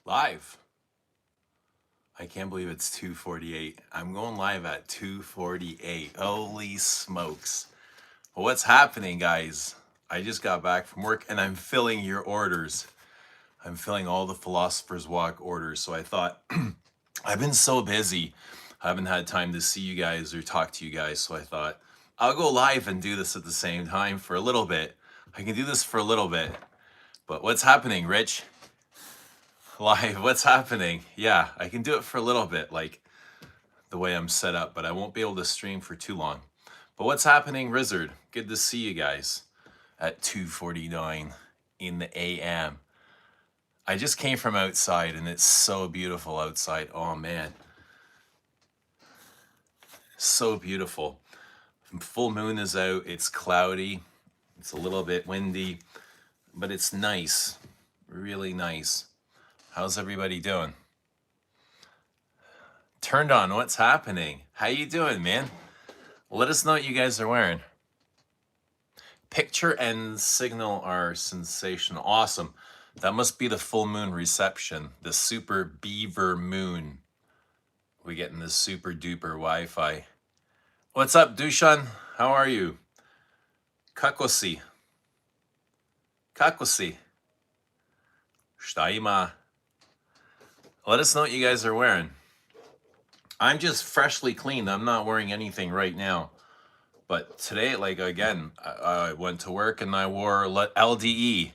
Live. I can't believe it's 2:48. I'm going live at 2:48. Holy smokes. Well, what's happening, guys? I just got back from work and I'm filling your orders. I'm filling all the Philosopher's Walk orders. So I thought, I've been so busy. I haven't had time to see you guys or talk to you guys. So I thought, I'll go live and do this at the same time for a little bit. I can do this for a little bit. But what's happening, Rich? Live, what's happening? Yeah, I can do it for a little bit, like the way I'm set up, but I won't be able to stream for too long. But what's happening, Rizzard? Good to see you guys at 2:49 in the AM. I just came from outside and it's so beautiful outside. Oh man, so beautiful. Full moon is out. It's cloudy. It's a little bit windy, but it's nice, really nice. How's everybody doing? Turned on, what's happening? How you doing, man? Let us know what you guys are wearing. Picture and signal are sensational. Awesome. That must be the full moon reception, the super Beaver moon. We getting the super duper Wi-Fi. What's up, Dushan? How are you? Kakosi. Kakosi. Shtaima. Let us know what you guys are wearing. I'm just freshly cleaned. I'm not wearing anything right now. But today, like again, I went to work and I wore LDE.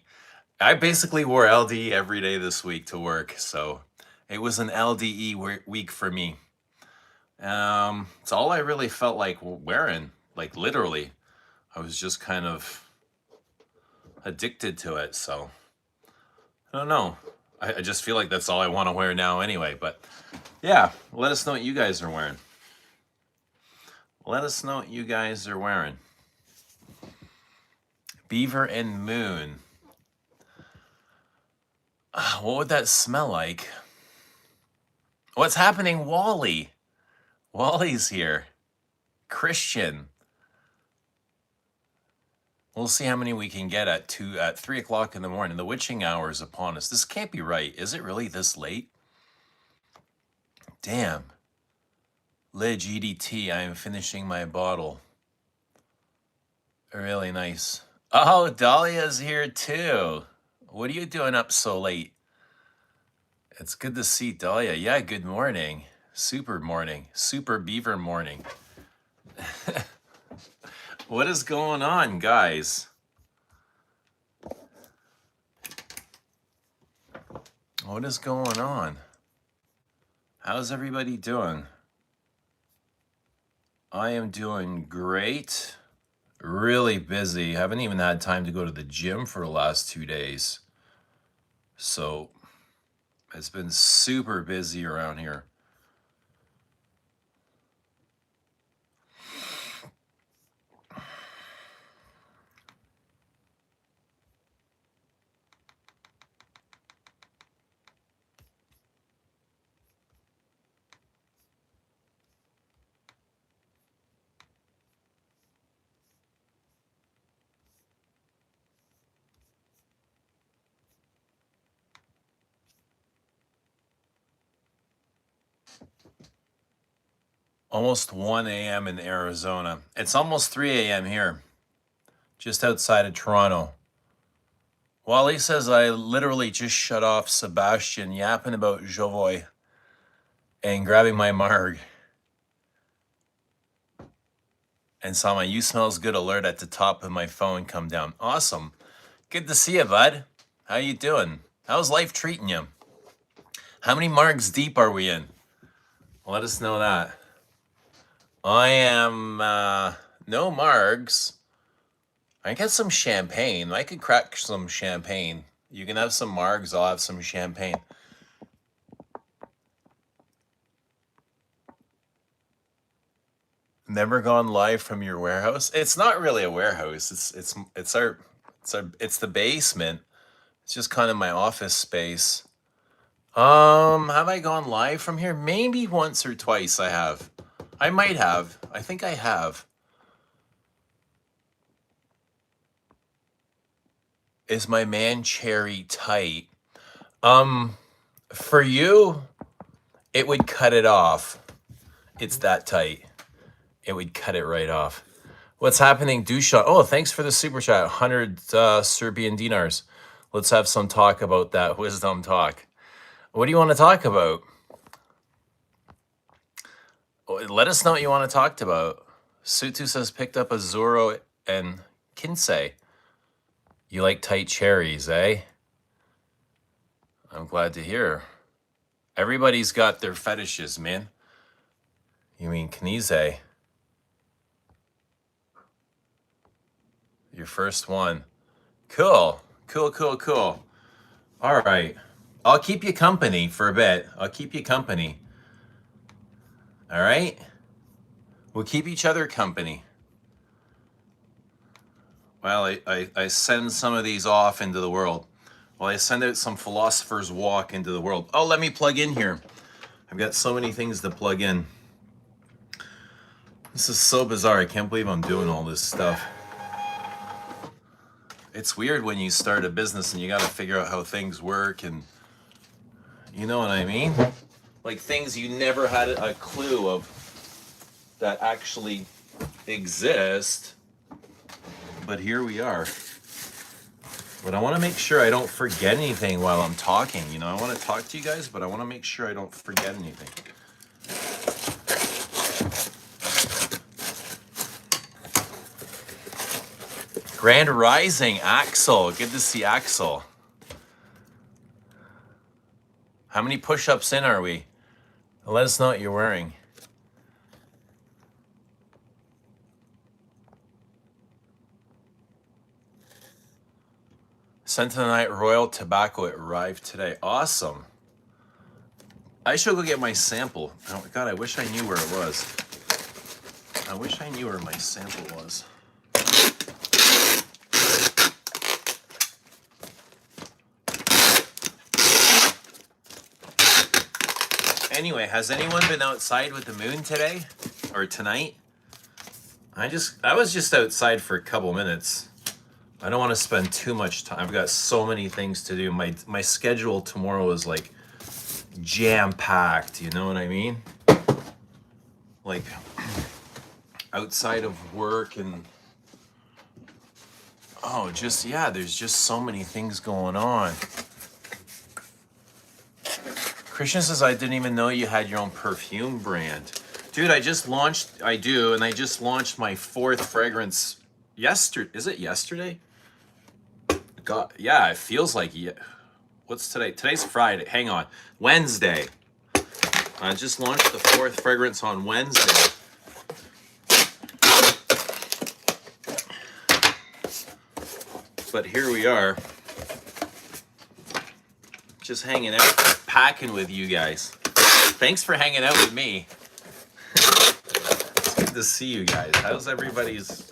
I basically wore LDE every day this week to work. So it was an LDE week for me. It's all I really felt like wearing, like literally. I was just kind of addicted to it. So I don't know. I just feel like that's all I want to wear now anyway. But yeah, let us know what you guys are wearing. Let us know what you guys are wearing. Beaver and moon. What would that smell like? What's happening, Wally? Wally's here. Christian. We'll see how many we can get at 3 o'clock in the morning. The witching hour is upon us. This can't be right. Is it really this late? Damn. Lig EDT, I am finishing my bottle. Really nice. Oh, Dahlia's here too. What are you doing up so late? It's good to see Dahlia. Yeah, good morning. Super morning. Super Beaver morning. What is going on, guys? What is going on? How's everybody doing? I am doing great. Really busy. Haven't even had time to go to the gym for the last 2 days. So it's been super busy around here. Almost 1 a.m. in Arizona. It's almost 3 a.m. here, just outside of Toronto. Wally says I literally just shut off Sebastian yapping about Jovoy and grabbing my marg. And saw my "You Smells Good" alert at the top of my phone come down. Awesome. Good to see you, bud. How you doing? How's life treating you? How many margs deep are we in? Let us know that. I am no margs. I get some champagne. I could crack some champagne. You can have some margs. I'll have some champagne. Never gone live from your warehouse? It's not really a warehouse. It's the basement. It's just kind of my office space. Have I gone live from here? Maybe once or twice I have. I might have. I think I have. Is my man Cherry tight? For you, it would cut it off. It's that tight. It would cut it right off. What's happening, Dushan? Oh, thanks for the super chat. 100 Serbian dinars. Let's have some talk about that wisdom talk. What do you want to talk about? Let us know what you want to talk about. Sutu says picked up a Zoro and Kinsei. You like tight cherries, eh? I'm glad to hear. Everybody's got their fetishes, man. You mean Knize? Your first one. Cool. Cool, cool, cool. All right. I'll keep you company for a bit. I'll keep you company. All right? We'll keep each other company. Well, I send some of these off into the world. Well, I send out some philosopher's walk into the world. Oh, let me plug in here. I've got so many things to plug in. This is so bizarre. I can't believe I'm doing all this stuff. It's weird when you start a business and you got to figure out how things work, and you know what I mean? Like things you never had a clue of that actually exist. But here we are. But I want to make sure I don't forget anything while I'm talking. You know, I want to talk to you guys, but I want to make sure I don't forget anything. Grand Rising, Axel. Good to see Axel. How many push-ups in are we? Let us know what you're wearing. Sent to the night Royal Tobacco. It arrived today. Awesome. I should go get my sample. Oh God, I wish I knew where it was. I wish I knew where my sample was. Anyway, has anyone been outside with the moon today or tonight? I was just outside for a couple minutes. I don't want to spend too much time. I've got so many things to do. My schedule tomorrow is like jam-packed, you know what I mean? Like outside of work and there's just so many things going on. Christian says, I didn't even know you had your own perfume brand. Dude, I just launched my 4th fragrance yesterday. Is it yesterday? God, yeah, it feels like, what's today? Today's Friday. Hang on. Wednesday. I just launched the 4th fragrance on Wednesday. But here we are. Just hanging out, packing with you guys. Thanks for hanging out with me. It's good to see you guys. How's everybody's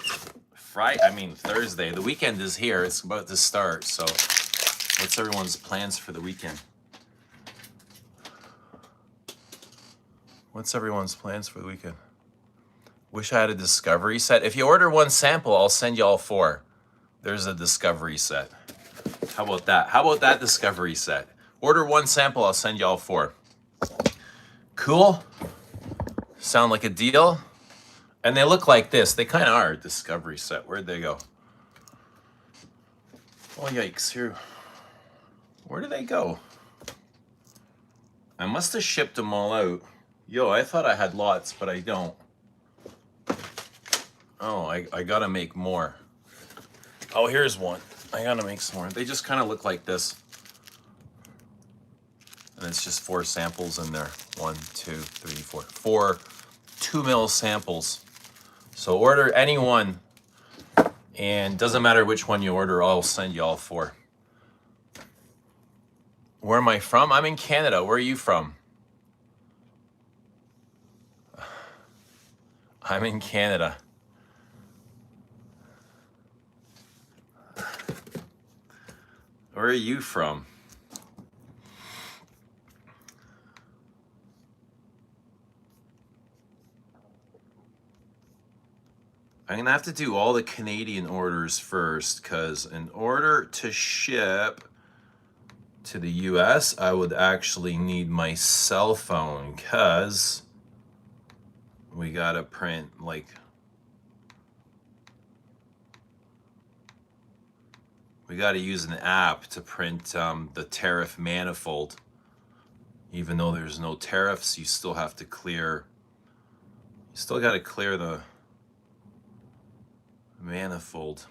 Thursday? The weekend is here. It's about to start. So what's everyone's plans for the weekend? What's everyone's plans for the weekend? Wish I had a discovery set. If you order 1 sample, I'll send you all 4. There's a discovery set. How about that? How about that discovery set? Order 1 sample, I'll send you all 4. Cool? Sound like a deal? And they look like this. They kind of are a discovery set. Where'd they go? Oh, yikes. Here. Where did they go? I must have shipped them all out. Yo, I thought I had lots, but I don't. Oh, I gotta make more. Oh, here's one. I gotta make some more. They just kind of look like this. And it's just 4 samples in there. 1, 2, 3, 4. 4 2 ml samples. So order any one, and doesn't matter which one you order, I'll send you all 4. Where am I from? I'm in Canada. Where are you from? I'm in Canada. Where are you from? I'm gonna have to do all the Canadian orders first, because in order to ship to the US, I would actually need my cell phone, because we gotta print, like, we gotta use an app to print the tariff manifold. Even though there's no tariffs, you still have to clear, you still gotta clear the manifold.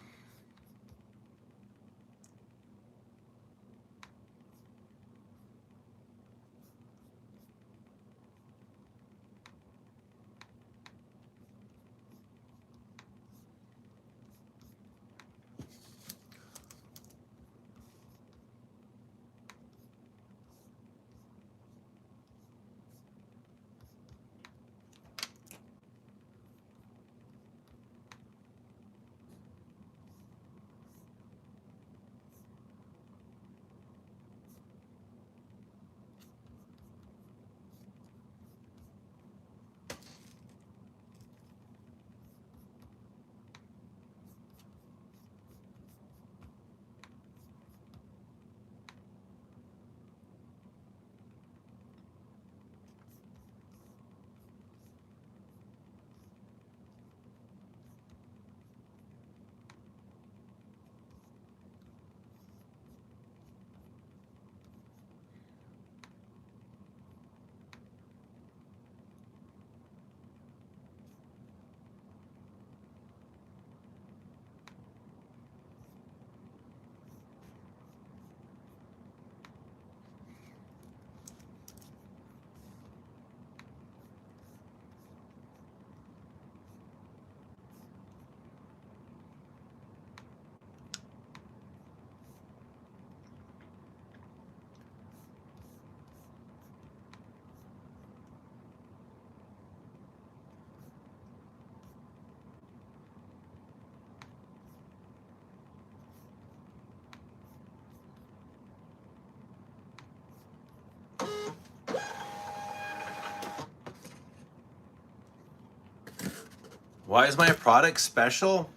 Why is my product special?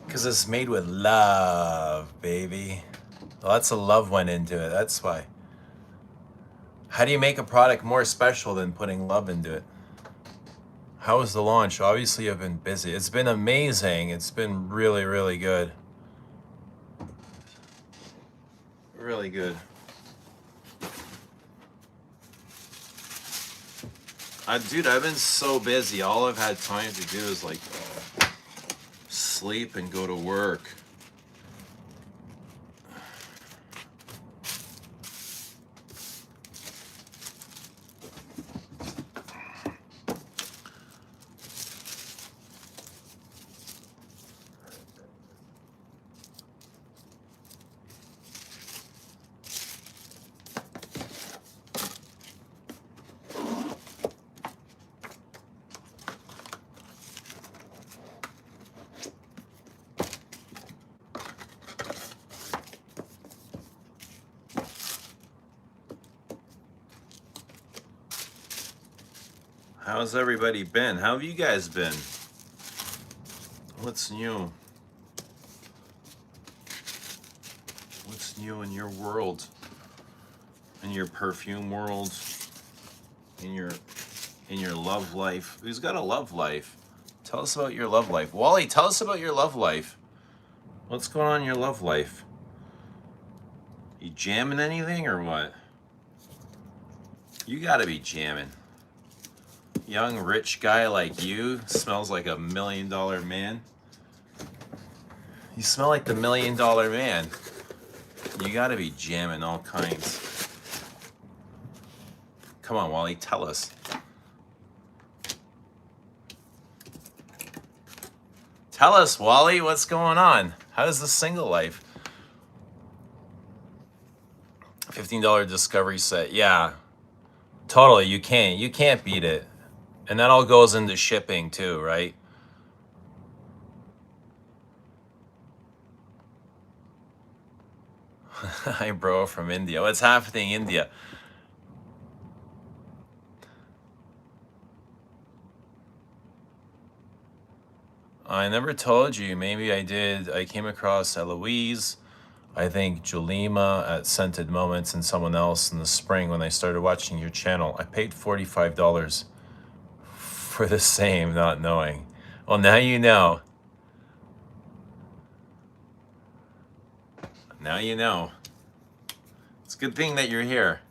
Because it's made with love, baby. Lots of love went into it, that's why. How do you make a product more special than putting love into it? How was the launch? Obviously, I've been busy. It's been amazing. It's been really, really good. Really good. Dude, I've been so busy. All I've had time to do is like sleep and go to work. How's everybody been? How have you guys been? What's new? What's new in your world? In your perfume world? In your love life? Who's got a love life? Tell us about your love life. Wally, tell us about your love life. What's going on in your love life? You jamming anything or what? You gotta be jamming. Young rich guy like you smells like $1 million man. You smell like the $1 million man. You gotta be jamming all kinds. Come on, Wally, tell us. Tell us, Wally, what's going on? How's the single life? $15 discovery set. Yeah, totally. You can't beat it. And that all goes into shipping too, right? Hi, bro, from India. What's happening, India? I never told you. Maybe I did. I came across Eloise. I think Julima at Scented Moments and someone else in the spring when I started watching your channel. I paid $45 for the same, not knowing. Well, now you know. Now you know. It's a good thing that you're here.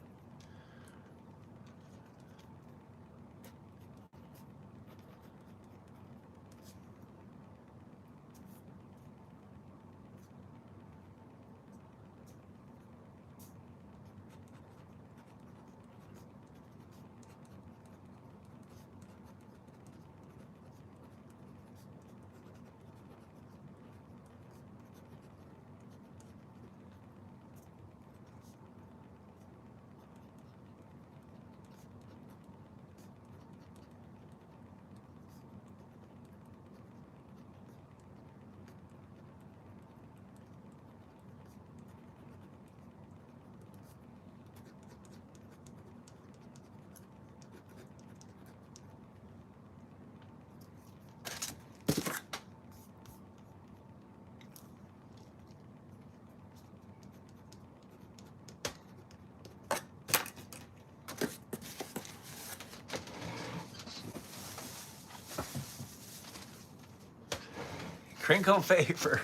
Crinkle paper.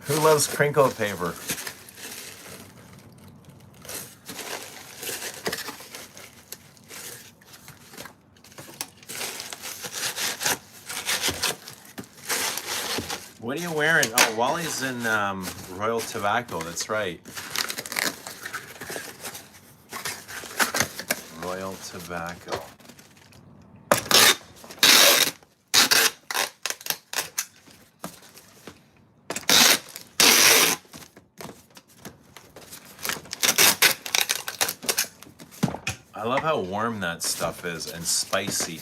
Who loves crinkle paper? What are you wearing? Oh, Wally's in Royal Tobacco. That's right. Royal Tobacco. I love how warm that stuff is and spicy.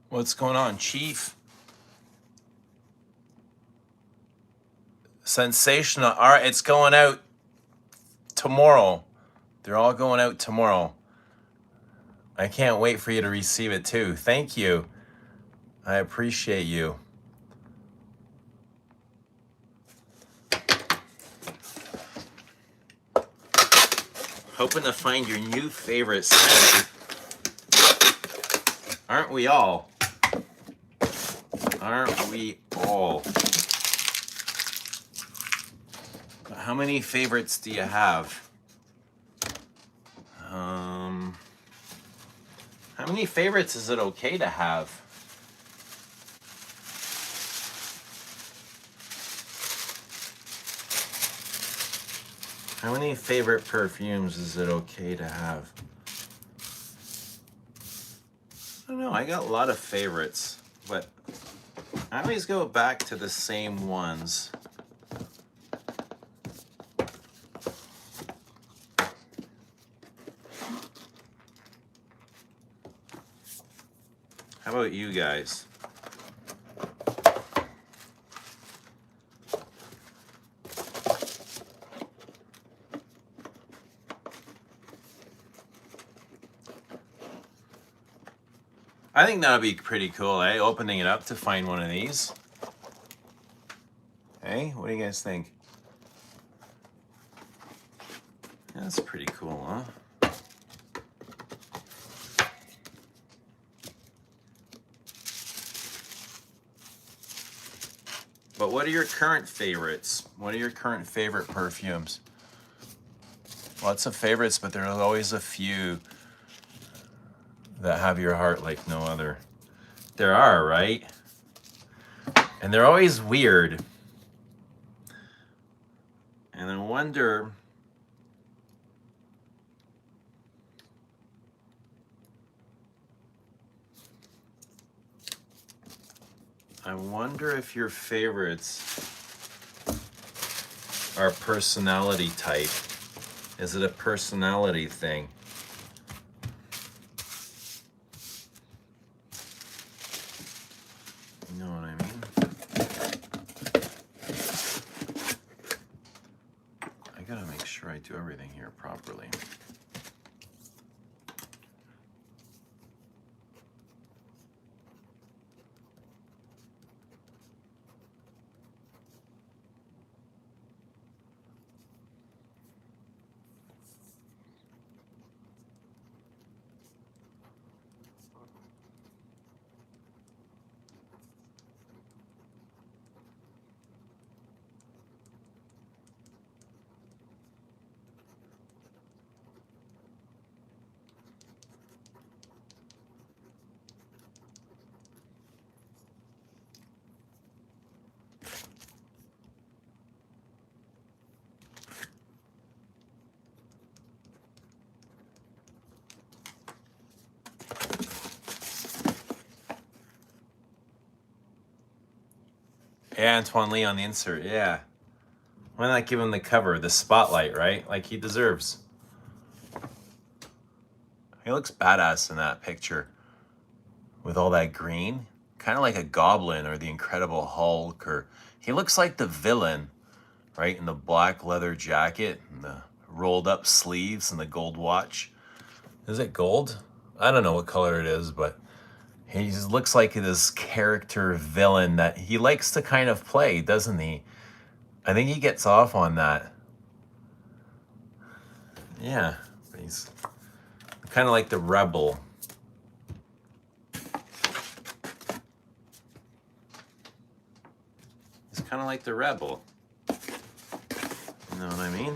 What's going on, Chief? Sensational. All right, it's going out tomorrow. They're all going out tomorrow. I can't wait for you to receive it too. Thank you. I appreciate you. Hoping to find your new favorite scent. Aren't we all? Aren't we all? How many favorites do you have? How many favorites is it okay to have? How many favorite perfumes is it okay to have? I don't know, I got a lot of favorites, but I always go back to the same ones. How about you guys? I think that'll be pretty cool, eh? Opening it up to find one of these. Hey, what do you guys think? That's pretty cool, huh? But what are your current favorites? What are your current favorite perfumes? Lots of favorites, but there's always a few that have your heart like no other. There are, right? And they're always weird. And I wonder if your favorites are personality type. Is it a personality thing? You know what I mean? I gotta make sure I do everything here properly. Yeah, Antoine Lee on the insert, yeah. Why not give him the cover, the spotlight, right? Like he deserves. He looks badass in that picture with all that green. Kind of like a goblin or the Incredible Hulk, or he looks like the villain, right? In the black leather jacket and the rolled up sleeves and the gold watch. Is it gold? I don't know what color it is, but he just looks like this character villain that he likes to kind of play, doesn't he? I think he gets off on that. Yeah, he's kind of like the rebel. He's kind of like the rebel. You know what I mean?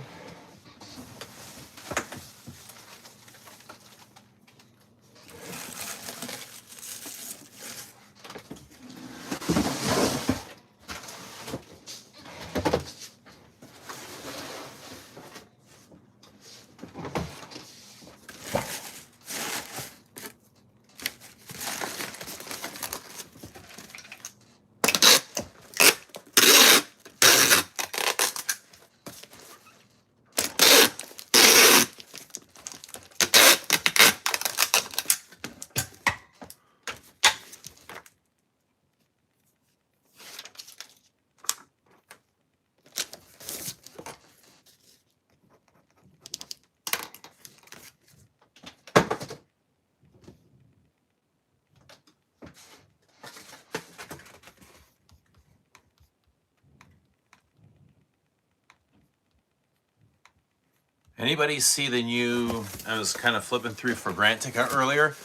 Anybody see the new, I was kind of flipping through Fragrantica earlier.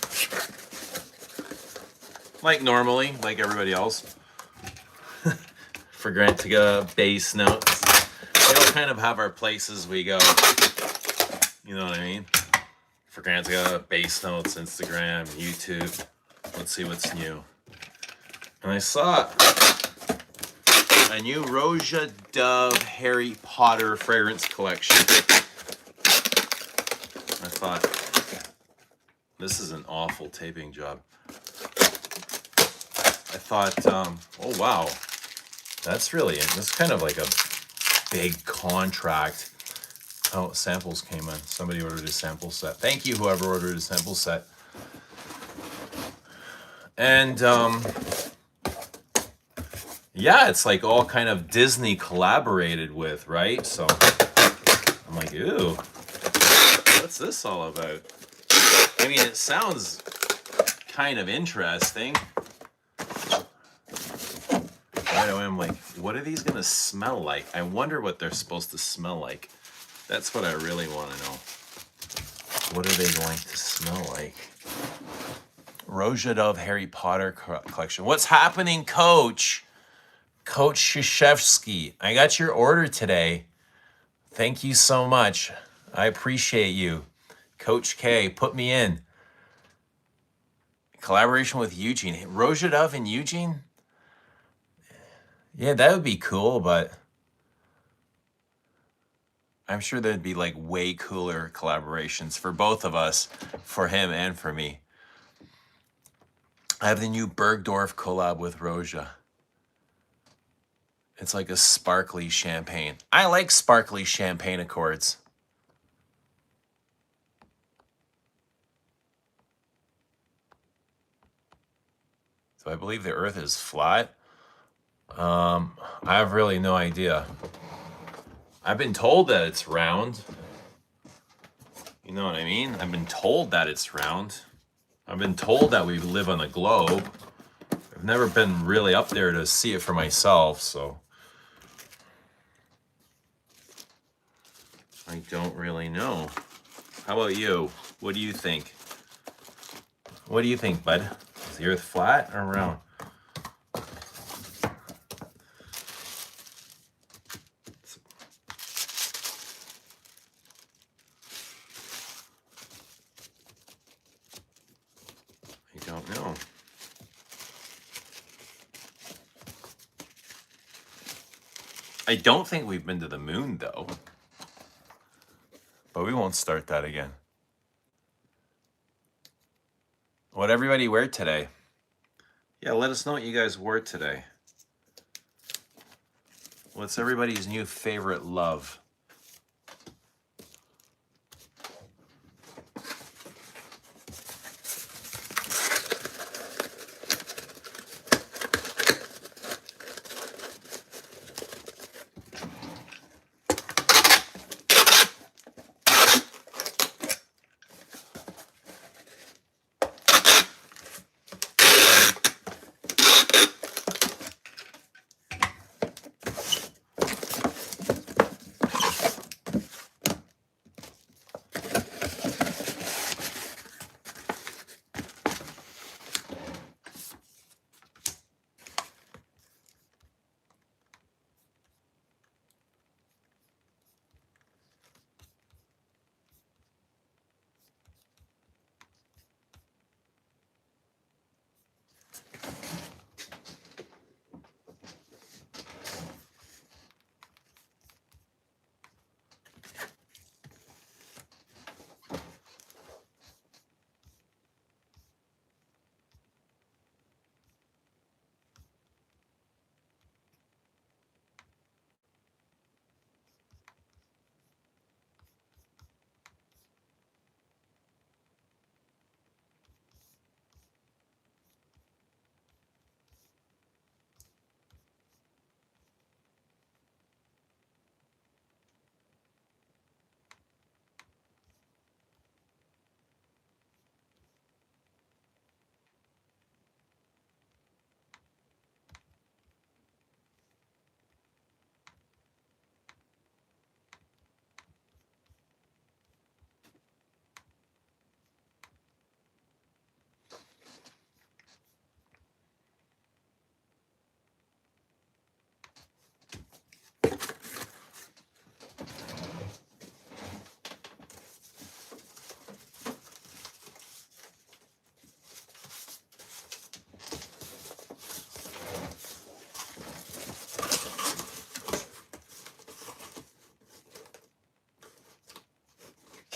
Like normally, like everybody else. Fragrantica, base notes. We all kind of have our places we go. You know what I mean? Fragrantica, base notes, Instagram, YouTube. Let's see what's new. And I saw a new Roja Dove Harry Potter fragrance collection. I thought, this is an awful taping job. I thought, oh wow, that's really it. That's kind of like a big contract. Oh, samples came in. Somebody ordered a sample set. Thank you, whoever ordered a sample set. And yeah, it's like all kind of Disney collaborated with, right? So I'm like, ooh, what's this all about? I mean, it sounds kind of interesting. Right away, I'm like, what are these gonna smell like? I wonder what they're supposed to smell like. That's what I really want to know. What are they going to smell like? Roja Dove Harry Potter collection. What's happening, Coach? Coach Shishevsky. I got your order today. Thank you so much. I appreciate you. Coach K, put me in. Collaboration with Eugene. Roja Dove and Eugene? Yeah, that would be cool, but I'm sure there'd be like way cooler collaborations for both of us, for him and for me. I have the new Bergdorf collab with Roja. It's like a sparkly champagne. I like sparkly champagne accords. So I believe the earth is flat. I have really no idea. I've been told that it's round. You know what I mean? I've been told that it's round. I've been told that we live on a globe. I've never been really up there to see it for myself, so I don't really know. How about you? What do you think? What do you think, bud? Is the earth flat or round? I don't know. I don't think we've been to the moon, though. But we won't start that again. What everybody wear today? Yeah, let us know what you guys wore today. What's everybody's new favorite love?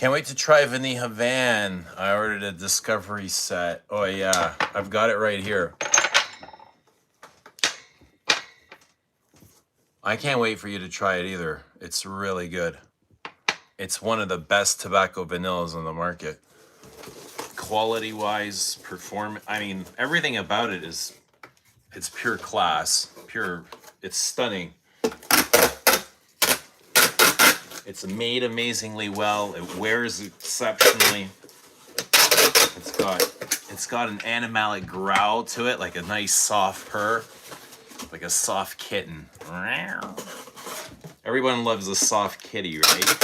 Can't wait to try Vanilla Van. I ordered a Discovery set. Oh yeah, I've got it right here. I can't wait for you to try it either. It's really good. It's one of the best tobacco vanillas on the market. Quality-wise, I mean, everything about it is, it's pure class. It's stunning. It's made amazingly well. It wears exceptionally. It's got an animalic growl to it, like a nice soft purr, like a soft kitten. Everyone loves a soft kitty, right?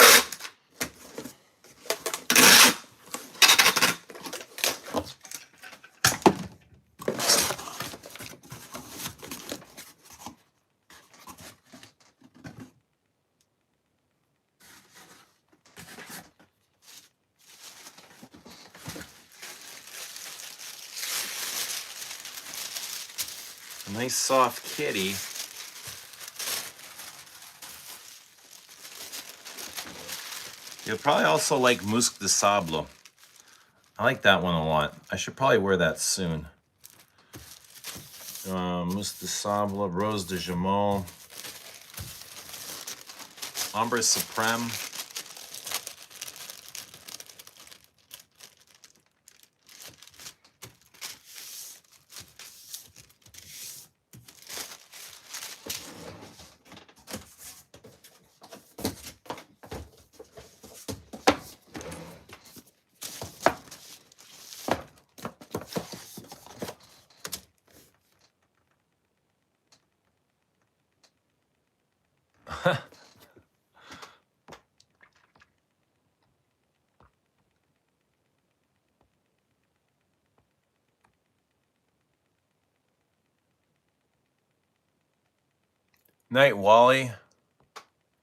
A nice soft kitty. You'll probably also like Musc de Sable. I like that one a lot. I should probably wear that soon. Musc de Sable, Rose de Jameau, Ambre Supreme. Night, Wally.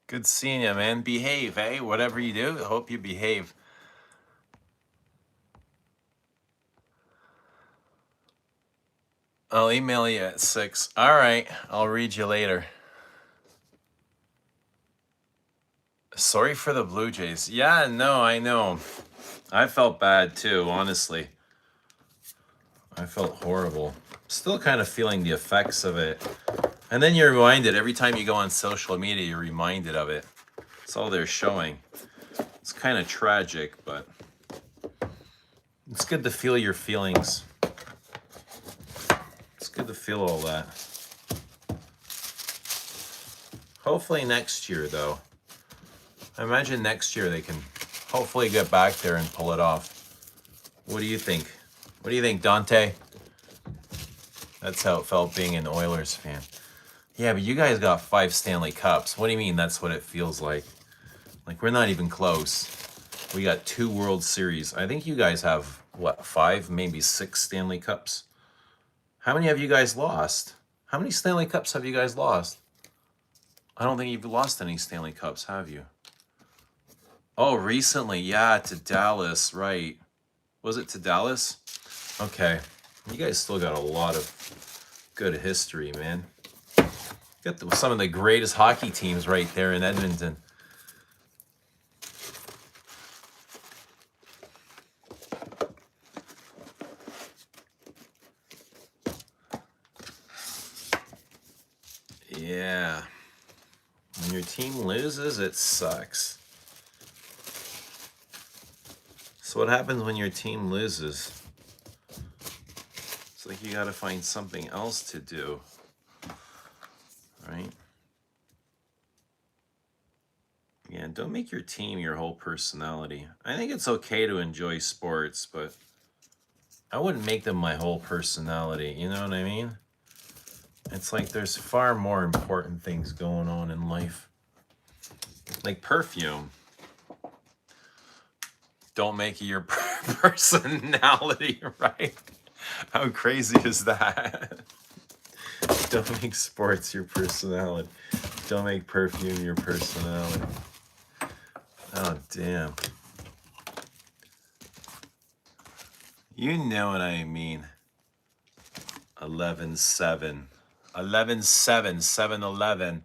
Good seeing you, man. Behave, eh? Whatever you do, I hope you behave. I'll email you at 6. All right, I'll read you later. Sorry for the Blue Jays. Yeah, no, I know. I felt bad too, honestly. I felt horrible. Still kind of feeling the effects of it. And then you're reminded, every time you go on social media, you're reminded of it. That's all they're showing. It's kind of tragic, but it's good to feel your feelings. It's good to feel all that. Hopefully next year, though. I imagine next year they can hopefully get back there and pull it off. What do you think? What do you think, Dante? That's how it felt being an Oilers fan. Yeah, but you guys got 5 Stanley Cups. What do you mean that's what it feels like? Like, we're not even close. We got 2 World Series. I think you guys have, what, 5, maybe 6 Stanley Cups? How many have you guys lost? How many Stanley Cups have you guys lost? I don't think you've lost any Stanley Cups, have you? Oh, recently. Yeah, to Dallas, right. Was it to Dallas? Okay. You guys still got a lot of good history, man. Got some of the greatest hockey teams right there in Edmonton. Yeah. When your team loses, it sucks. So what happens when your team loses? It's like you gotta find something else to do. Right? Yeah, don't make your team your whole personality. I think it's okay to enjoy sports, but I wouldn't make them my whole personality. You know what I mean? It's like there's far more important things going on in life. Like Perfume. Don't make it your personality, right? How crazy is that? Don't make sports your personality. Don't make Perfume your personality. Oh, damn. You know what I mean. 11-7. 11-7, 7-11.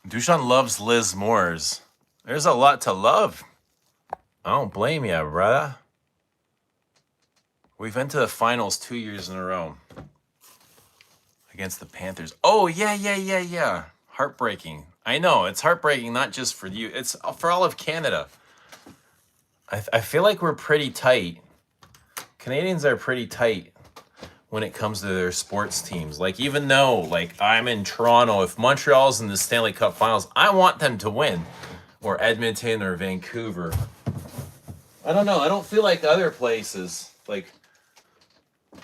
Dushan loves Liz Moores. There's a lot to love. I don't blame you, brother. We've been to the finals 2 years in a row against the Panthers. Oh, yeah. Heartbreaking. I know, it's heartbreaking, not just for you. It's for all of Canada. I feel like we're pretty tight. Canadians are pretty tight when it comes to their sports teams. Like, even though, like, I'm in Toronto, if Montreal's in the Stanley Cup Finals, I want them to win. Or Edmonton or Vancouver. I don't know. I don't feel like other places. Like,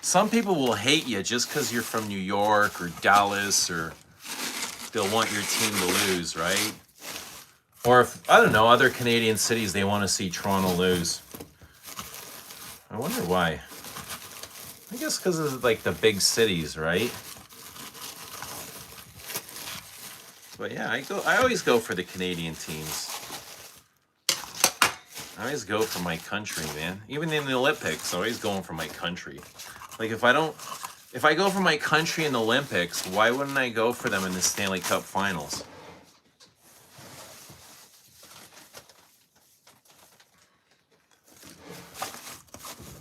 some people will hate you just because you're from New York or Dallas, or they'll want your team to lose, right? Or if, I don't know, other Canadian cities, they want to see Toronto lose. I wonder why. I guess because of, like, the big cities, right? But yeah, I always go for the Canadian teams. I always go for my country, man. Even in the Olympics, I'm always going for my country. Like, if I go for my country in the Olympics, why wouldn't I go for them in the Stanley Cup Finals?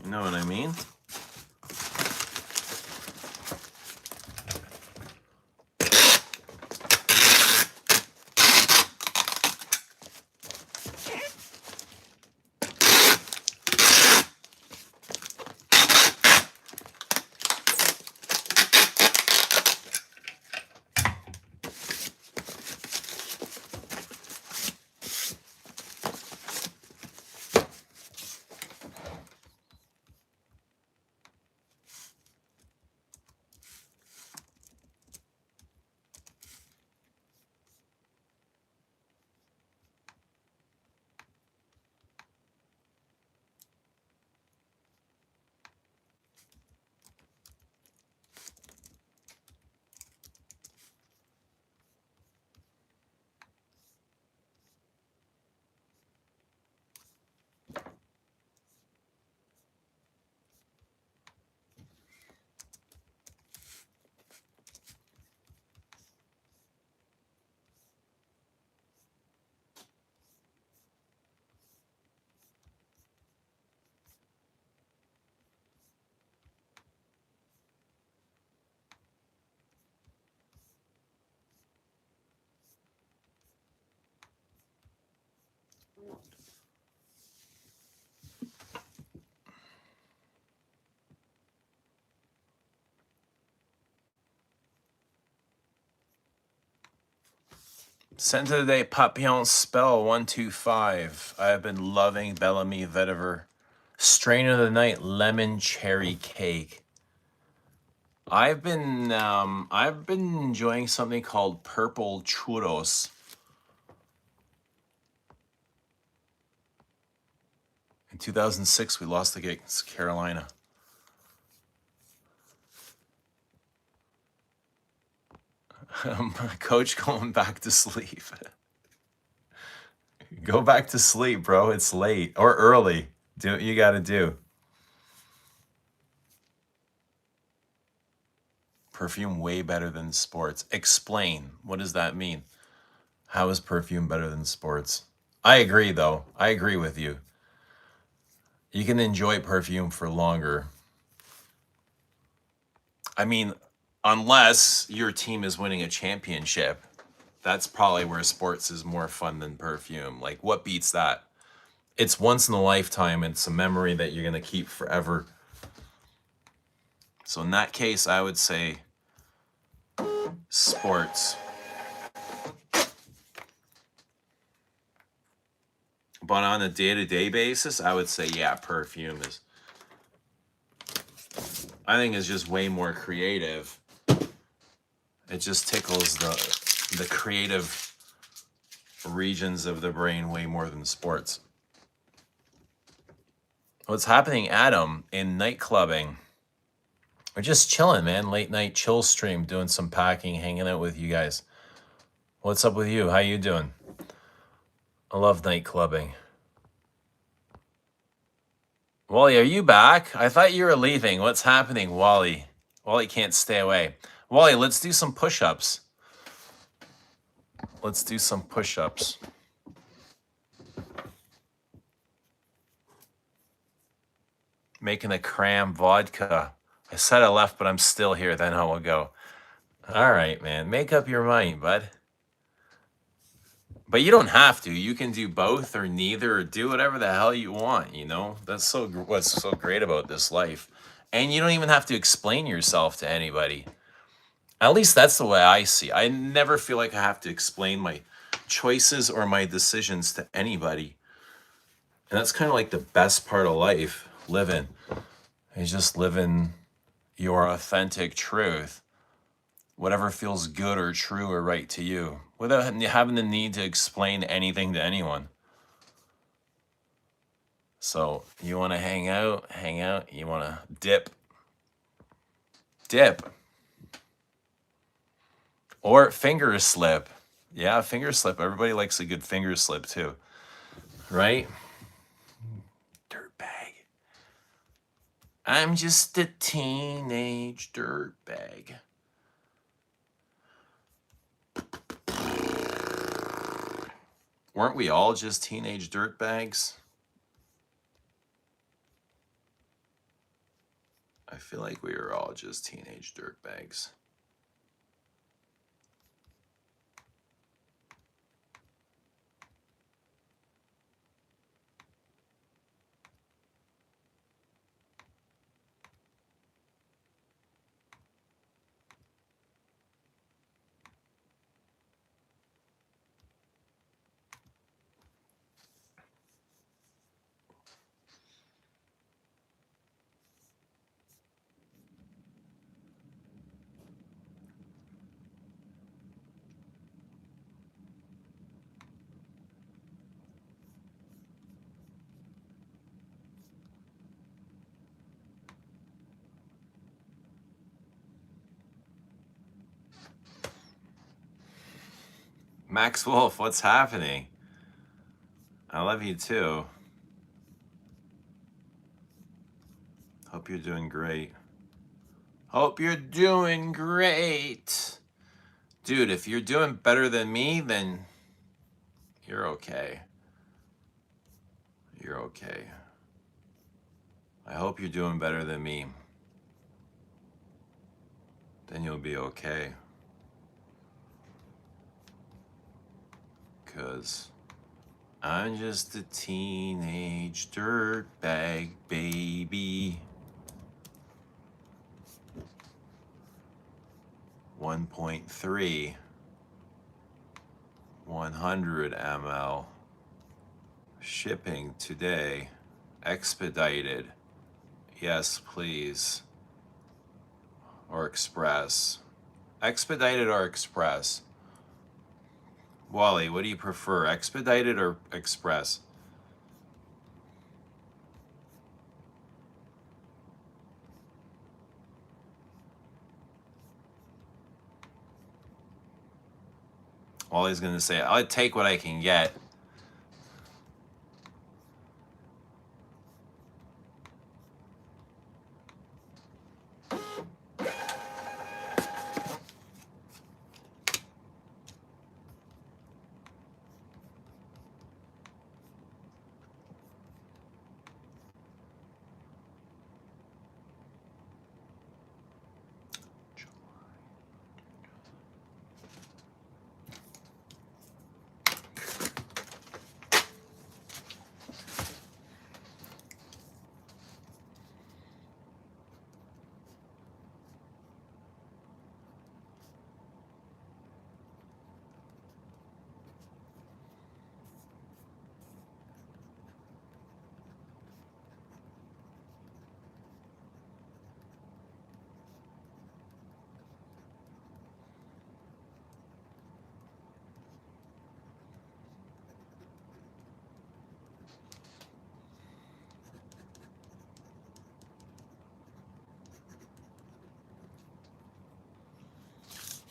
You know what I mean? Scent of the day, Papillon Spell 125. I have been loving Bellamy Vetiver. Strain of the night, Lemon Cherry Cake. I've been enjoying something called Purple Churros. In 2006, we lost against Carolina. Coach going back to sleep. Go back to sleep, bro. It's late or early. Do what you got to do. Perfume way better than sports. Explain. What does that mean? How is perfume better than sports? I agree, though. I agree with you. You can enjoy perfume for longer. I mean, unless your team is winning a championship, that's probably where sports is more fun than perfume. Like, what beats that? It's once in a lifetime. It's a memory that you're going to keep forever. So in that case, I would say sports. But on a day-to-day basis, I would say, yeah, perfume is, I think, is just way more creative. It just tickles the creative regions of the brain way more than sports. What's happening, Adam, in night clubbing? We're just chilling, man. Late night chill stream, doing some packing, hanging out with you guys. What's up with you? How you doing? I love night clubbing. Wally, are you back? I thought you were leaving. What's happening, Wally? Wally can't stay away. Wally, let's do some push-ups. Let's do some push-ups. Making a cram vodka. I said I left, but I'm still here. Then I will go. All right, man. Make up your mind, bud. But you don't have to. You can do both or neither or do whatever the hell you want, you know? That's what's so great about this life. And you don't even have to explain yourself to anybody. At least that's the way I see. I never feel like I have to explain my choices or my decisions to anybody. And that's kind of like the best part of life, living. Is just living your authentic truth. Whatever feels good or true or right to you, without having the need to explain anything to anyone. So you want to hang out, you want to dip. Or finger slip. Yeah, finger slip. Everybody likes a good finger slip too, right? Dirtbag. I'm just a teenage dirtbag. Weren't we all just teenage dirtbags? I feel like we were all just teenage dirtbags. Max Wolf, what's happening? I love you too. Hope you're doing great. Hope you're doing great. Dude, if you're doing better than me, then you're okay. You're okay. I hope you're doing better than me. Then you'll be okay. 'Cause I'm just a teenage dirtbag baby. 1.3 100 ml shipping today, expedited. Yes, please. Or express. Expedited or express? Wally, what do you prefer, expedited or express? Wally's gonna say, I'll take what I can get.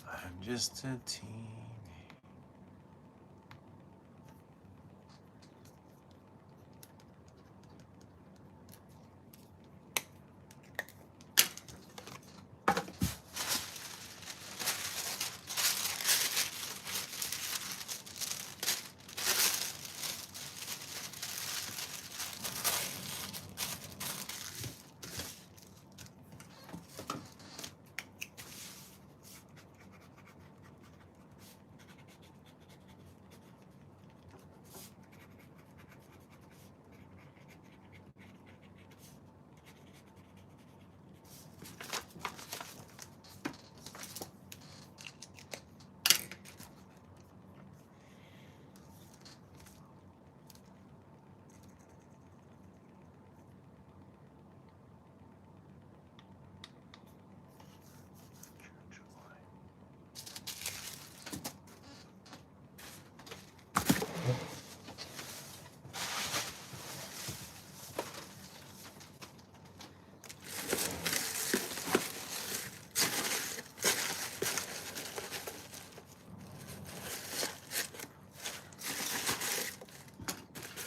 I'm just a teen.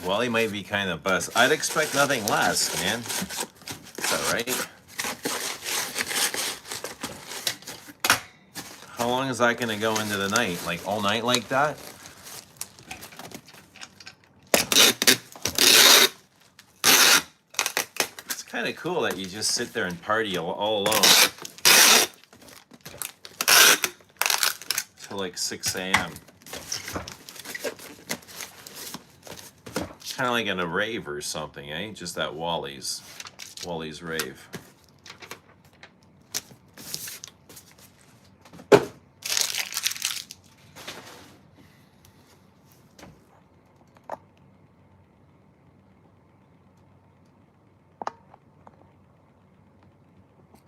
Wally might be kind of bust. I'd expect nothing less, man. Is that right? How long is that going to go into the night? Like all night like that? It's kind of cool that you just sit there and party all alone till like 6 a.m. Kind of like in a rave or something, eh? Just at Wally's rave.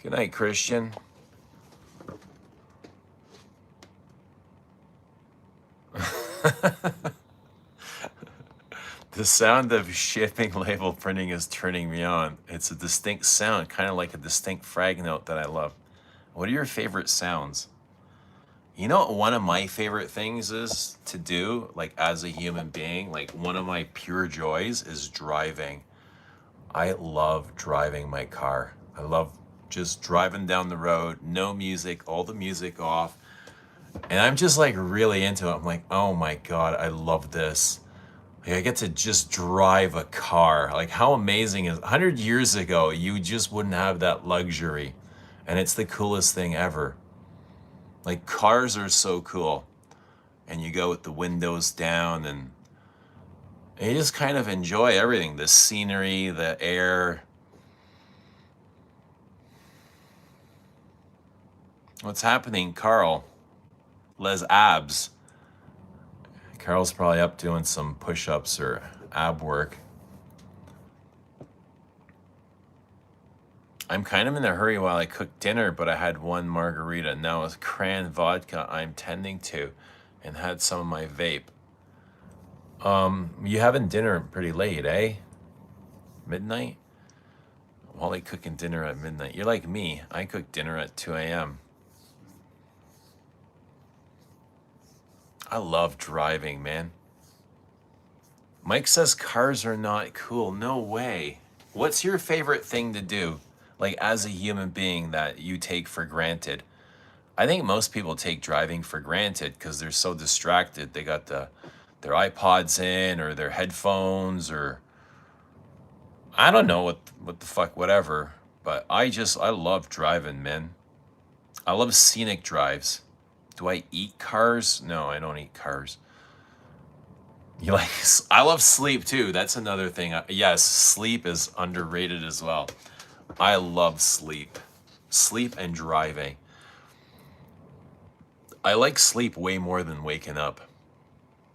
Good night, Christian. The sound of shipping label printing is turning me on. It's a distinct sound, kind of like a distinct frag note that I love. What are your favorite sounds? You know what one of my favorite things is to do, like as a human being, like one of my pure joys is driving. I love driving my car. I love just driving down the road, no music, all the music off. And I'm just like really into it. I'm like, oh my God, I love this. Like I get to just drive a car. Like how amazing is 100 years ago, you just wouldn't have that luxury. And it's the coolest thing ever. Like cars are so cool. And you go with the windows down and you just kind of enjoy everything. The scenery, the air. What's happening, Carl? Les abs. Carl's probably up doing some push-ups or ab work. I'm kind of in a hurry while I cook dinner, but I had one margarita. Now with cran vodka I'm tending to and had some of my vape. You having dinner pretty late, eh? Midnight? Wally cooking dinner at midnight. You're like me. I cook dinner at 2 a.m. I love driving, man. Mike says cars are not cool. No way. What's your favorite thing to do, like as a human being that you take for granted? I think most people take driving for granted because they're so distracted. They got their iPods in or their headphones or I don't know what the fuck, whatever. But I love driving, man. I love scenic drives. Do I eat cars? No, I don't eat cars. You like? I love sleep too. That's another thing. Yes, sleep is underrated as well. I love sleep. Sleep and driving. I like sleep way more than waking up.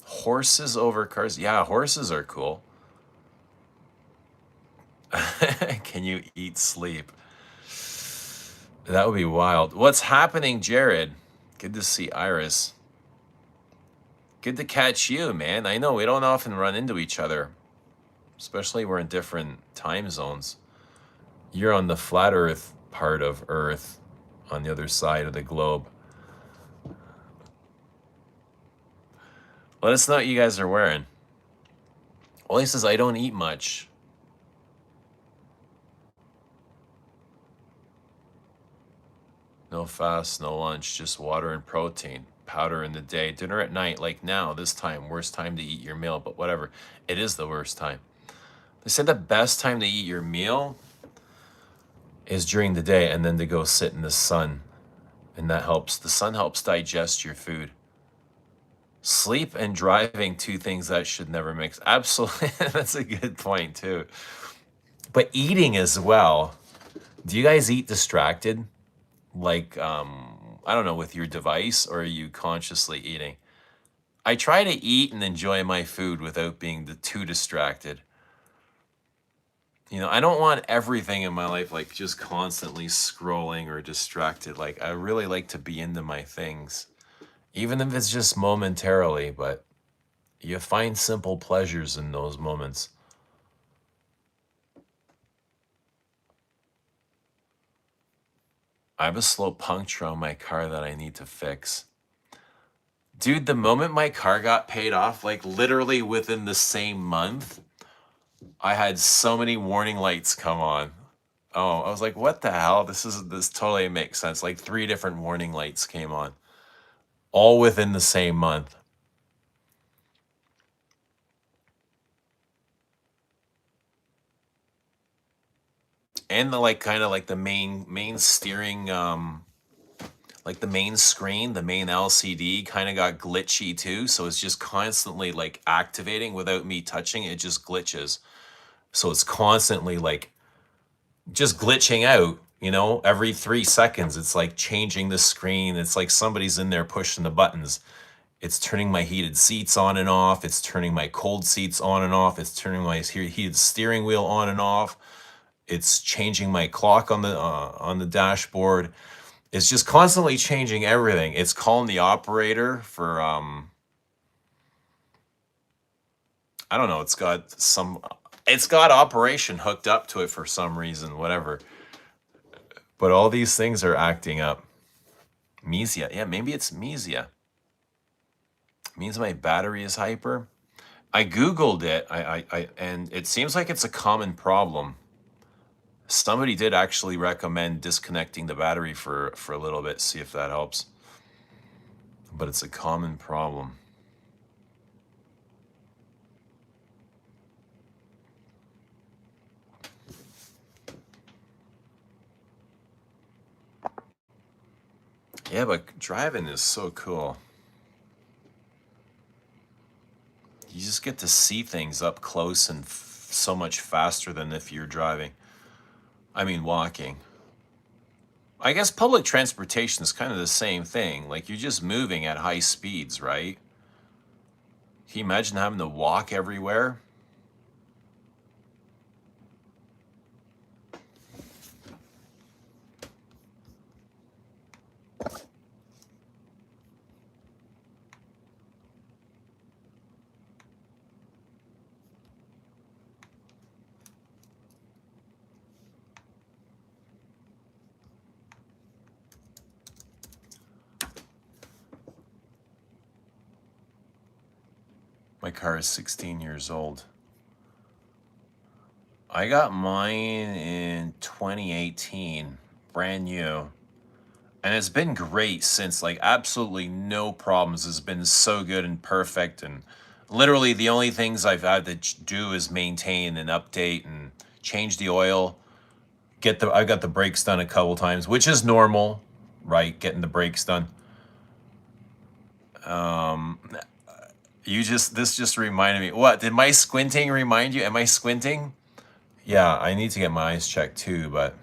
Horses over cars? Yeah, horses are cool. Can you eat sleep? That would be wild. What's happening, Jared? Good to see Iris. Good to catch you, man. I know we don't often run into each other, especially we're in different time zones. You're on the flat Earth part of Earth on the other side of the globe. Let us know what you guys are wearing. Ollie says, I don't eat much. No fast, no lunch, just water and protein. Powder in the day, dinner at night, like now, this time, worst time to eat your meal, but whatever. It is the worst time. They said the best time to eat your meal is during the day and then to go sit in the sun. And that helps. The sun helps digest your food. Sleep and driving, two things that should never mix. Absolutely. That's a good point too. But eating as well. Do you guys eat distracted? Like, I don't know, with your device, or are you consciously eating? I try to eat and enjoy my food without being too distracted. You know, I don't want everything in my life like just constantly scrolling or distracted. Like, I really like to be into my things, even if it's just momentarily, but you find simple pleasures in those moments. I have a slow puncture on my car that I need to fix. Dude, the moment my car got paid off, like literally within the same month, I had so many warning lights come on. Oh, I was like, what the hell? This totally makes sense. Like 3 different warning lights came on, all within the same month. And the like kind of like the main steering like the main screen, the main LCD kind of got glitchy too, so it's just constantly like activating without me touching it, it just glitches. So it's constantly like just glitching out, you know, every 3 seconds it's like changing the screen. It's like somebody's in there pushing the buttons. It's turning my heated seats on and off. It's turning my cold seats on and off. It's turning my heated steering wheel on and off. It's changing my clock on the dashboard. It's just constantly changing everything. It's calling the operator for I don't know, it's got operation hooked up to it for some reason, whatever. But all these things are acting up. Mesia. Yeah, maybe it's Mesia. Means my battery is hyper. I Googled it. And it seems like it's a common problem. Somebody did actually recommend disconnecting the battery for a little bit, see if that helps. But it's a common problem. Yeah, but driving is so cool. You just get to see things up close and so much faster than if you're driving. I mean, walking. I guess public transportation is kind of the same thing. Like you're just moving at high speeds, right? Can you imagine having to walk everywhere? My car is 16 years old. I got mine in 2018, brand new. And it's been great since, like absolutely no problems. It's been so good and perfect. And literally the only things I've had to do is maintain and update and change the oil. I got the brakes done a couple times, which is normal, right? Getting the brakes done. Um, this just reminded me. What, did my squinting remind you? Am I squinting? Yeah, I need to get my eyes checked too, but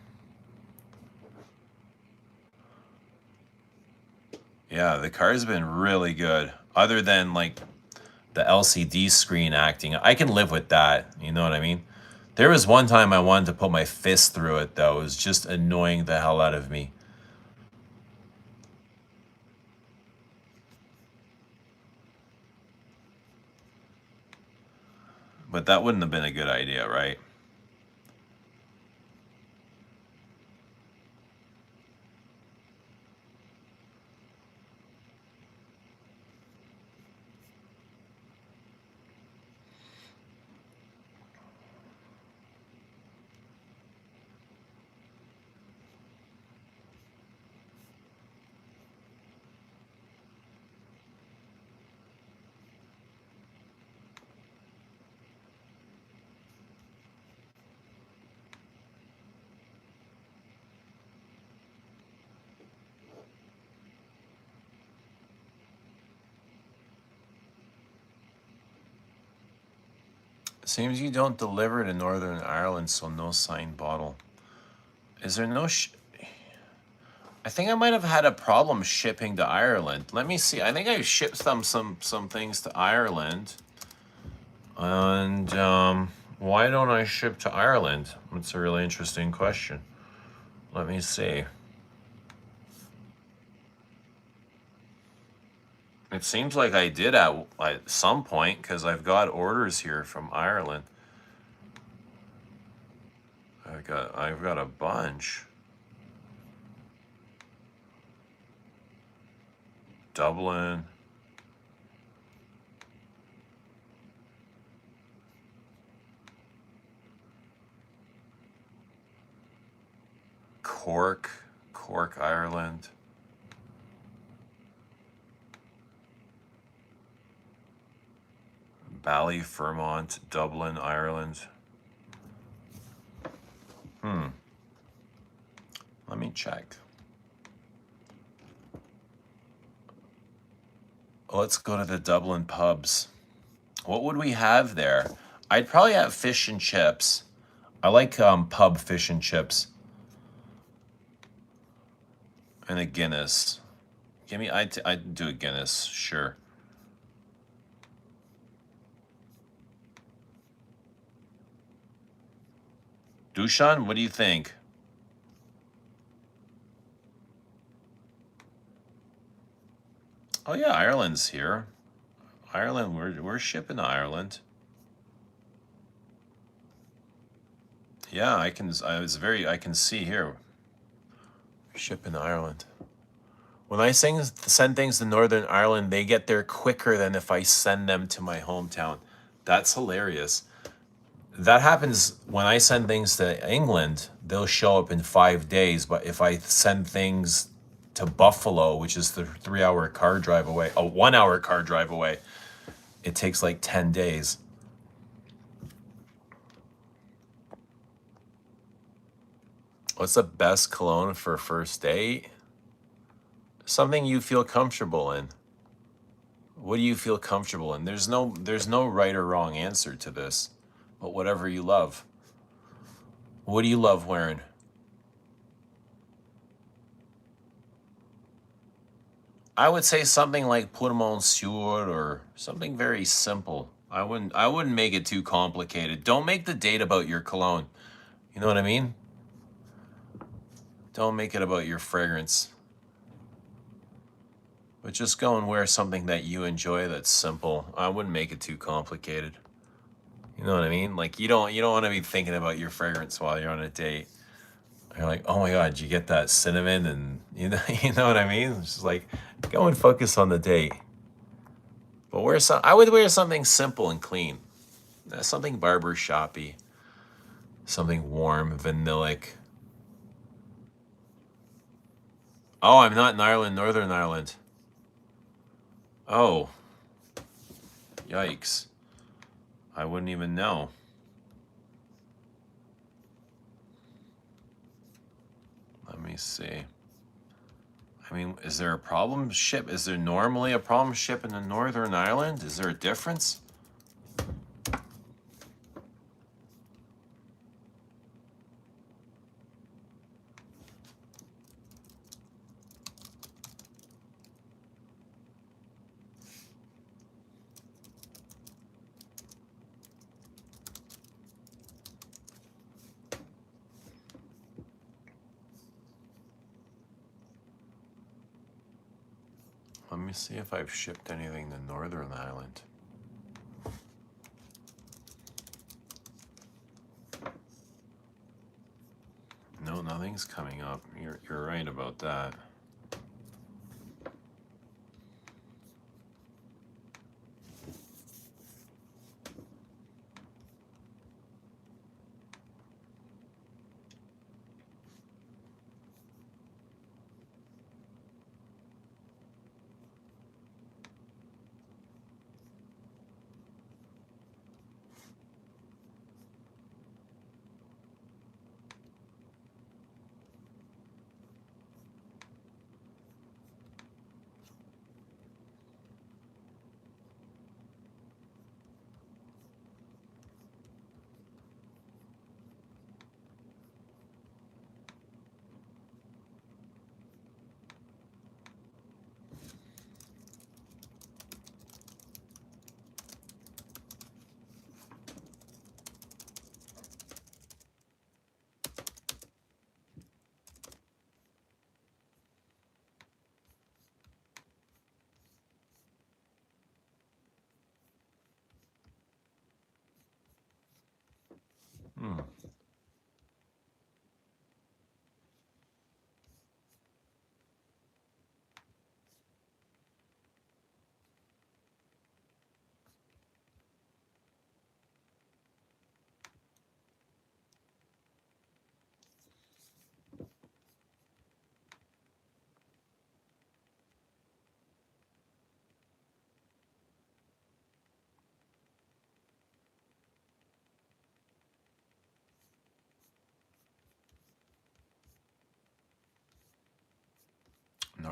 yeah, the car's been really good. Other than like the LCD screen acting, I can live with that. You know what I mean? There was one time I wanted to put my fist through it though. It was just annoying the hell out of me. But that wouldn't have been a good idea, right? Seems you don't deliver to Northern Ireland, so no signed bottle. Is there no I think I might have had a problem shipping to Ireland. Let me see. I think I shipped some things to Ireland. And why don't I ship to Ireland? That's a really interesting question. Let me see. It seems like I did at some point because I've got orders here from Ireland. I've got a bunch. Dublin. Cork, Ireland. Ballyfermont, Dublin, Ireland. Let me check. Let's go to the Dublin pubs. What would we have there? I'd probably have fish and chips. I like pub fish and chips. And a Guinness. Give me, I'd do a Guinness, sure. Dushan, what do you think? Oh yeah, Ireland's here. Ireland, we're shipping to Ireland. Yeah, I can see here. Shipping to Ireland. When I send things to Northern Ireland, they get there quicker than if I send them to my hometown. That's hilarious. That happens when I send things to England, they'll show up in 5 days. But if I send things to Buffalo, which is the 3-hour car drive away, a 1-hour car drive away, it takes like 10 days. What's the best cologne for a first date? Something you feel comfortable in. What do you feel comfortable in? There's no right or wrong answer to this, but whatever you love. What do you love wearing? I would say something like Pour Monsieur or something very simple. I wouldn't make it too complicated. Don't make the date about your cologne. You know what I mean? Don't make it about your fragrance. But just go and wear something that you enjoy that's simple. I wouldn't make it too complicated. You know what I mean? Like you don't want to be thinking about your fragrance while you're on a date. You're like, oh my God, did you get that cinnamon? And you know what I mean? It's just like, go and focus on the date. But I would wear something simple and clean. Something barber shoppy. Something warm, vanillic. Oh, I'm not in Ireland, Northern Ireland. Oh. Yikes. I wouldn't even know. Let me see. I mean, is there a problem ship? Is there normally a problem ship in the Northern Ireland? Is there a difference? Let me see if I've shipped anything to Northern Ireland. No, nothing's coming up. You're right about that.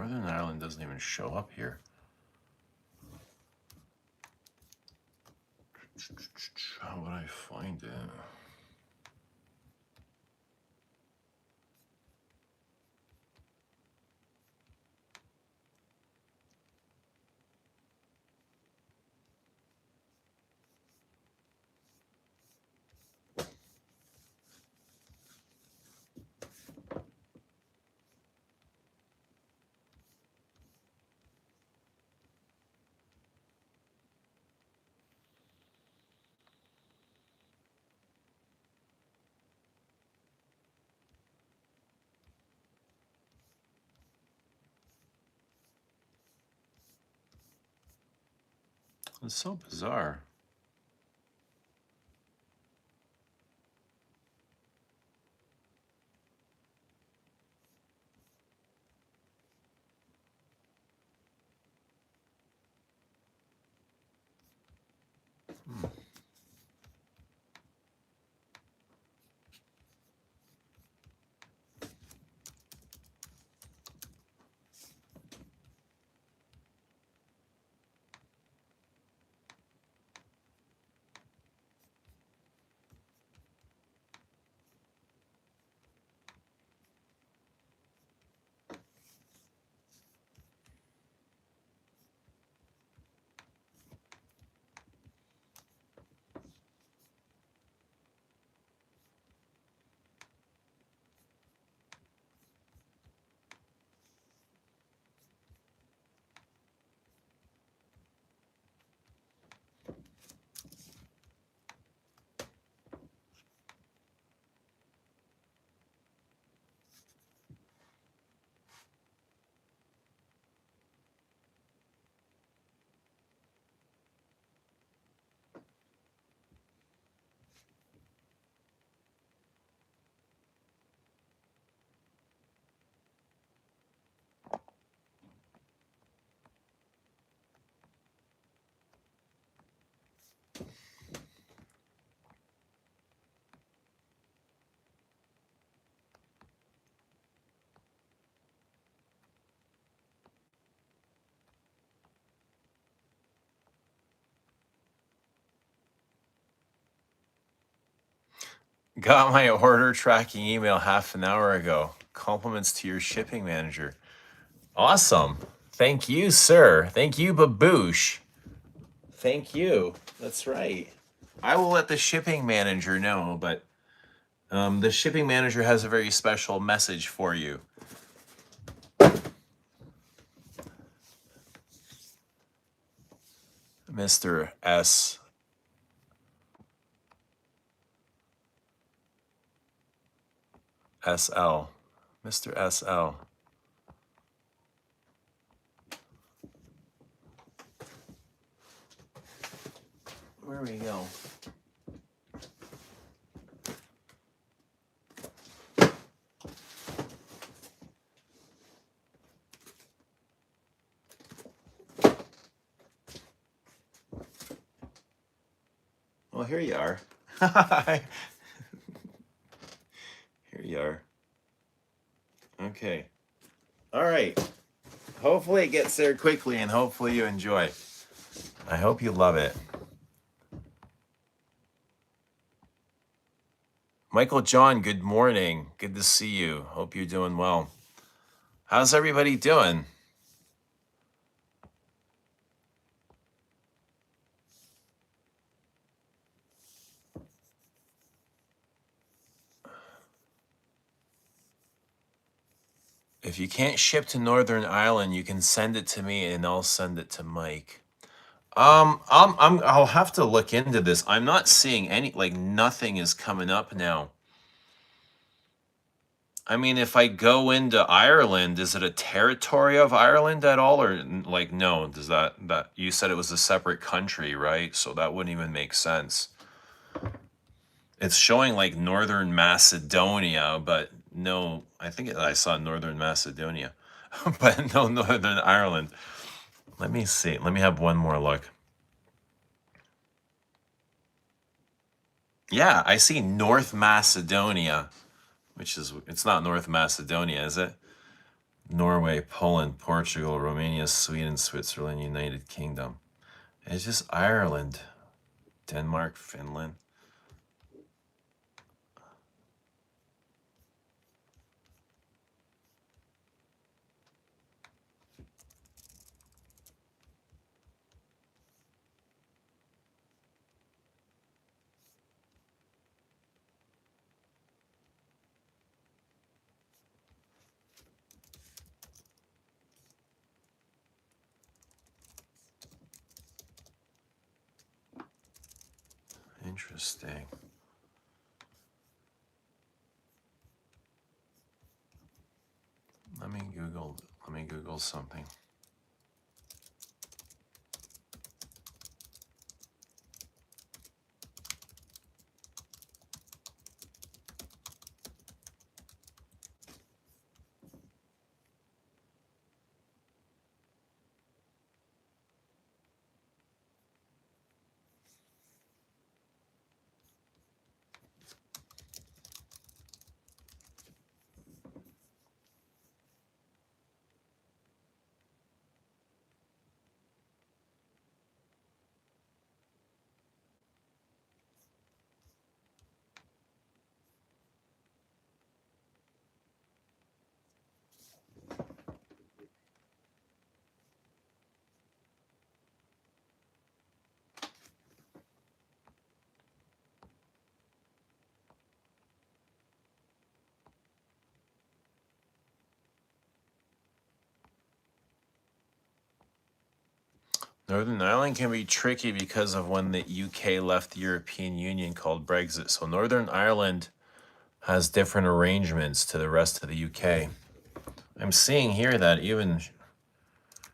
Northern Ireland doesn't even show up here. How would I find it? It's so bizarre. Got my order tracking email half an hour ago. Compliments to your shipping manager. Awesome. Thank you, sir. Thank you, Baboosh. Thank you. That's right. I will let the shipping manager know, but the shipping manager has a very special message for you. Mr. S. SL. Mr. SL. Where we go? Well, here you are. Here you are. Okay. All right. Hopefully it gets there quickly and hopefully you enjoy. I hope you love it. Michael John, good morning. Good to see you. Hope you're doing well. How's everybody doing? If you can't ship to Northern Ireland, you can send it to me and I'll send it to Mike. I'll have to look into this. I'm not seeing any, like nothing is coming up now. I mean, if I go into Ireland, is it a territory of Ireland at all, or like no? Does that you said it was a separate country, right? So that wouldn't even make sense. It's showing like Northern Macedonia, but no, I think I saw Northern Macedonia, but no Northern Ireland. Let me see. Let me have one more look. Yeah, I see North Macedonia, which is, it's not North Macedonia, is it? Norway, Poland, Portugal, Romania, Sweden, Switzerland, United Kingdom. It's just Ireland, Denmark, Finland. Interesting. Let me Google something. Northern Ireland can be tricky because of when the UK left the European Union called Brexit. So Northern Ireland has different arrangements to the rest of the UK. I'm seeing here that even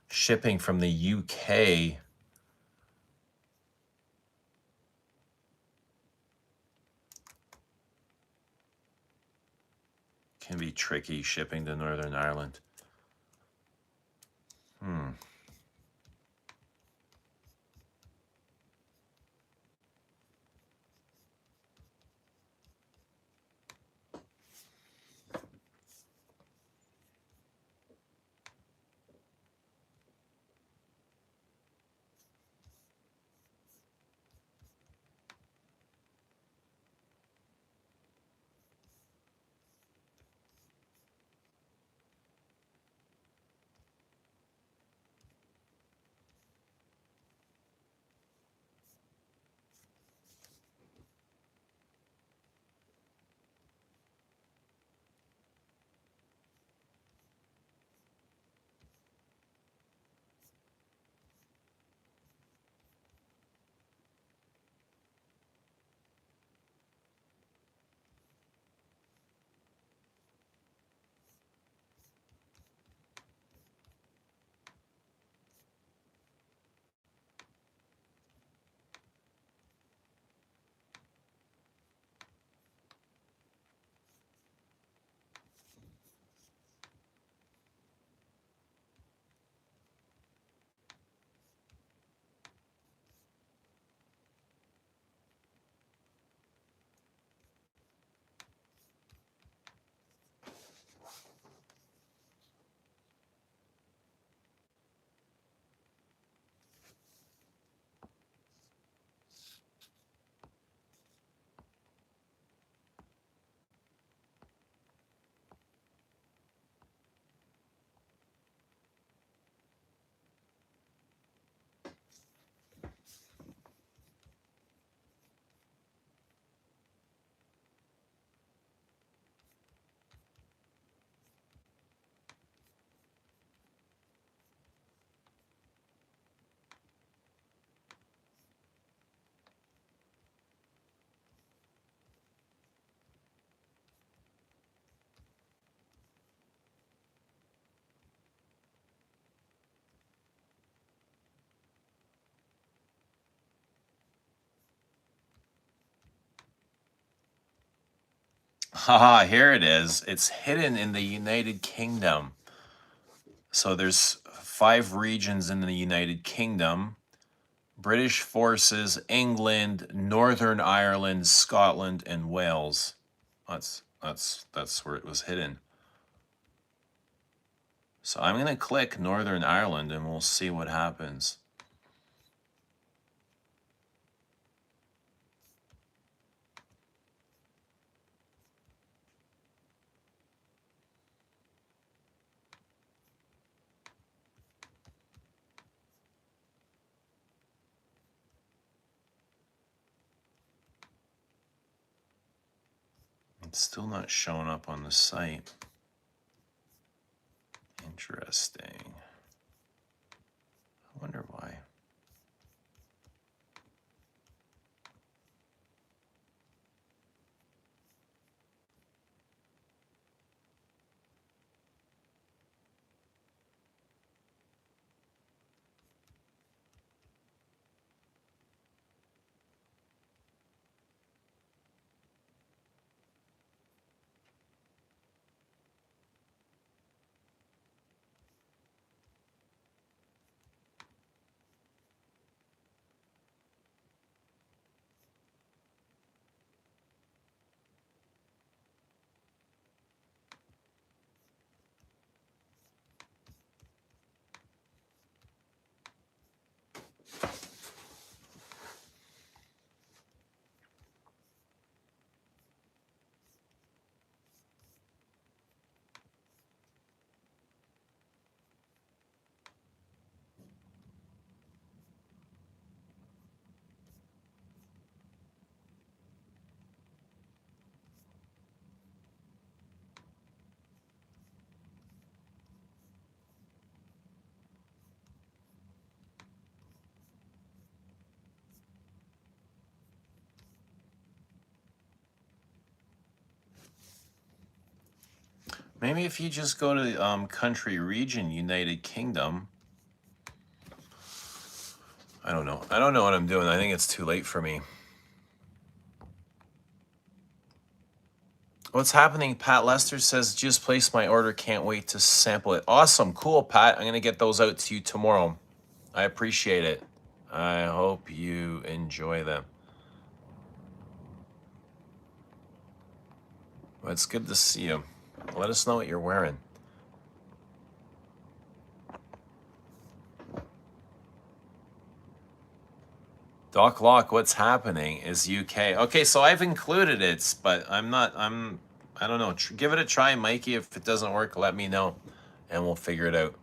shipping from the UK can be tricky, shipping to Northern Ireland. Haha, here it is. It's hidden in the United Kingdom. So there's 5 regions in the United Kingdom. British forces, England, Northern Ireland, Scotland, and Wales. That's where it was hidden. So I'm going to click Northern Ireland and we'll see what happens. It's still not showing up on the site. Interesting. I wonder why. Maybe if you just go to country region, United Kingdom. I don't know. I don't know what I'm doing. I think it's too late for me. What's happening? Pat Lester says, just placed my order. Can't wait to sample it. Awesome. Cool, Pat. I'm going to get those out to you tomorrow. I appreciate it. I hope you enjoy them. Well, it's good to see you. Let us know what you're wearing. Doc Lock, what's happening is UK. Okay, so I've included it, but I don't know. Give it a try, Mikey. If it doesn't work, let me know, and we'll figure it out.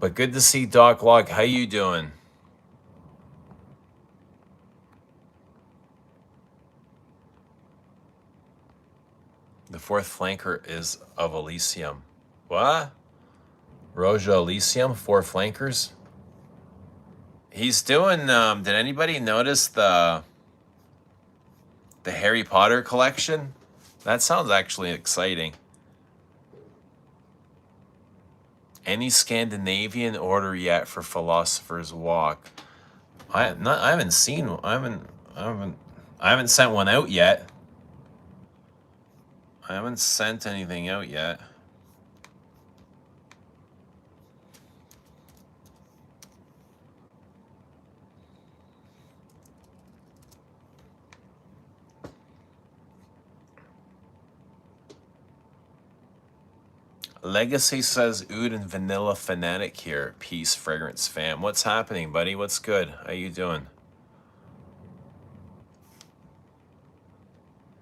But good to see Doc Lock. How you doing? The fourth flanker is of Elysium. What? Roja Elysium, 4 flankers? He's doing, did anybody notice the Harry Potter collection? That sounds actually exciting. Any Scandinavian order yet for Philosopher's Walk? I haven't seen, I haven't sent one out yet. I haven't sent anything out yet. Legacy says Oud and Vanilla Fanatic here. Peace, Fragrance fam. What's happening, buddy? What's good? How you doing?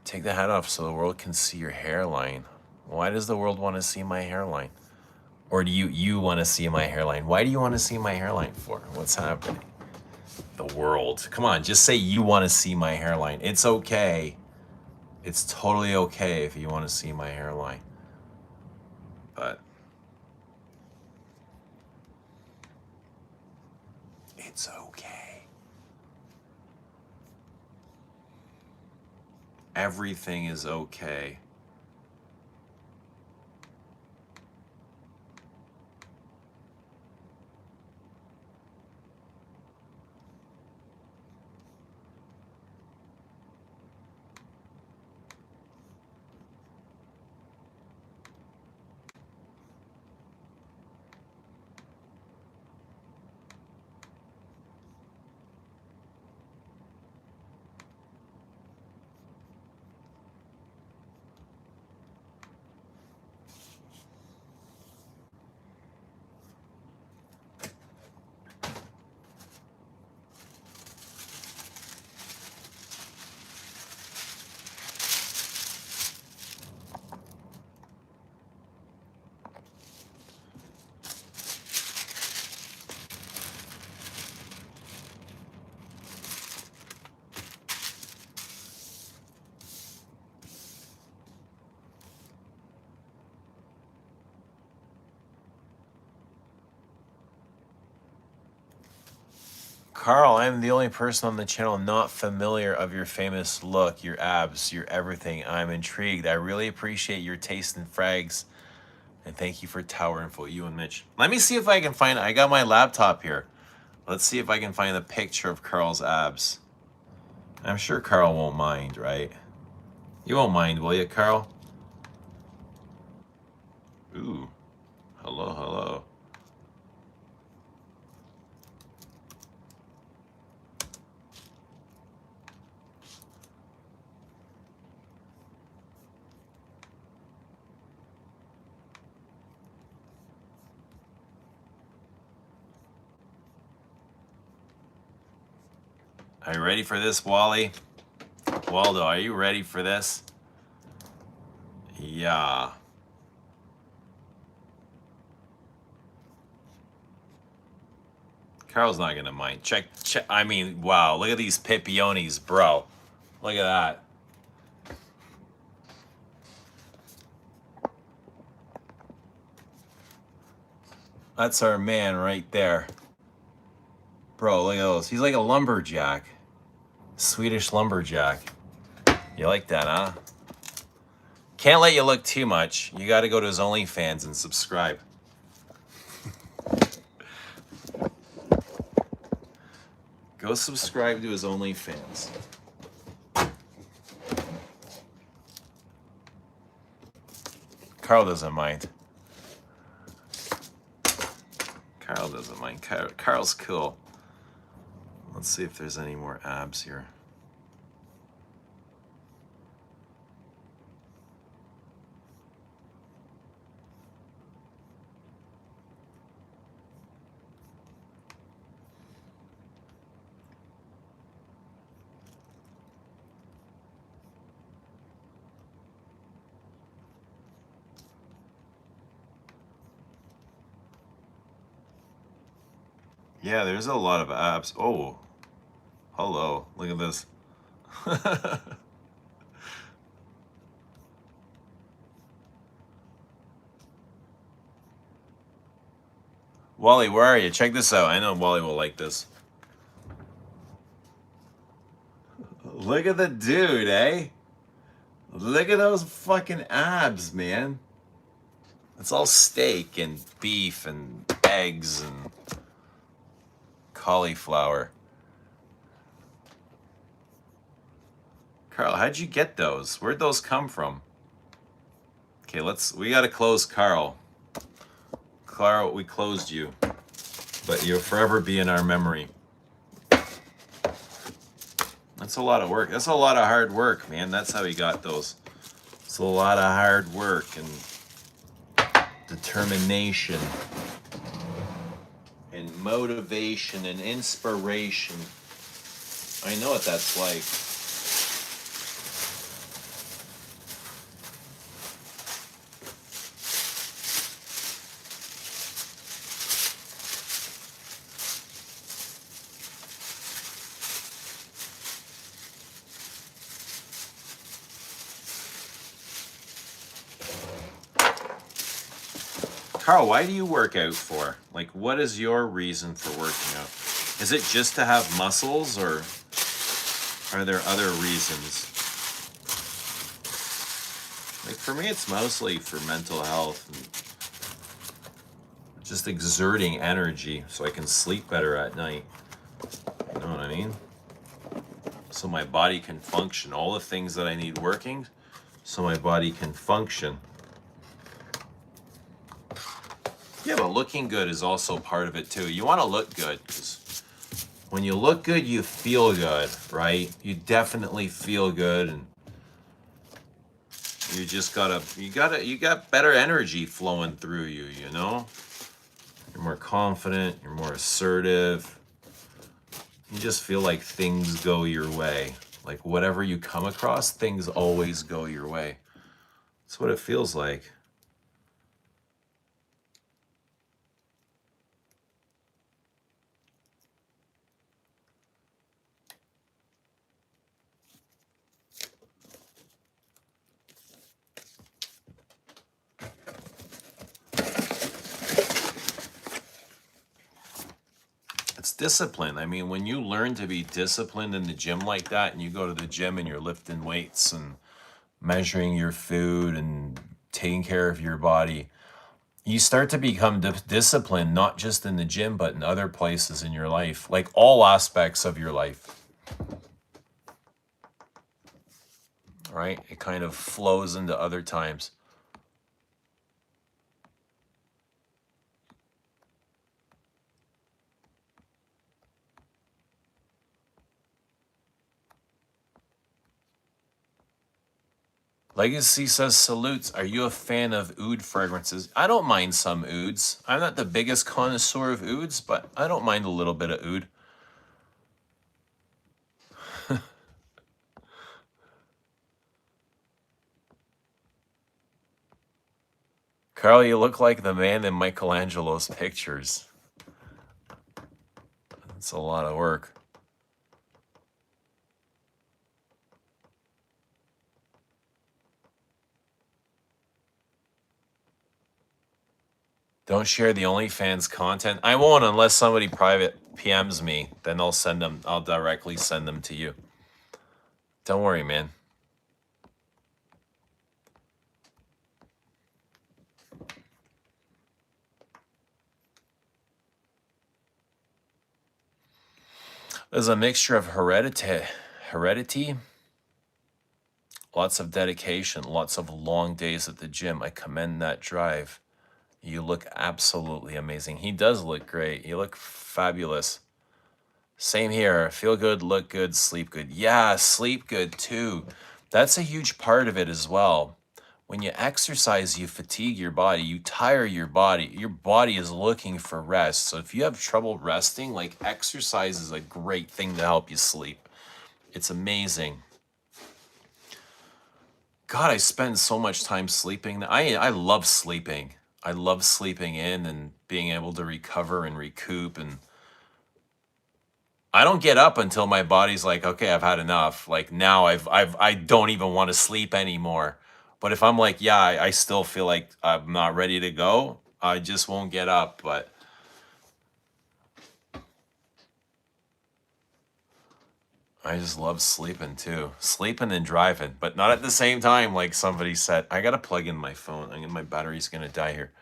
Take the hat off so the world can see your hairline. Why does the world want to see my hairline? Or do you want to see my hairline? Why do you want to see my hairline for? What's happening? The world. Come on, just say you want to see my hairline. It's okay. It's totally okay if you want to see my hairline. But it's okay. Everything is okay. Carl, I'm the only person on the channel not familiar of your famous look, your abs, your everything. I'm intrigued. I really appreciate your taste in frags. And thank you for tower info, you and Mitch. Let me see if I can find, I got my laptop here. Let's see if I can find a picture of Carl's abs. I'm sure Carl won't mind, right? You won't mind, will you, Carl? Ooh, hello, hello. Are you ready for this, Wally? Waldo, are you ready for this? Yeah. Carl's not gonna mind. Check. I mean, wow, look at these pipionis, bro. Look at that. That's our man right there. Bro, look at those. He's like a lumberjack. Swedish lumberjack. You like that, huh? Can't let you look too much. You gotta go to his OnlyFans and subscribe. Go subscribe to his OnlyFans. Carl doesn't mind. Carl doesn't mind. Carl's cool. Let's see if there's any more abs here. Yeah, there's a lot of abs. Oh, hello. Look at this. Wally, where are you? Check this out. I know Wally will like this. Look at the dude, eh? Look at those fucking abs, man. It's all steak and beef and eggs and cauliflower. Carl, how'd you get those? Where'd those come from? Okay, we gotta close Carl. Carl, we closed you. But you'll forever be in our memory. That's a lot of work. That's a lot of hard work, man. That's how he got those. It's a lot of hard work and determination and motivation and inspiration. I know what that's like. Carl, why do you work out for? Like, what is your reason for working out? Is it just to have muscles, or are there other reasons? Like, for me, it's mostly for mental health and just exerting energy so I can sleep better at night. You know what I mean? So my body can function. All the things that I need working so my body can function. Yeah, but looking good is also part of it too. You want to look good because when you look good, you feel good, right? You definitely feel good, and you just you got better energy flowing through you, you know? You're more confident, you're more assertive. You just feel like things go your way. Like whatever you come across, things always go your way. That's what it feels like. discipline. I mean, when you learn to be disciplined in the gym like that, and you go to the gym and you're lifting weights and measuring your food and taking care of your body, you start to become disciplined, not just in the gym, but in other places in your life, like all aspects of your life, right? It kind of flows into other times. Legacy says, salutes. Are you a fan of oud fragrances? I don't mind some ouds. I'm not the biggest connoisseur of ouds, but I don't mind a little bit of oud. Carl, you look like the man in Michelangelo's pictures. It's a lot of work. Don't share the OnlyFans content. I won't unless somebody private PMs me. Then I'll send them. I'll directly send them to you. Don't worry, man. There's a mixture of heredity, lots of dedication, lots of long days at the gym. I commend that drive. You look absolutely amazing. He does look great. You look fabulous. Same here. Feel good, look good, sleep good. Yeah, sleep good too. That's a huge part of it as well. When you exercise, you fatigue your body, you tire your body. Your body is looking for rest. So if you have trouble resting, like, exercise is a great thing to help you sleep. It's amazing. God, I spend so much time sleeping. I love sleeping. I love sleeping in and being able to recover and recoup, and I don't get up until my body's like, okay, I've had enough. Like, now I don't even want to sleep anymore. But if I'm like, yeah, I still feel like I'm not ready to go, I just won't get up. But I just love sleeping too. Sleeping and driving, but not at the same time, like somebody said. I gotta plug in my phone. My battery's gonna die here.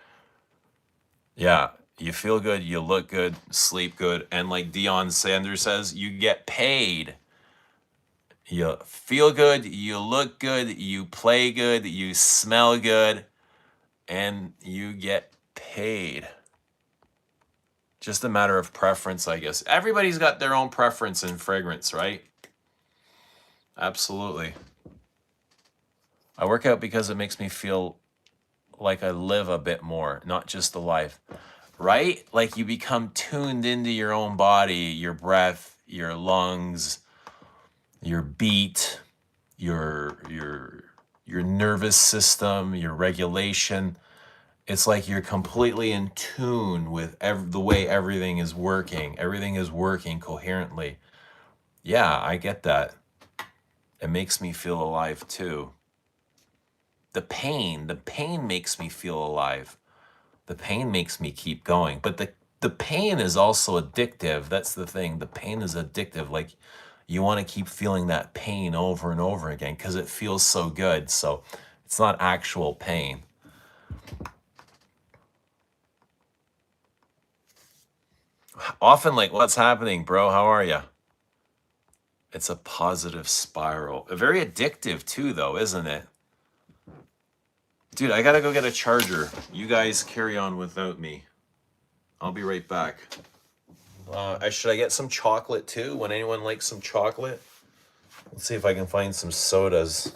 Yeah, you feel good, you look good, sleep good, and like Deion Sanders says, you get paid. You feel good, you look good, you play good, you smell good, and you get paid. Just a matter of preference, I guess. Everybody's got their own preference in fragrance, right? Absolutely. I work out because it makes me feel like I live a bit more, not just alive, right? Like, you become tuned into your own body, your breath, your lungs, your beat, your nervous system, your regulation. It's like you're completely in tune with the way everything is working. Everything is working coherently. Yeah, I get that. It makes me feel alive too. The pain makes me feel alive. The pain makes me keep going. But the pain is also addictive. That's the thing. The pain is addictive. Like, you want to keep feeling that pain over and over again because it feels so good. So it's not actual pain. Often, like, what's happening, bro? How are you? It's a positive spiral. Very addictive too, though, isn't it? Dude, I gotta go get a charger. You guys carry on without me. I'll be right back. Should I get some chocolate too? Would anyone like some chocolate? Let's see if I can find some sodas.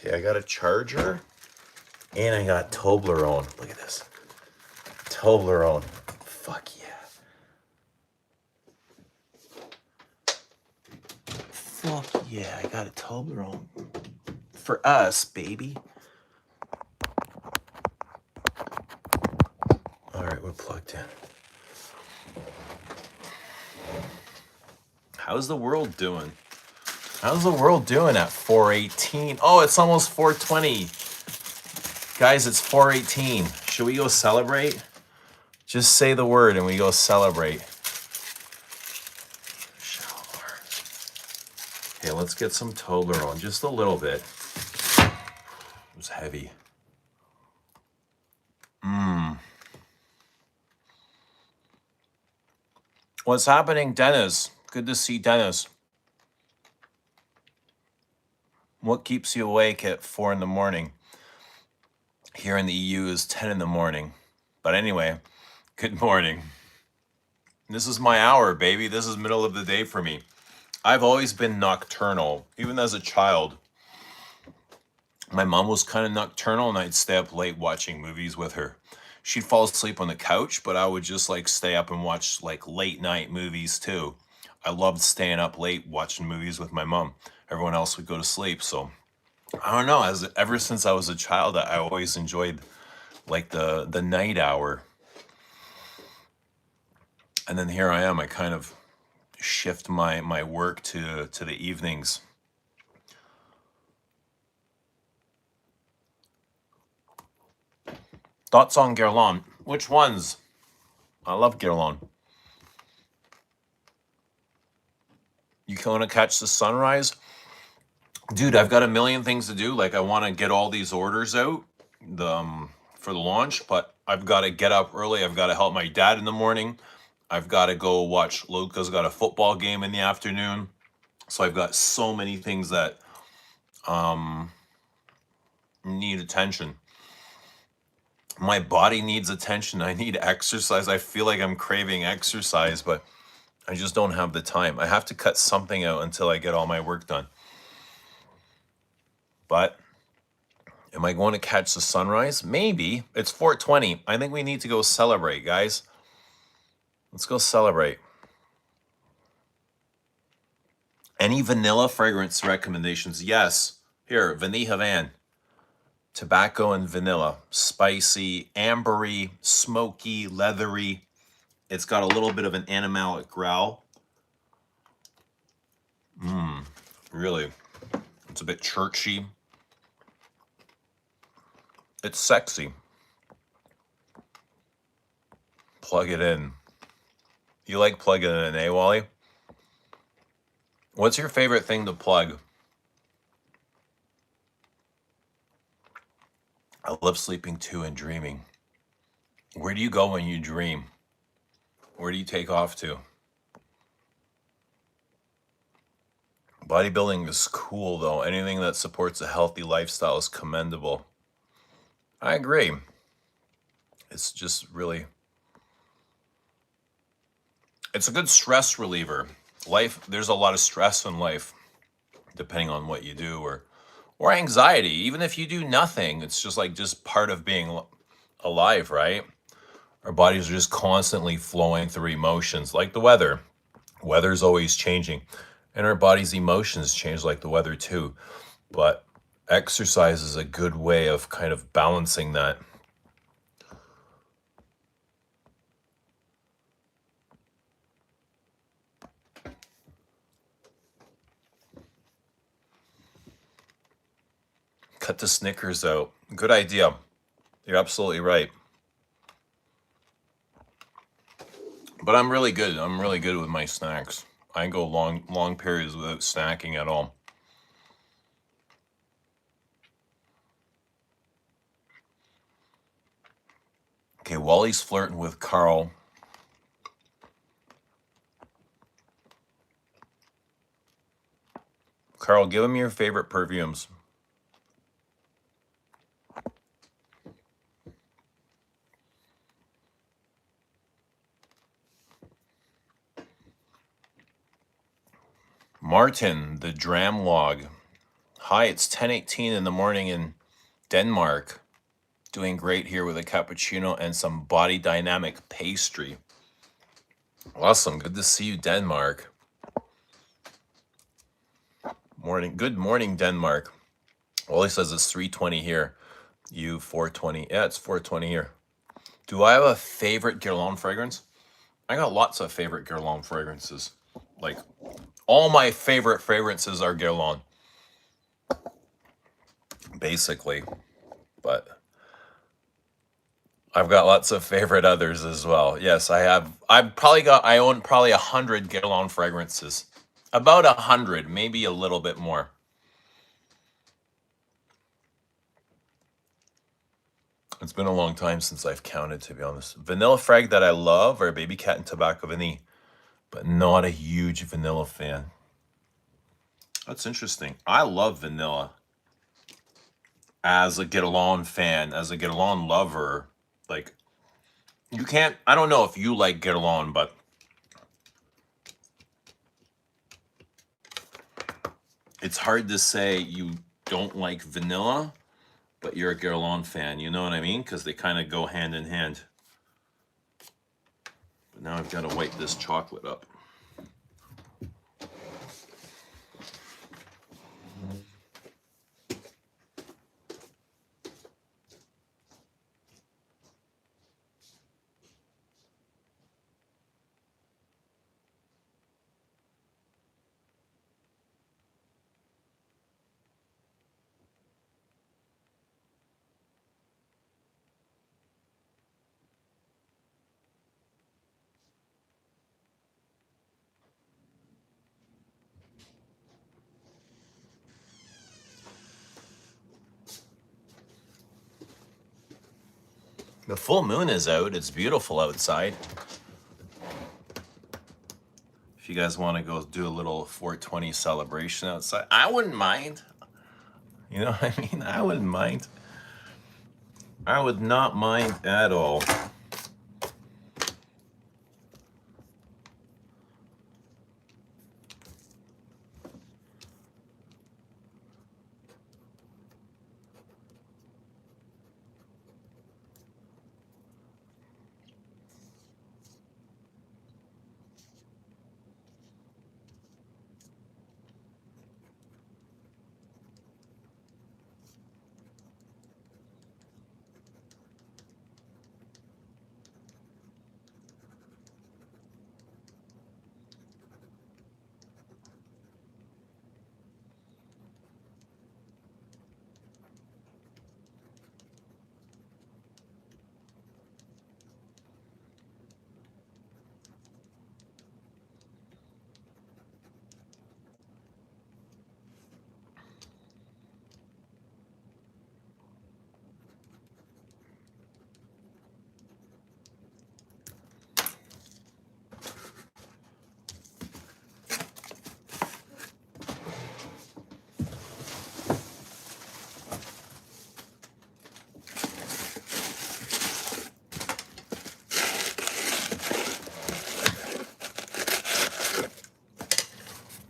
Okay, I got a charger. And I got Toblerone. Look at this. Toblerone. Fuck yeah. Fuck yeah, I got a Toblerone. For us, baby. Alright, we're plugged in. How's the world doing? How's the world doing at 4:18? Oh, it's almost 4:20. Guys, it's 4:18. Should we go celebrate? Just say the word and we go celebrate. Shower. Okay, let's get some Toblerone. Just a little bit. It was heavy. What's happening, Dennis? Good to see Dennis. What keeps you awake at 4 in the morning? Here in the EU is 10 in the morning. But anyway, good morning. This is my hour, baby. This is middle of the day for me. I've always been nocturnal, even as a child. My mom was kind of nocturnal and I'd stay up late watching movies with her. She'd fall asleep on the couch, but I would just like stay up and watch like late night movies too. I loved staying up late watching movies with my mom. Everyone else would go to sleep, so I don't know. Ever since I was a child, I always enjoyed like the night hour. And then here I am. I kind of shift my work to the evenings. Thoughts on Gerlain? Which ones? I love Gerlain. You want to catch the sunrise? Dude, I've got a million things to do. Like I want to get all these orders out for the launch, but I've got to get up early. I've got to help my dad in the morning. I've got to go watch Luca's got a football game in the afternoon. So I've got so many things that need attention. My body needs attention. I need exercise. I feel like I'm craving exercise, but I just don't have the time. I have to cut something out until I get all my work done. But am I going to catch the sunrise? Maybe. It's 4:20. I think we need to go celebrate, guys. Let's go celebrate. Any vanilla fragrance recommendations? Yes. Here, Vanilla Van. Tobacco and vanilla. Spicy, ambery, smoky, leathery. It's got a little bit of an animalic growl. Really. It's a bit churchy. It's sexy. Plug it in. You like plugging it in, eh, Wally? What's your favorite thing to plug? I love sleeping too and dreaming. Where do you go when you dream? Where do you take off to? Bodybuilding is cool though. Anything that supports a healthy lifestyle is commendable. I agree. It's just really, it's a good stress reliever. There's a lot of stress in life, depending on what you do, or anxiety. Even if you do nothing, it's just part of being alive, right? Our bodies are just constantly flowing through emotions, like the weather. Weather's always changing, and our body's emotions change like the weather too. But exercise is a good way of kind of balancing that. Cut the Snickers out. Good idea. You're absolutely right. But I'm really good. I'm really good with my snacks. I go long periods without snacking at all. Okay, Wally's flirting with Carl. Carl, give him your favorite perfumes. Martin, the dram log. Hi, it's 10:18 in the morning in Denmark. Doing great here with a cappuccino and some body dynamic pastry. Awesome. Good to see you, Denmark. Morning. Good morning, Denmark. Well, he says it's 3:20 here. You 4:20. Yeah, it's 4:20 here. Do I have a favorite Gerlain fragrance? I got lots of favorite Gerlain fragrances. Like, all my favorite fragrances are Gerlain, basically. But I've got lots of favorite others as well. Yes, I have. I own probably 100 Gerlain fragrances. About 100, maybe a little bit more. It's been a long time since I've counted, to be honest. Vanilla frag that I love are Baby Cat and Tobacco Vanille, but not a huge vanilla fan. That's interesting. I love vanilla. As a Gerlain fan, as a Gerlain lover, like, you can't, I don't know if you like Gerlain, but it's hard to say you don't like vanilla, but you're a Gerlain fan. You know what I mean? Because they kind of go hand in hand. But now I've got to wipe this chocolate up. The full moon is out. It's beautiful outside. If you guys want to go do a little 420 celebration outside, I wouldn't mind. You know what I mean? I wouldn't mind. I would not mind at all.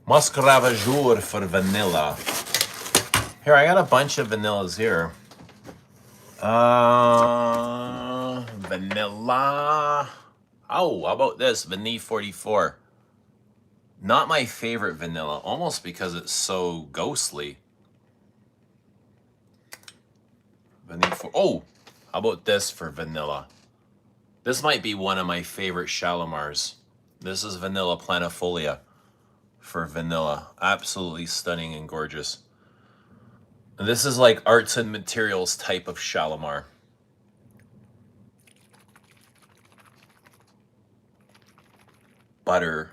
Musc Ravageur for vanilla. Here, I got a bunch of vanillas here. Vanilla. Oh, how about this? Vanille 44. Not my favorite vanilla, almost because it's so ghostly. Vanille oh, how about this for vanilla? This might be one of my favorite Shalimars. This is Vanilla Planifolia for vanilla. Absolutely stunning and gorgeous. And this is like arts and materials type of Shalimar. Butter.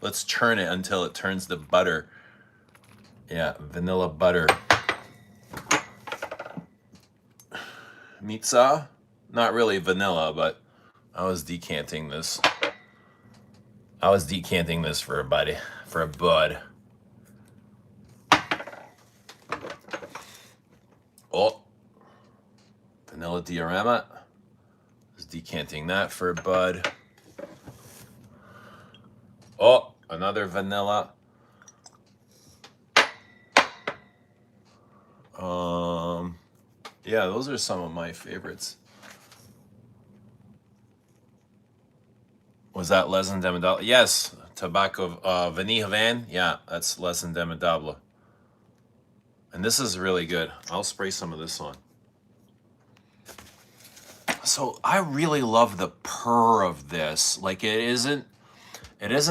Let's churn it until it turns to butter. Yeah, vanilla butter. Mitza? Not really vanilla, but I was decanting this. For a buddy, for a bud. Oh, vanilla diorama. I was decanting that for a bud. Oh, another vanilla. Yeah, those are some of my favorites. Was that Les Indemnidables? Yes, Tobacco Vanille Havane. Yeah, that's Les Indemnidables. And this is really good. I'll spray some of this on. So I really love the purr of this. Like it isn't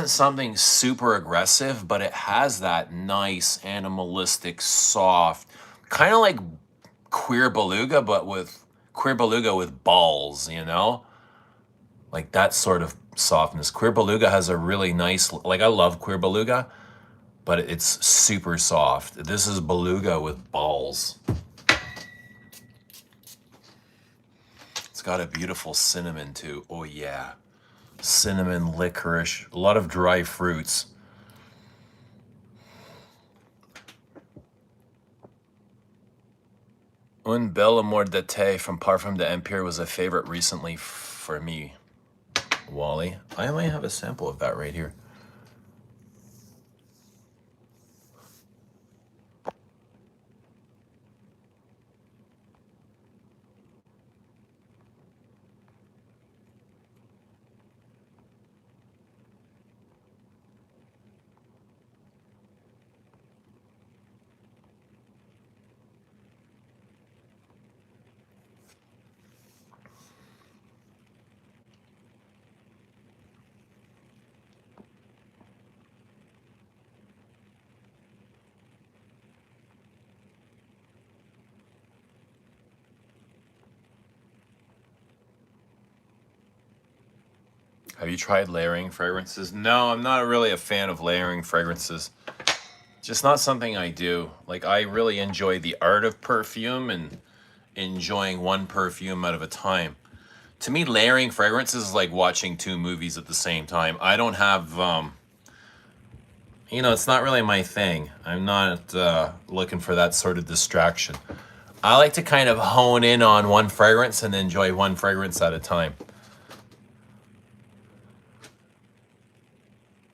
something super aggressive, but it has that nice animalistic, soft, kind of like Queer Beluga, but with Queer Beluga with balls, you know? Like that sort of softness. Queer Beluga has a really nice, like I love Queer Beluga, but it's super soft. This is Beluga with balls. It's got a beautiful cinnamon too. Oh yeah. Cinnamon, licorice, a lot of dry fruits. Un bel amour d'été from Parfum d'Empire was a favorite recently for me, Wally. I might have a sample of that right here. Have you tried layering fragrances? No, I'm not really a fan of layering fragrances. Just not something I do. Like I really enjoy the art of perfume and enjoying one perfume out of a time. To me, layering fragrances is like watching two movies at the same time. I don't have, it's not really my thing. I'm not looking for that sort of distraction. I like to kind of hone in on one fragrance and enjoy one fragrance at a time.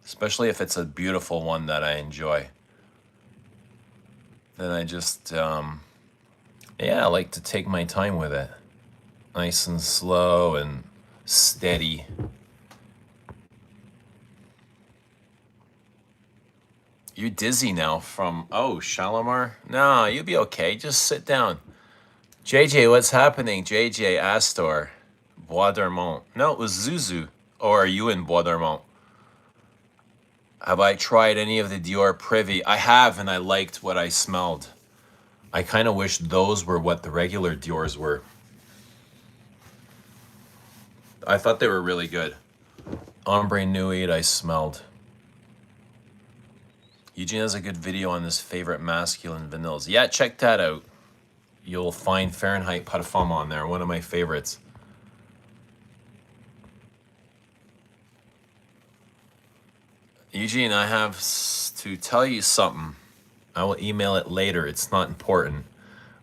Especially if it's a beautiful one that I enjoy. Then I just, I like to take my time with it. Nice and slow and steady. You're dizzy now from, Shalimar? No, you'll be okay. Just sit down. JJ, what's happening? JJ, Astor, Bois d'Armont. No, it was Zuzu. Or are you in Bois d'Armont? Have I tried any of the Dior Privy? I have, and I liked what I smelled. I kind of wish those were what the regular Dior's were. I thought they were really good. Ombre Nuit, I smelled. Eugene has a good video on his favorite masculine vanillas. Yeah, check that out. You'll find Fahrenheit Parfum on there, one of my favorites. Eugene, I have to tell you something. I will email it later. It's not important.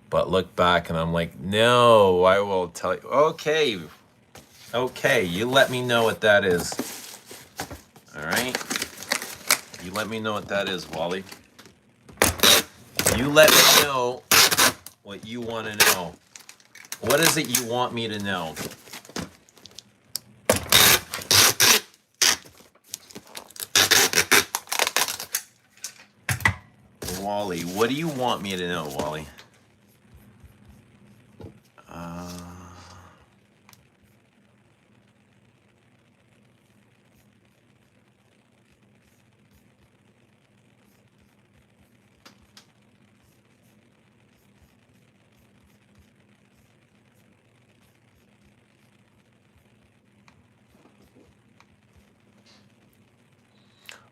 But look back and I'm like, no, I will tell you. Okay. Okay, you let me know what that is. All right? You let me know what that is, Wally. You let me know what you want to know. What is it you want me to know? Wally, what do you want me to know, Wally?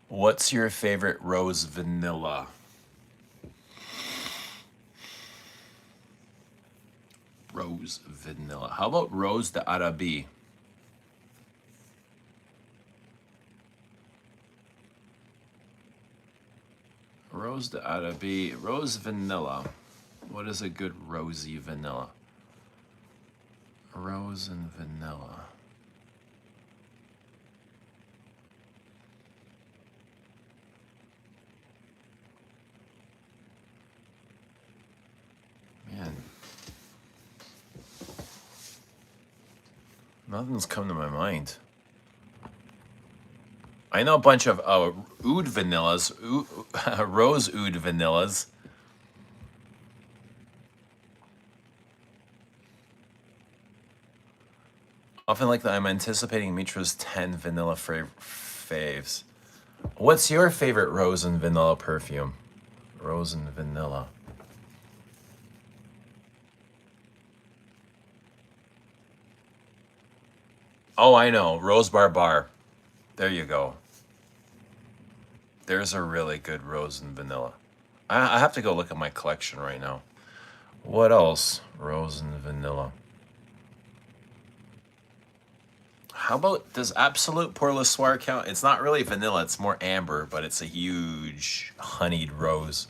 What's your favorite rose vanilla? Rose vanilla. How about Rose d'Arabie? Rose d'Arabie. Rose vanilla. What is a good rosy vanilla? Rose and vanilla. Nothing's come to my mind. I know a bunch of oud vanillas, rose oud vanillas. Often like that, I'm anticipating Mitra's 10 vanilla faves. What's your favorite rose and vanilla perfume? Rose and vanilla. Oh, I know. Rose Bar. There you go. There's a really good rose and vanilla. I have to go look at my collection right now. What else? Rose and vanilla. How about, does Absolute Pour Le Soir count? It's not really vanilla, it's more amber, but it's a huge honeyed rose.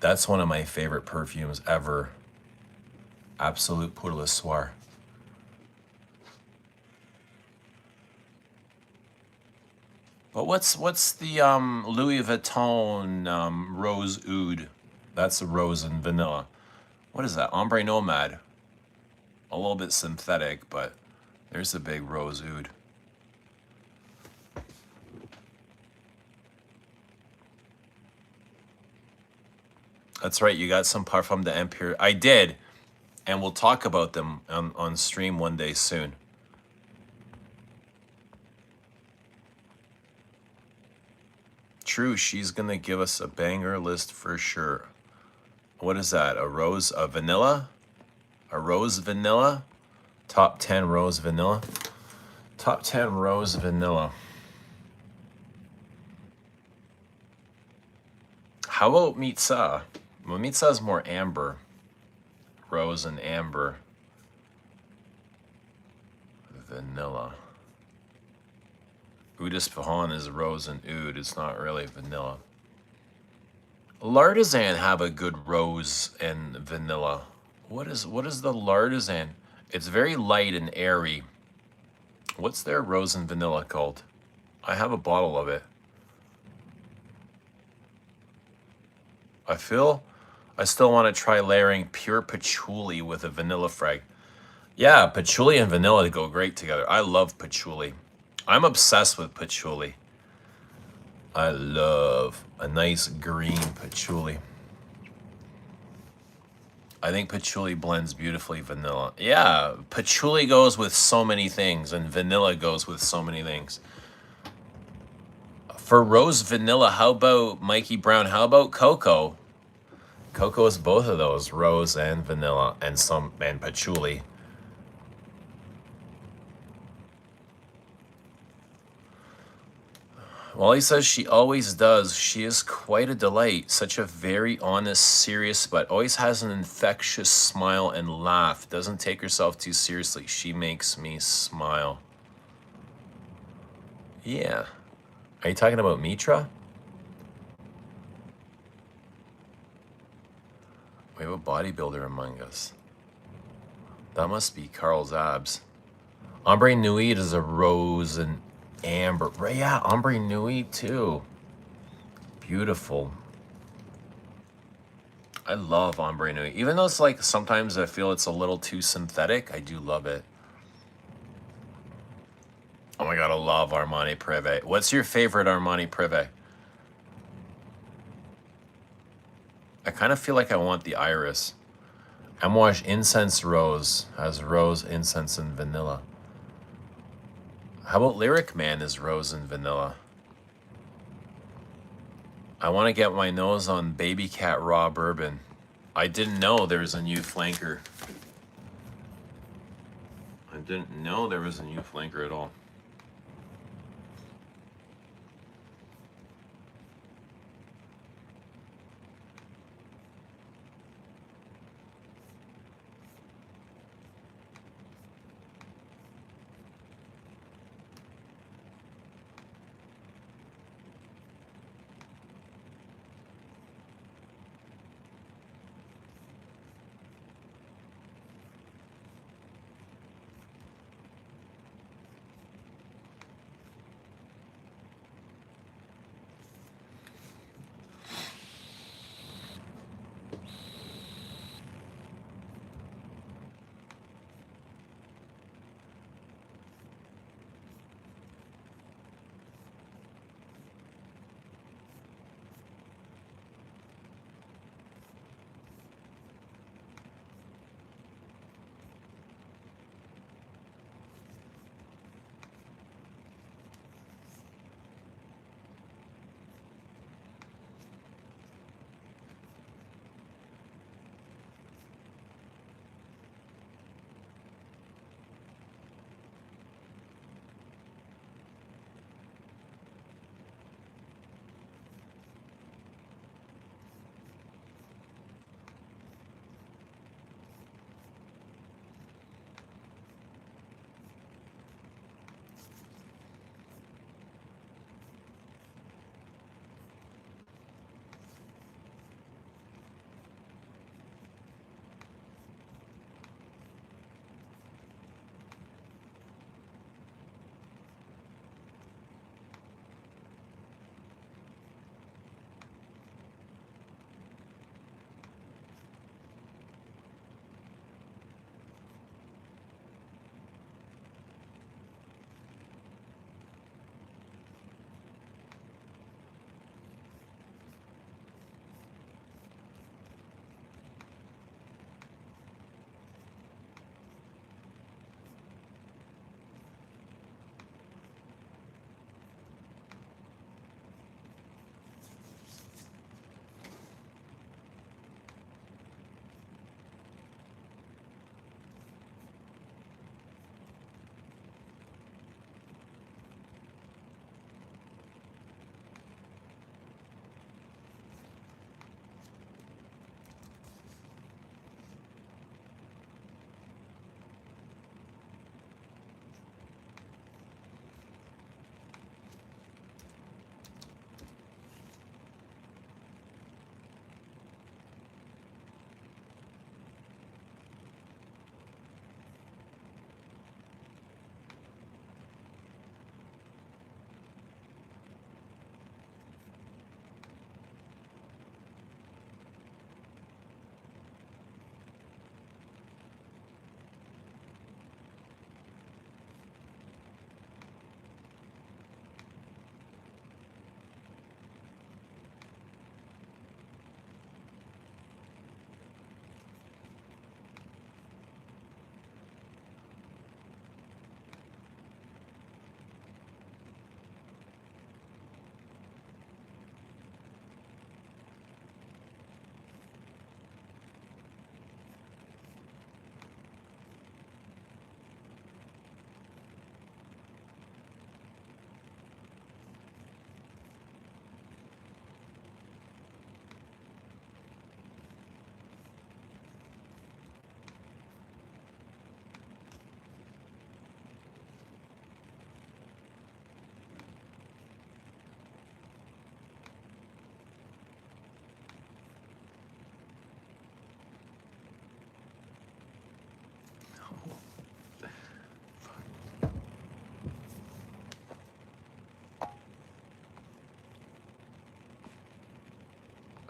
That's one of my favorite perfumes ever. Absolute Pour Le Soir. But what's the Louis Vuitton rose oud? That's a rose and vanilla. What is that? Ombre Nomad. A little bit synthetic, but there's a big rose oud. That's right, you got some Parfum d'Empire. I did, and we'll talk about them on stream one day soon. True, she's gonna give us a banger list for sure. What is that? A rose, a vanilla? A rose vanilla? Top 10 rose vanilla? Top 10 rose vanilla. How about Mitsa? Well, Mitsa is more amber. Rose and amber. Vanilla. Oud d'Ispahan is rose and oud. It's not really vanilla. L'artisan have a good rose and vanilla. What is the L'artisan? It's very light and airy. What's their rose and vanilla called? I have a bottle of it. I still want to try layering pure patchouli with a vanilla frag. Yeah, patchouli and vanilla go great together. I love patchouli. I'm obsessed with patchouli. I love a nice green patchouli. I think patchouli blends beautifully vanilla. Yeah, patchouli goes with so many things, and vanilla goes with so many things. For rose vanilla, how about Mikey Brown? How about cocoa? Cocoa is both of those, rose and vanilla, and patchouli. Wally says she always does. She is quite a delight. Such a very honest, serious, but always has an infectious smile and laugh. Doesn't take herself too seriously. She makes me smile. Yeah. Are you talking about Mitra? We have a bodybuilder among us. That must be Carl's abs. Ombre Nuit is a rose and amber. Yeah, Ombre Nuit too. Beautiful. I love Ombre Nuit. Even though it's like sometimes I feel it's a little too synthetic, I do love it. Oh my god, I love Armani Privé. What's your favorite Armani Privé? I kind of feel like I want the iris. Amouage Incense Rose has rose, incense, and vanilla. How about Lyric Man is rose and vanilla? I want to get my nose on Baby Cat Raw Bourbon. I didn't know there was a new flanker. I didn't know there was a new flanker at all.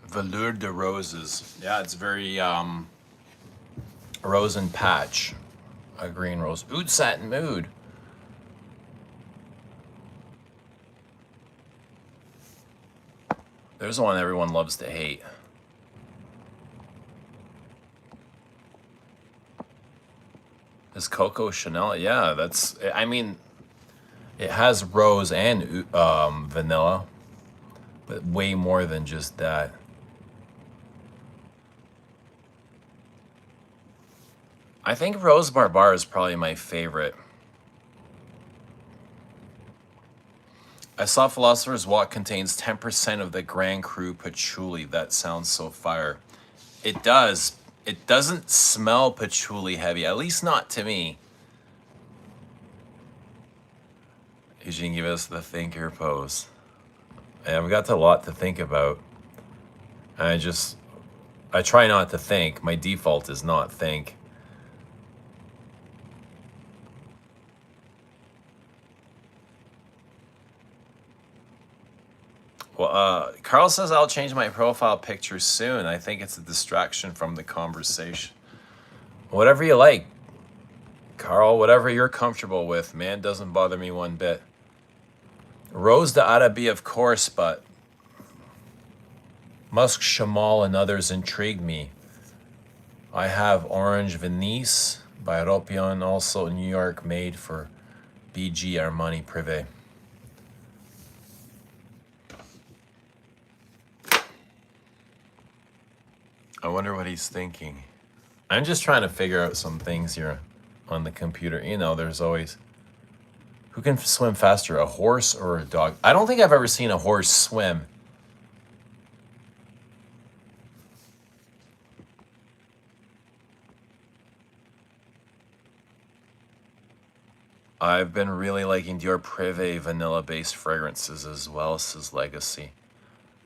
Velour de Roses. Yeah, it's very rose and patch. A green rose. Oud Satin Mood. There's the one everyone loves to hate. Is Coco Chanel? Yeah, that's, I mean, it has rose and vanilla, but way more than just that. I think Rose Barbar is probably my favorite. I saw Philosopher's Walk contains 10% of the Grand Cru patchouli. That sounds so fire. It does. It doesn't smell patchouli heavy, at least not to me. Eugene, give us the thinker pose. Yeah, we got a lot to think about. I try not to think. My default is not think. Well, Carl says I'll change my profile picture soon. I think it's a distraction from the conversation. Whatever you like, Carl, whatever you're comfortable with, man, doesn't bother me one bit. Rose d'Arabie, of course, but Musk Chamal and others intrigue me. I have Orange Venice by Ropion, also New York, made for BG Armani Privé. I wonder what he's thinking. I'm just trying to figure out some things here on the computer. You know, there's always... Who can swim faster, a horse or a dog? I don't think I've ever seen a horse swim. I've been really liking Dior Privé vanilla-based fragrances as well, says Legacy.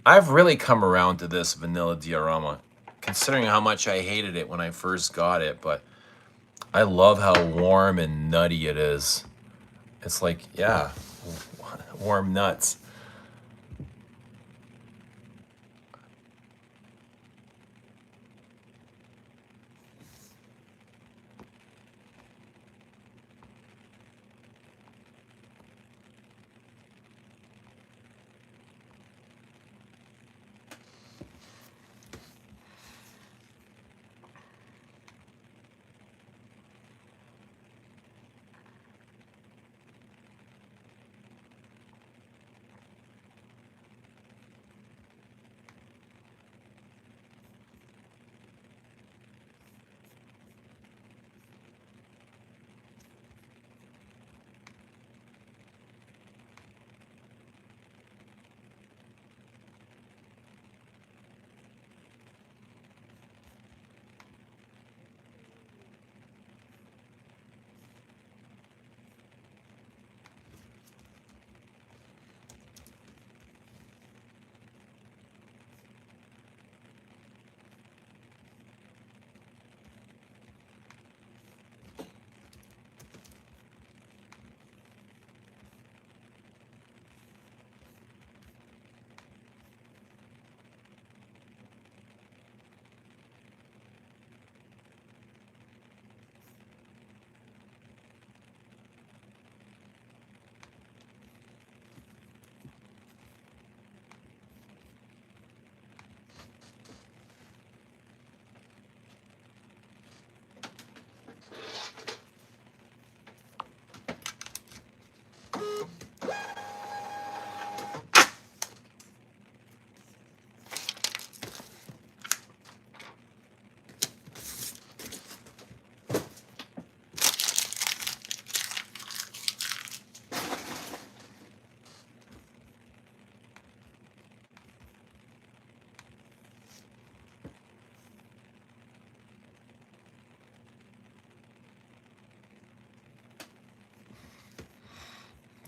I've really come around to this vanilla diorama, considering how much I hated it when I first got it, but I love how warm and nutty it is. It's like, yeah, warm nuts.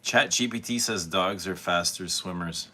ChatGPT says dogs are faster swimmers.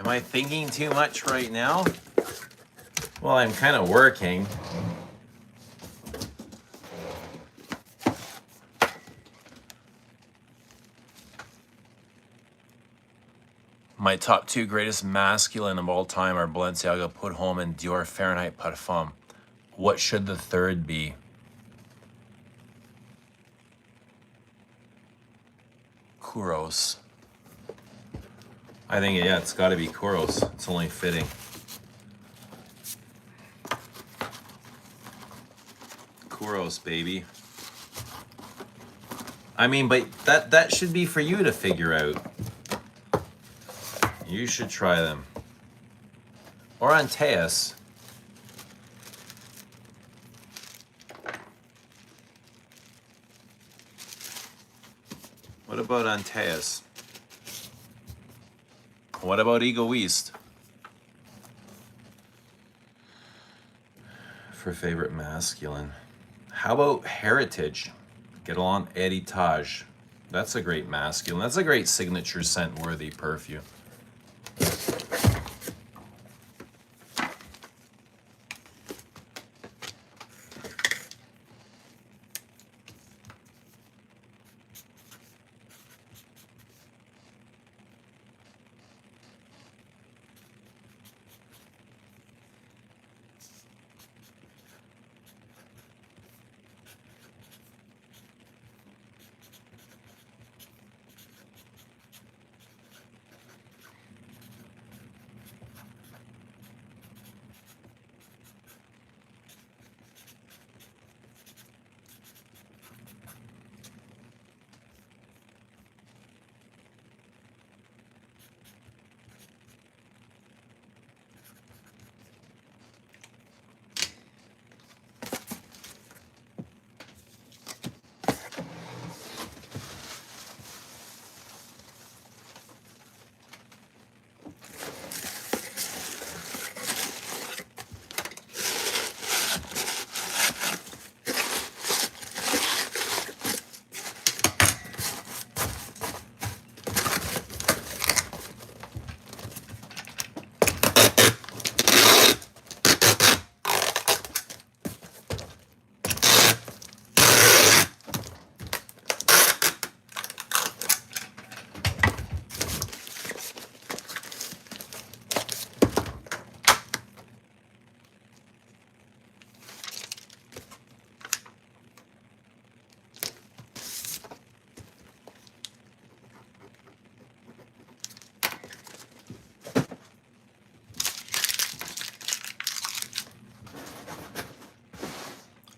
Am I thinking too much right now? Well, I'm kind of working. My top 2 greatest masculine of all time are Balenciaga Put Home and Dior Fahrenheit Parfum. What should the third be? Kuros. I think, yeah, it's got to be Kuros. It's only fitting. Kuros, baby. I mean, but that should be for you to figure out. You should try them. Or Antaeus. What about Antaeus? What about Egoist? For favorite masculine. How about Heritage? Get along Heritage. That's a great masculine. That's a great signature scent worthy perfume.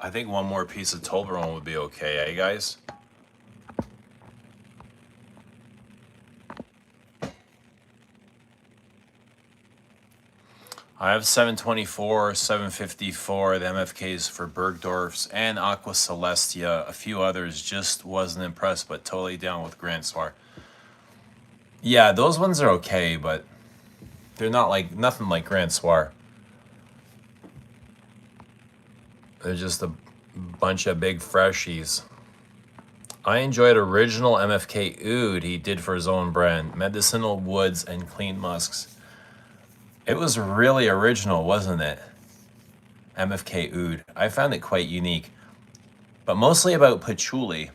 I think one more piece of Toblerone would be okay, eh, guys? I have 724, 754, the MFKs for Bergdorf's, and Aqua Celestia. A few others, just wasn't impressed, but totally down with Grand Soir. Yeah, those ones are okay, but they're not like, nothing like Grand Soir. They're just a bunch of big freshies. I enjoyed original MFK Oud he did for his own brand. Medicinal woods and clean musks. It was really original, wasn't it? MFK Oud. I found it quite unique. But mostly about patchouli.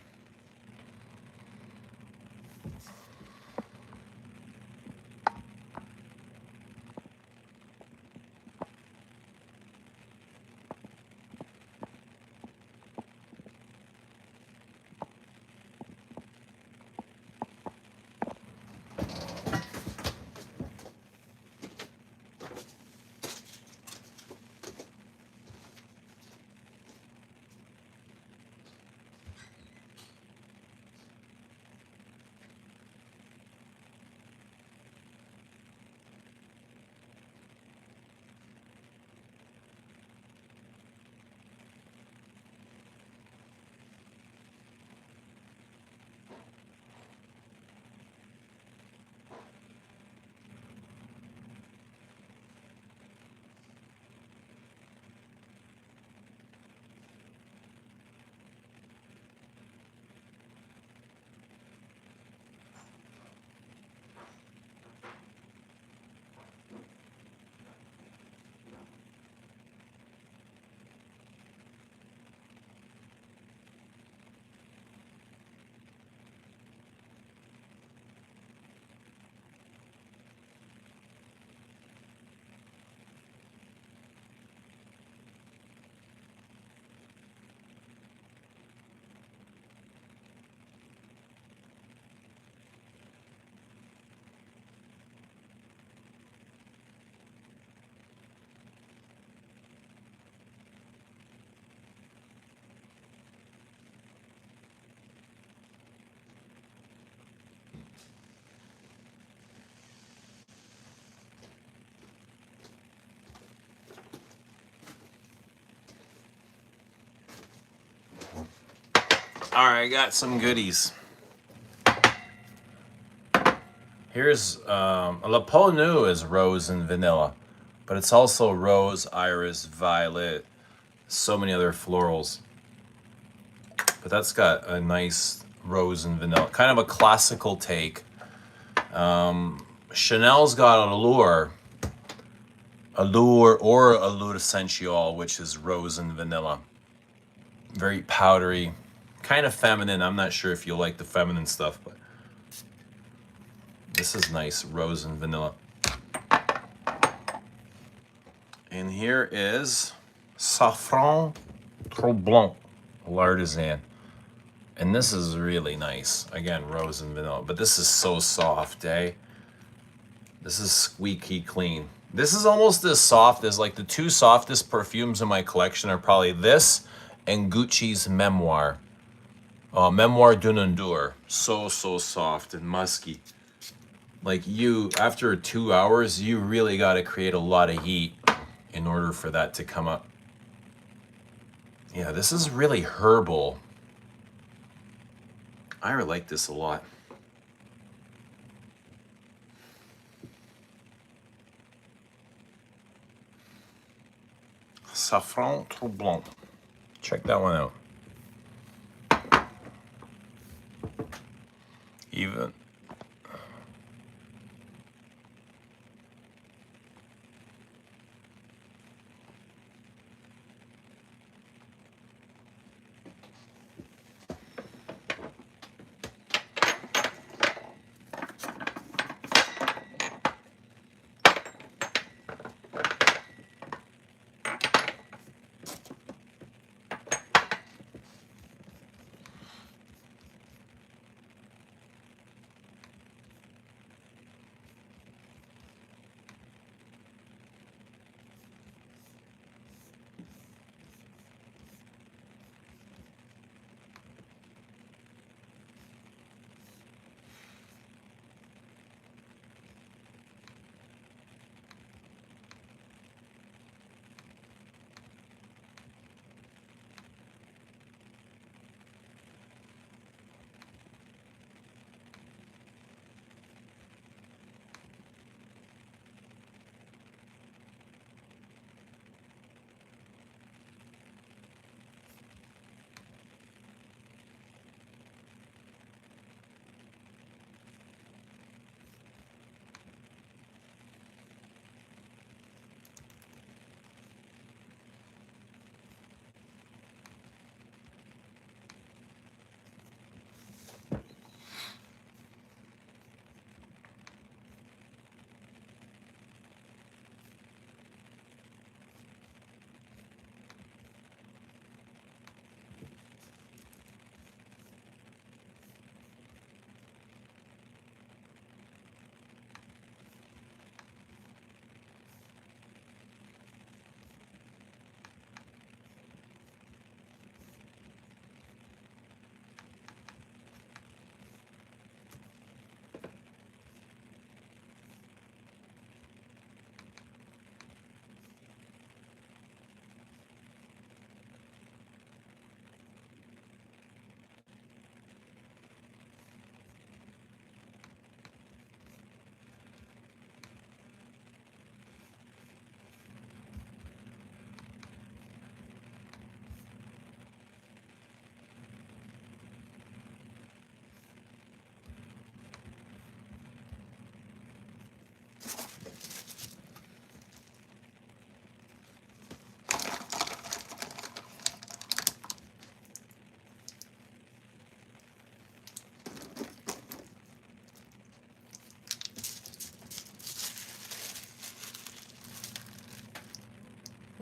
All right, I got some goodies. Here's La Peau Nue is rose and vanilla, but it's also rose, iris, violet, so many other florals. But that's got a nice rose and vanilla, kind of a classical take. Chanel's got Allure or Allure Sensual, which is rose and vanilla. Very powdery, kind of feminine. I'm not sure if you like the feminine stuff, but this is nice, rose and vanilla. And here is Saffron Troubleshooting, L'Artisan. And this is really nice. Again, rose and vanilla. But this is so soft, eh? This is squeaky clean. This is almost as soft as, like, the two softest perfumes in my collection are probably this and Gucci's Memoir. Memoir d'une Endure. So soft and musky. Like, after 2 hours, you really got to create a lot of heat in order for that to come up. Yeah, this is really herbal. I really like this a lot. Saffron Troubleshooting. Check that one out. Even.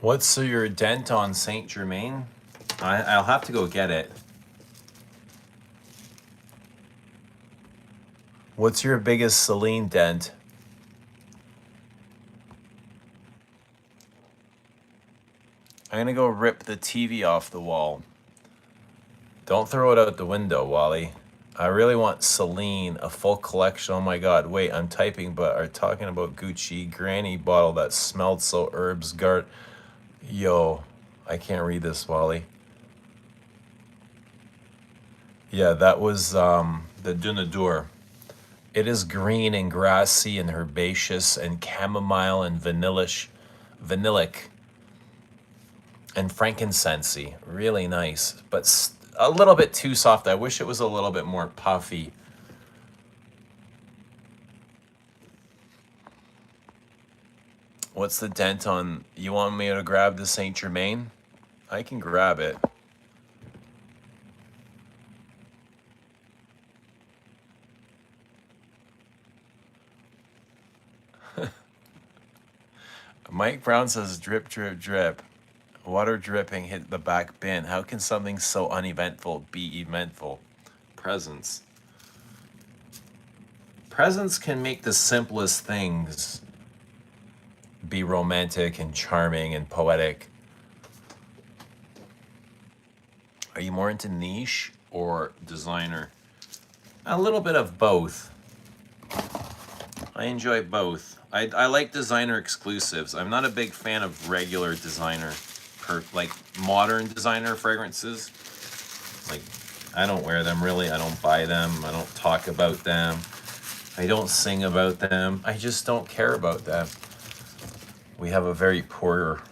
What's your dent on Saint Germain? I'll have to go get it. What's your biggest Seline dent? I'm gonna go rip the TV off the wall. Don't throw it out the window, Wally. I really want Seline, a full collection. Oh my god, wait, I'm typing, but are talking about Gucci granny bottle that smelled so herbs guard. Yo, I can't read this, Wally. Yeah, that was the Dunadur. It is green and grassy and herbaceous and chamomile and vanillic and frankincense-y. Really nice, but a little bit too soft. I wish it was a little bit more puffy. What's the dent on? You want me to grab the Saint Germain? I can grab it. Mike Brown says drip, drip, drip. Water dripping hit the back bin. How can something so uneventful be eventful? Presence. Presence can make the simplest things be romantic and charming and poetic. Are you more into niche or designer? A little bit of both. I enjoy both. I like designer exclusives. I'm not a big fan of regular designer, like modern designer fragrances. Like, I don't wear them really. I don't buy them. I don't talk about them. I don't sing about them. I just don't care about them. We have a very poor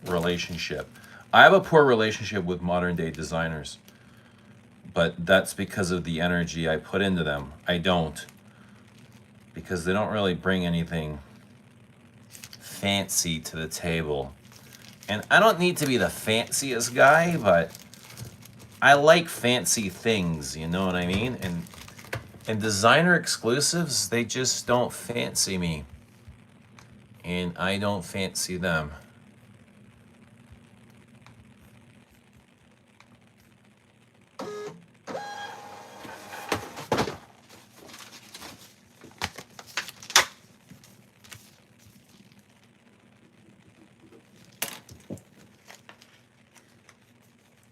relationship. I have a poor relationship with modern day designers, but that's because of the energy I put into them. I don't, because they don't really bring anything fancy to the table. And I don't need to be the fanciest guy, but I like fancy things, you know what I mean? And designer exclusives, they just don't fancy me. And I don't fancy them.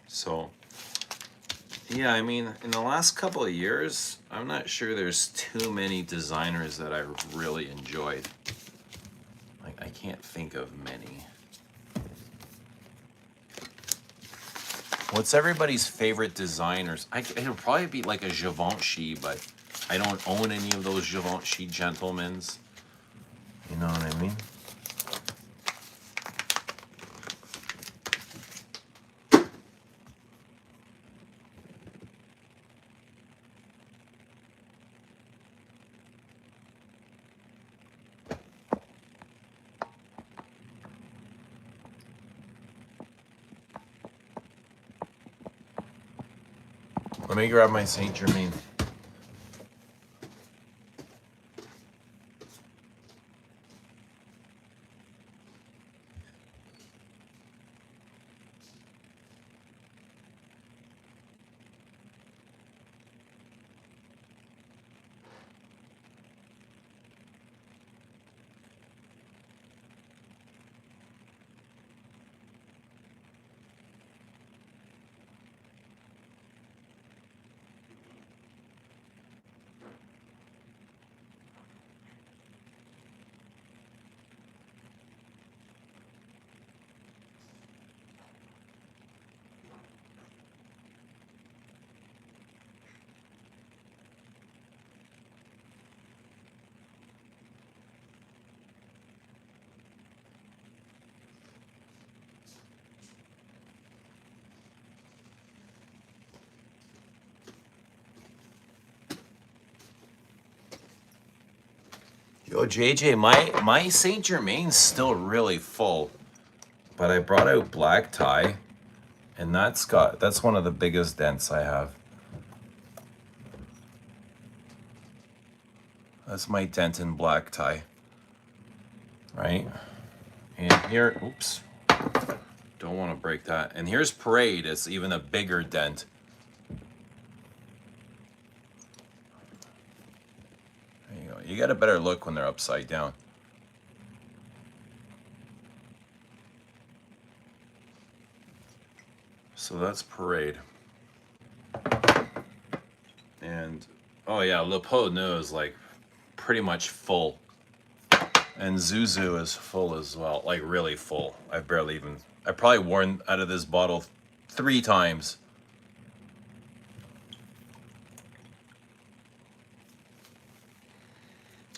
So, yeah, I mean, in the last couple of years, I'm not sure there's too many designers that I really enjoyed. Like, I can't think of many. What's everybody's favorite designers? It'll probably be like a Givenchy, but I don't own any of those Givenchy gentlemen's. You know what I mean? Let me grab my Saint Germain. Yo, JJ, my Saint Germain's still really full, but I brought out black tie, and that's one of the biggest dents I have. That's my dent in black tie, right? And here, oops, don't want to break that. And here's Parade. It's even a bigger dent. There you go. You get a better look when they're upside down. So that's Parade. And, oh yeah, Le Pot Neuf is like pretty much full. And Zuzu is full as well, like really full. I probably worn out of this bottle 3 times.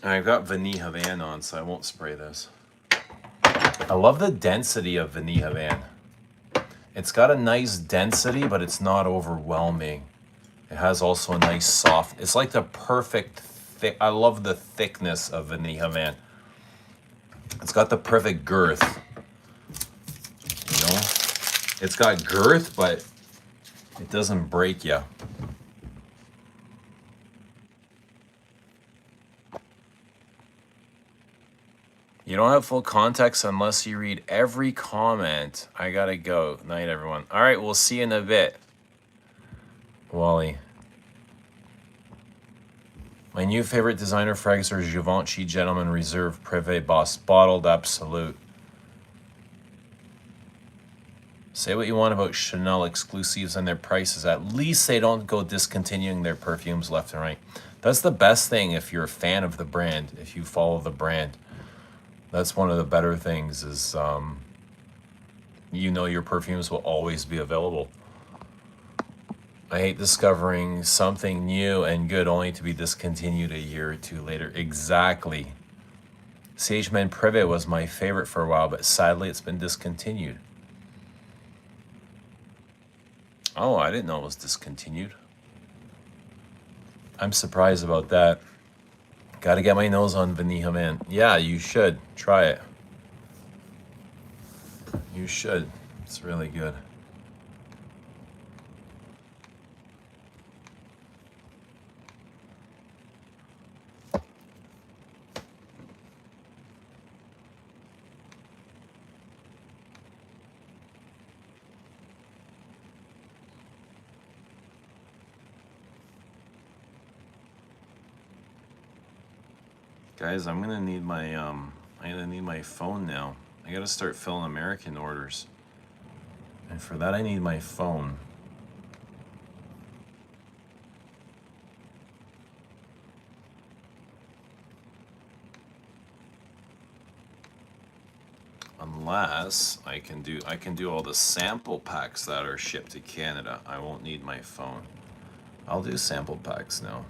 I've got Vanille Havana on, so I won't spray this. I love the density of Vanille Havana. It's got a nice density, but it's not overwhelming. It has also a nice soft, it's like the perfect thick. I love the thickness of Vanille Havana. It's got the perfect girth. You know? It's got girth, but it doesn't break you. You don't have full context unless you read every comment. I gotta go. Night, everyone. All right, we'll see you in a bit. Wally. My new favorite designer frags are Givenchy Gentleman Reserve Privé Boss Bottled Absolute. Say what you want about Chanel exclusives and their prices. At least they don't go discontinuing their perfumes left and right. That's the best thing if you're a fan of the brand, if you follow the brand. That's one of the better things is you know your perfumes will always be available. I hate discovering something new and good only to be discontinued a year or two later. Exactly. Sageman Privet was my favorite for a while, but sadly it's been discontinued. Oh, I didn't know it was discontinued. I'm surprised about that. Got to get my nose on Vanilla Man. Yeah, you should. Try it. You should. It's really good. Guys, I'm gonna need my phone now. I gotta start filling American orders. And for that I need my phone. Unless I can do all the sample packs that are shipped to Canada. I won't need my phone. I'll do sample packs now.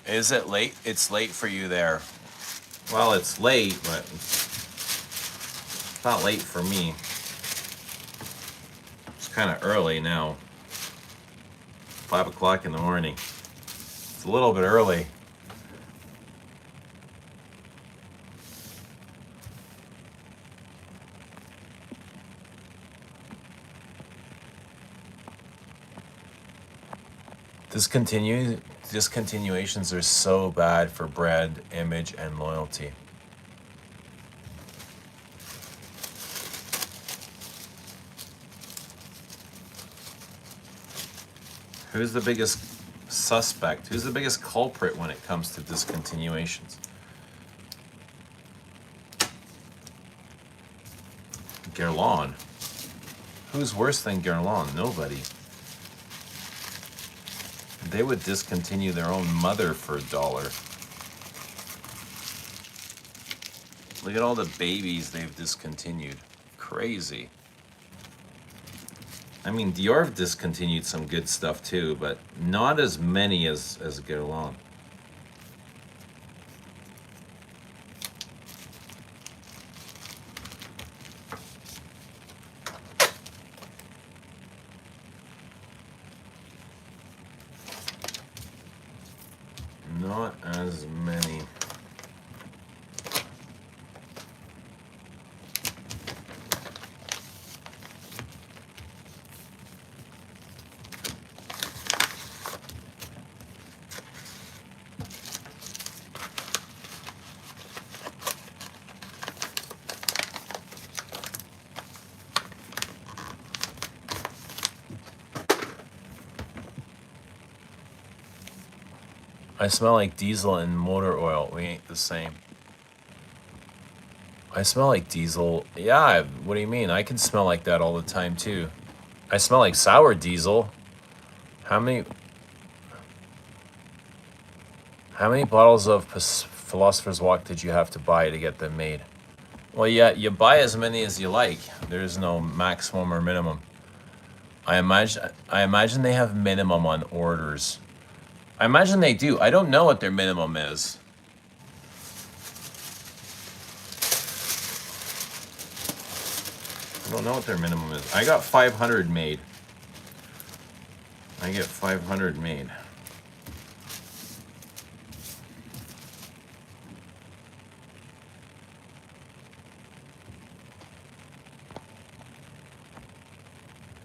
Is it late? It's late for you there. Well, it's late, but it's not late for me. It's kind of early now. 5 o'clock in the morning. It's a little bit early. discontinuations are so bad for brand image and loyalty. Who's the biggest suspect? Who's the biggest culprit when it comes to discontinuations? Gerlain. Who's worse than Gerlain? Nobody. They would discontinue their own mother for $1. Look at all the babies they've discontinued. Crazy. I mean, Dior have discontinued some good stuff too, but not as many as Gerlain. Not as many. I smell like diesel and motor oil. We ain't the same. I smell like diesel. Yeah, what do you mean? I can smell like that all the time too. I smell like sour diesel. How many bottles of Philosopher's Walk did you have to buy to get them made? Well, yeah, you buy as many as you like. There's no maximum or minimum. I imagine they have minimum on orders. I imagine they do. I don't know what their minimum is. I don't know what their minimum is. I got 500 made. I get 500 made.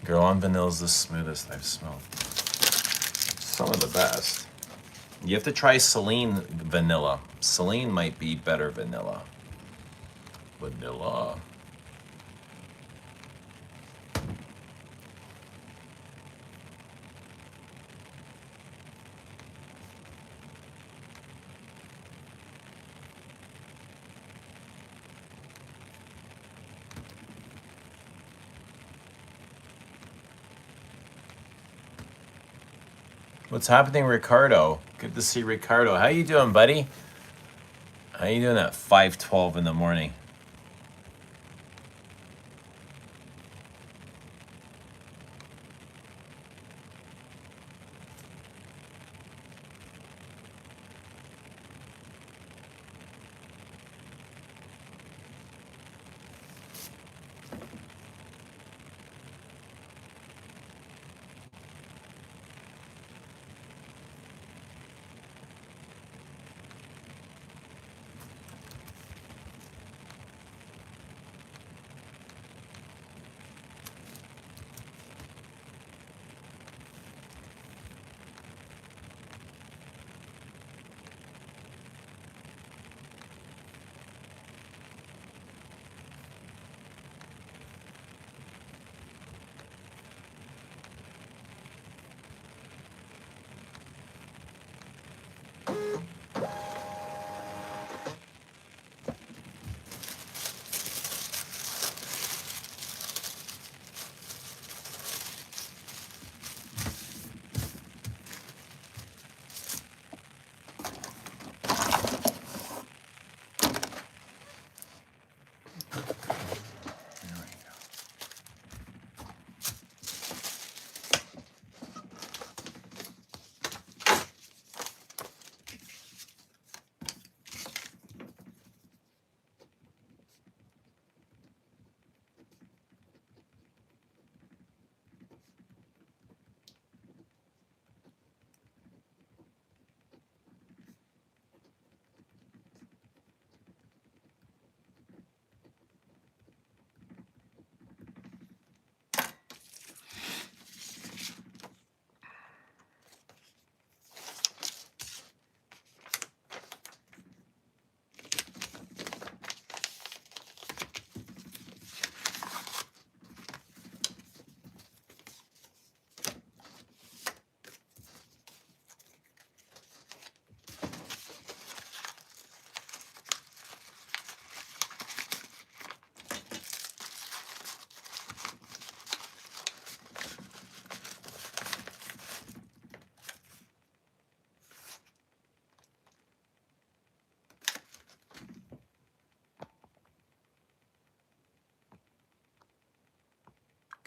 Gerlain vanilla is the smoothest I've smelled. Some of the best. You have to try Seline vanilla. Seline might be better vanilla. Vanilla. What's happening, Ricardo? Good to see Ricardo. How you doing, buddy? How you doing at 5:12 in the morning?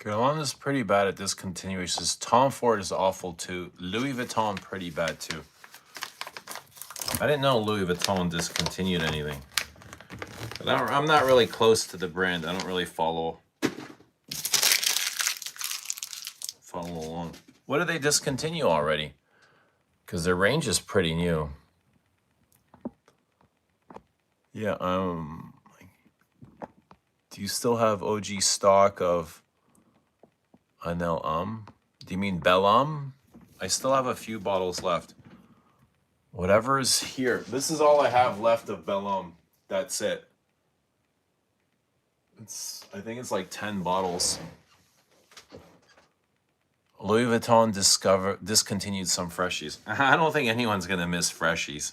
Gerlain is pretty bad at discontinuations. Tom Ford is awful too. Louis Vuitton pretty bad too. I didn't know Louis Vuitton discontinued anything. But I'm not really close to the brand. I don't really follow along. What did they discontinue already? Because their range is pretty new. Yeah, do you still have OG stock of Anel Do you mean Bel I still have a few bottles left. Whatever is here. This is all I have left of Bel That's it. I think it's like 10 bottles. Louis Vuitton discontinued some freshies. I don't think anyone's gonna miss freshies.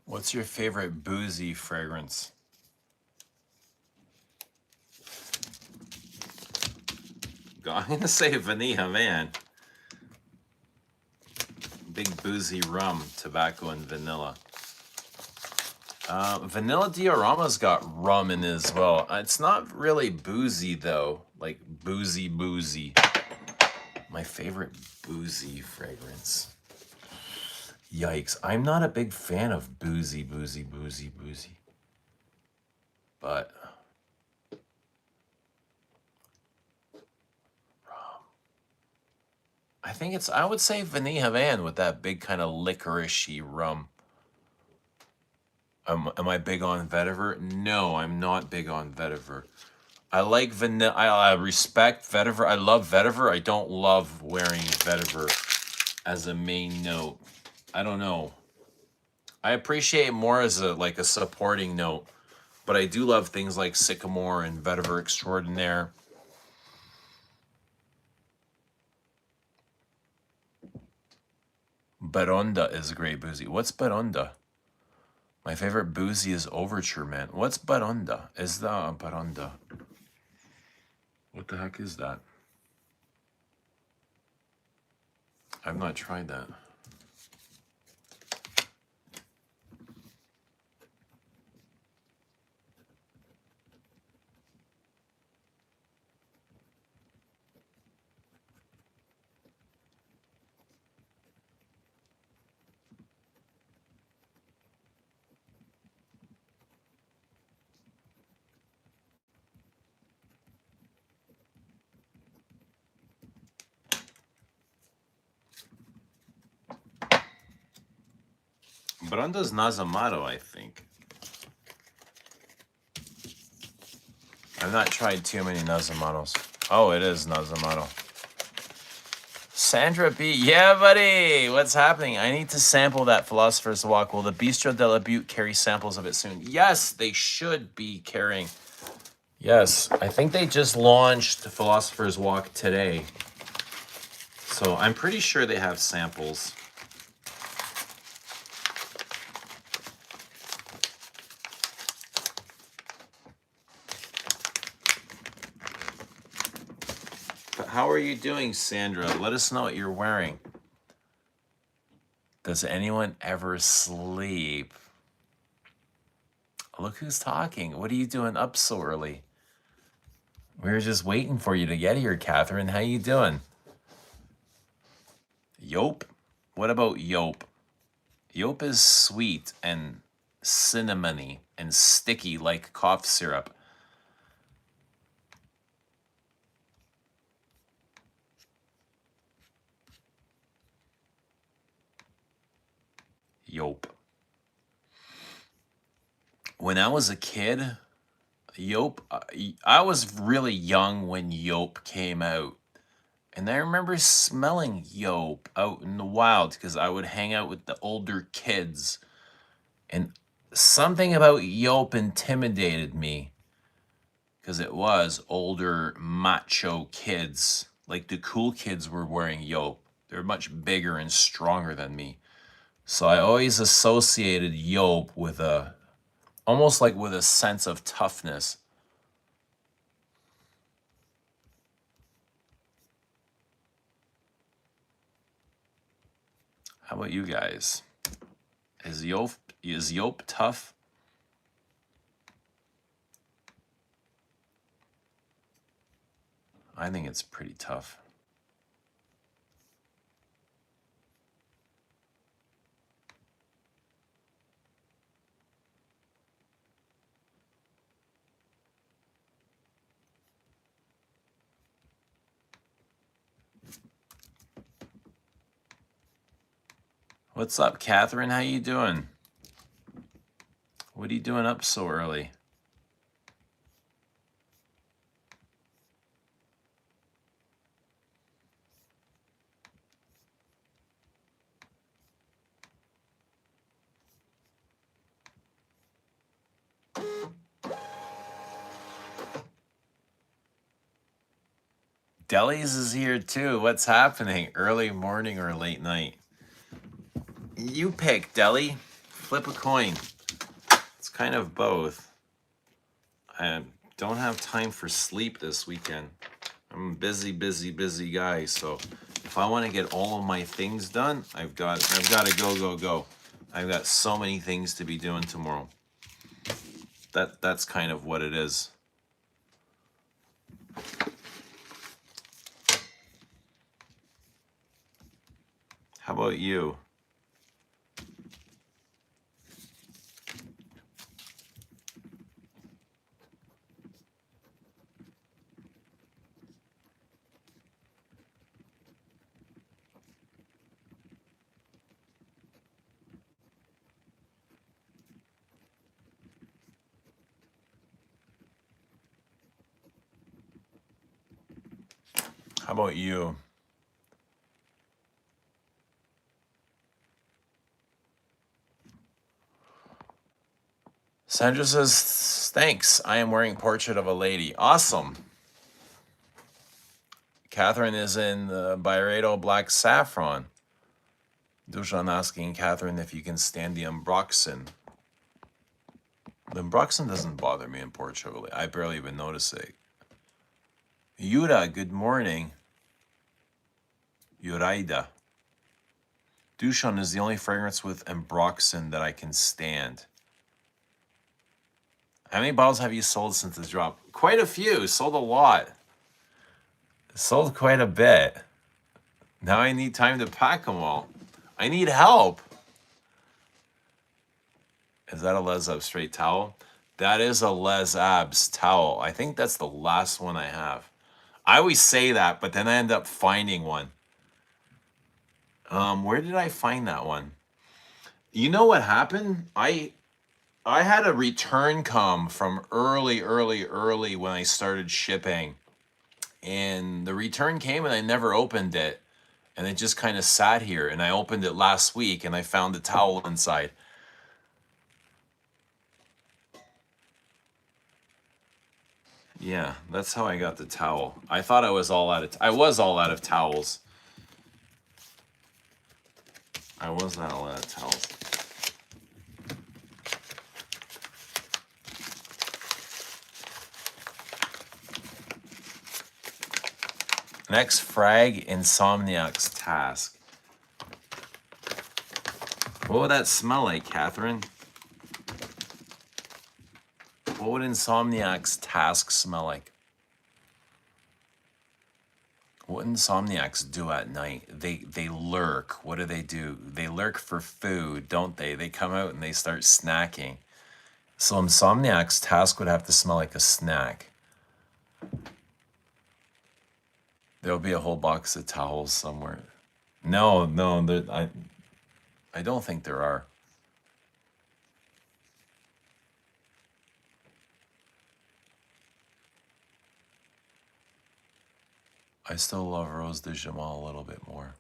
What's your favorite Boozy fragrance? I'm gonna say Vanilla, man. Big Boozy rum, tobacco, and vanilla. Vanilla Diorama's got rum in it as well. It's not really boozy though, like boozy. My favorite Boozy fragrance. Yikes, I'm not a big fan of boozy. But I think I would say Vanilla Man with that big kind of licoricey rum. Am I big on vetiver? No, I'm not big on vetiver. I like vanilla. I respect vetiver. I love vetiver. I don't love wearing vetiver as a main note. I don't know. I appreciate it more as a supporting note, but I do love things like Sycamore and Vetiver Extraordinaire. Baronda is a great boozy. What's Baronda? My favorite boozy is Overture, man. What's Baronda? Is the Baronda? What the heck is that? I've not tried that. Baronda's Nazamato, I think. I've not tried too many Nazamatos. Oh, it is Nazamato. Sandra B. Yeah, buddy. What's happening? I need to sample that Philosopher's Walk. Will the Bistro de la Butte carry samples of it soon? Yes, they should be carrying. Yes, I think they just launched Philosopher's Walk today. So I'm pretty sure they have samples. How are you doing, Sandra? Let us know what you're wearing. Does anyone ever sleep? Look who's talking. What are you doing up so early? We were just waiting for you to get here, Catherine. How you doing? Yope? What about Yope? Yope is sweet and cinnamony and sticky like cough syrup. Yope. When I was a kid, Yope, I was really young when Yope came out. And I remember smelling Yope out in the wild because I would hang out with the older kids. And something about Yope intimidated me because it was older macho kids. Like the cool kids were wearing Yope. They're much bigger and stronger than me. So I always associated Yope with almost like with a sense of toughness. How about you guys? Is Yope tough? I think it's pretty tough. What's up, Catherine? How you doing? What are you doing up so early? Deli's is here too. What's happening? Early morning or late night? You pick, Deli. Flip a coin. It's kind of both. I don't have time for sleep this weekend. I'm a busy guy. So if I want to get all of my things done, I've got to go. I've got so many things to be doing tomorrow. That's kind of what it is. How about you? How about you? Sandra says, thanks. I am wearing Portrait of a Lady. Awesome. Catherine is in the Byredo Black Saffron. Dushan asking Catherine if you can stand the Umbroxen. The Umbroxen doesn't bother me in Portrait of a Lady. I barely even notice it. Yura, good morning. Yuraida. Dushan is the only fragrance with Ambroxan that I can stand. How many bottles have you sold since this drop? Quite a few. Sold a lot. Sold quite a bit. Now I need time to pack them all. I need help. Is that a Les Abs straight towel? That is a Les Abs towel. I think that's the last one I have. I always say that, but then I end up finding one. Where did I find that one? You know what happened? I had a return come from early when I started shipping. And the return came and I never opened it. And it just kind of sat here. And I opened it last week and I found the towel inside. Yeah, that's how I got the towel. I thought I was all out of towels. I was not all out of towels. Next frag, Insomniac's Task. What would that smell like, Catherine? What would Insomniac's Task smell like? What Insomniacs do at night? They lurk. What do? They lurk for food, don't they? They come out and they start snacking. So Insomniac's Task would have to smell like a snack. There'll be a whole box of towels somewhere. No, I don't think there are. I still love Rose de Jamal a little bit more.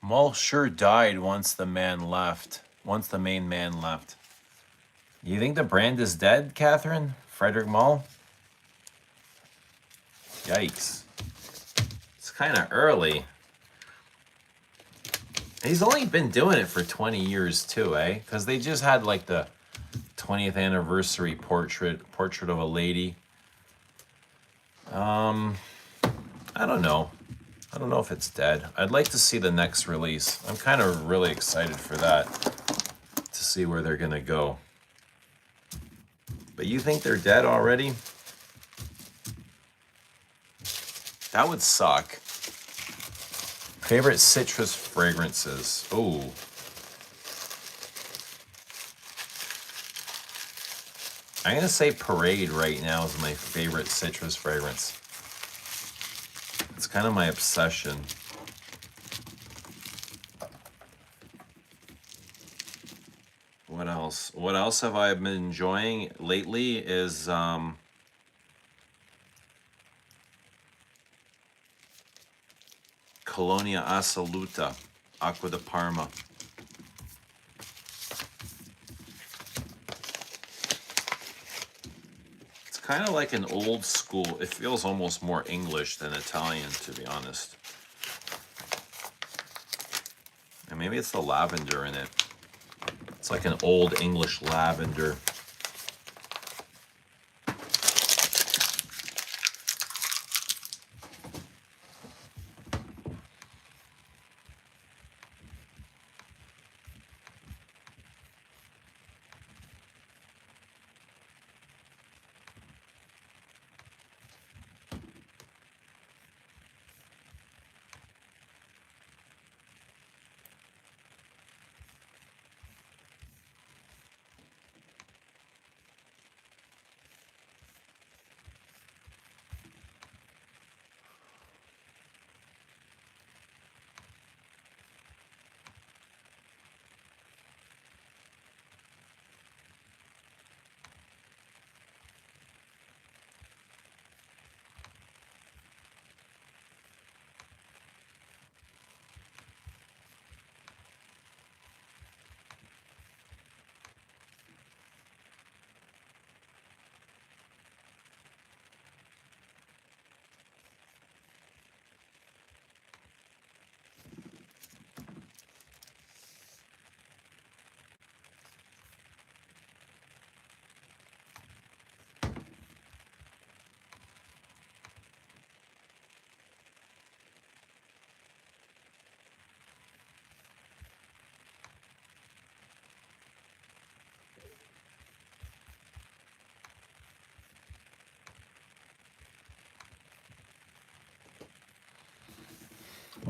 Maul sure died once the man left. Once the main man left. You think the brand is dead, Catherine? Frederick Maul? Yikes. It's kind of early. He's only been doing it for 20 years too, eh? Because they just had like the 20th anniversary portrait of a lady. I don't know. I don't know if it's dead. I'd like to see the next release. I'm kind of really excited for that, to see where they're gonna go. But you think they're dead already? That would suck. Favorite citrus fragrances. Ooh. I'm gonna say Parade right now is my favorite citrus fragrance. It's kind of my obsession. What else? What else have I been enjoying lately is Colonia Assoluta, Acqua di Parma. It's kind of like an old school, it feels almost more English than Italian, to be honest. And maybe it's the lavender in it. It's like an old English lavender.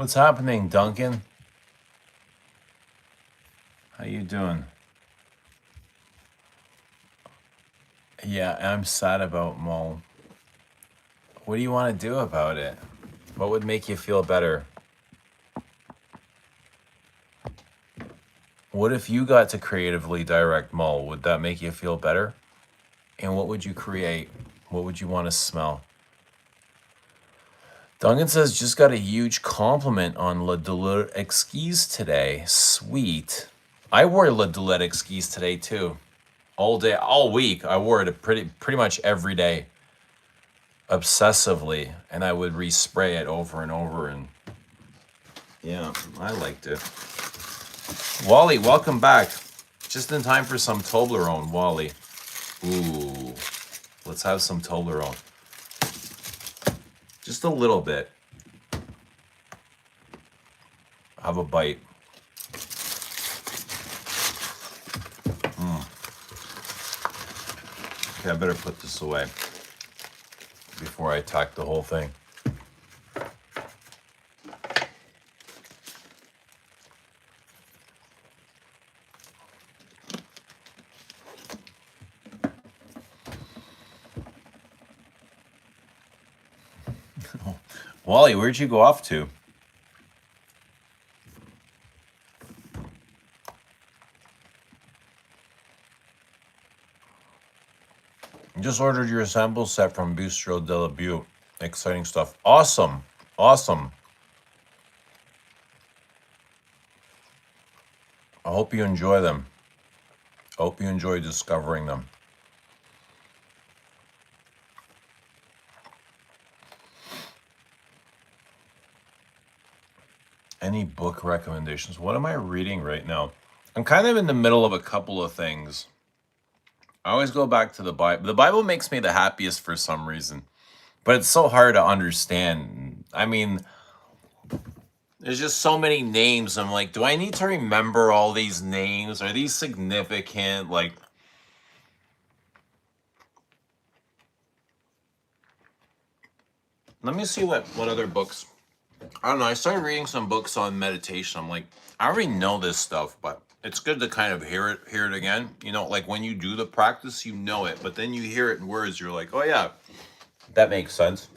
What's happening, Duncan? How you doing? Yeah, I'm sad about Maul. What do you want to do about it? What would make you feel better? What if you got to creatively direct Maul? Would that make you feel better? And what would you create? What would you want to smell? Duncan says, just got a huge compliment on La Douleur Exquise today. Sweet. I wore La Douleur Exquise today too. All day, all week. I wore it pretty much every day. Obsessively. And I would respray it over and over. And yeah, I liked it. Wally, welcome back. Just in time for some Toblerone, Wally. Ooh. Let's have some Toblerone. Just a little bit. Have a bite. Okay, I better put this away before I attack the whole thing. Wally, where'd you go off to? Just ordered your sample set from Bistro de la Butte. Exciting stuff. Awesome. Awesome. I hope you enjoy them. I hope you enjoy discovering them. Any book recommendations? What am I reading right now? I'm kind of in the middle of a couple of things. I always go back to the Bible. The Bible makes me the happiest for some reason, but it's so hard to understand. I mean, there's just so many names. I'm like, do I need to remember all these names? Are these significant? Like, let me see what other books. I don't know. I started reading some books on meditation. I'm like, I already know this stuff, but it's good to kind of hear it again. You know, like when you do the practice, you know it, but then you hear it in words, you're like, oh yeah, that makes sense.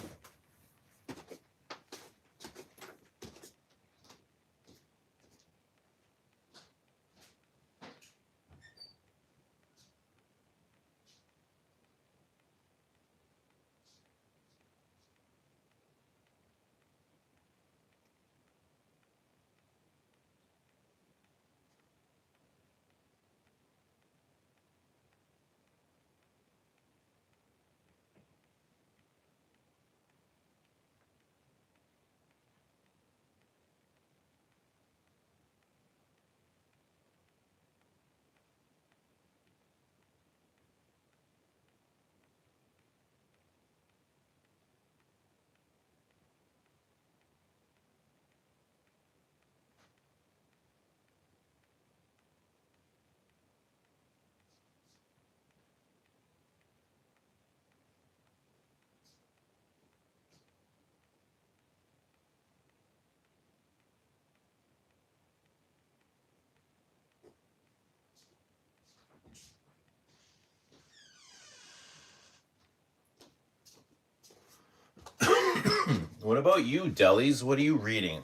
What about you, Delis? What are you reading?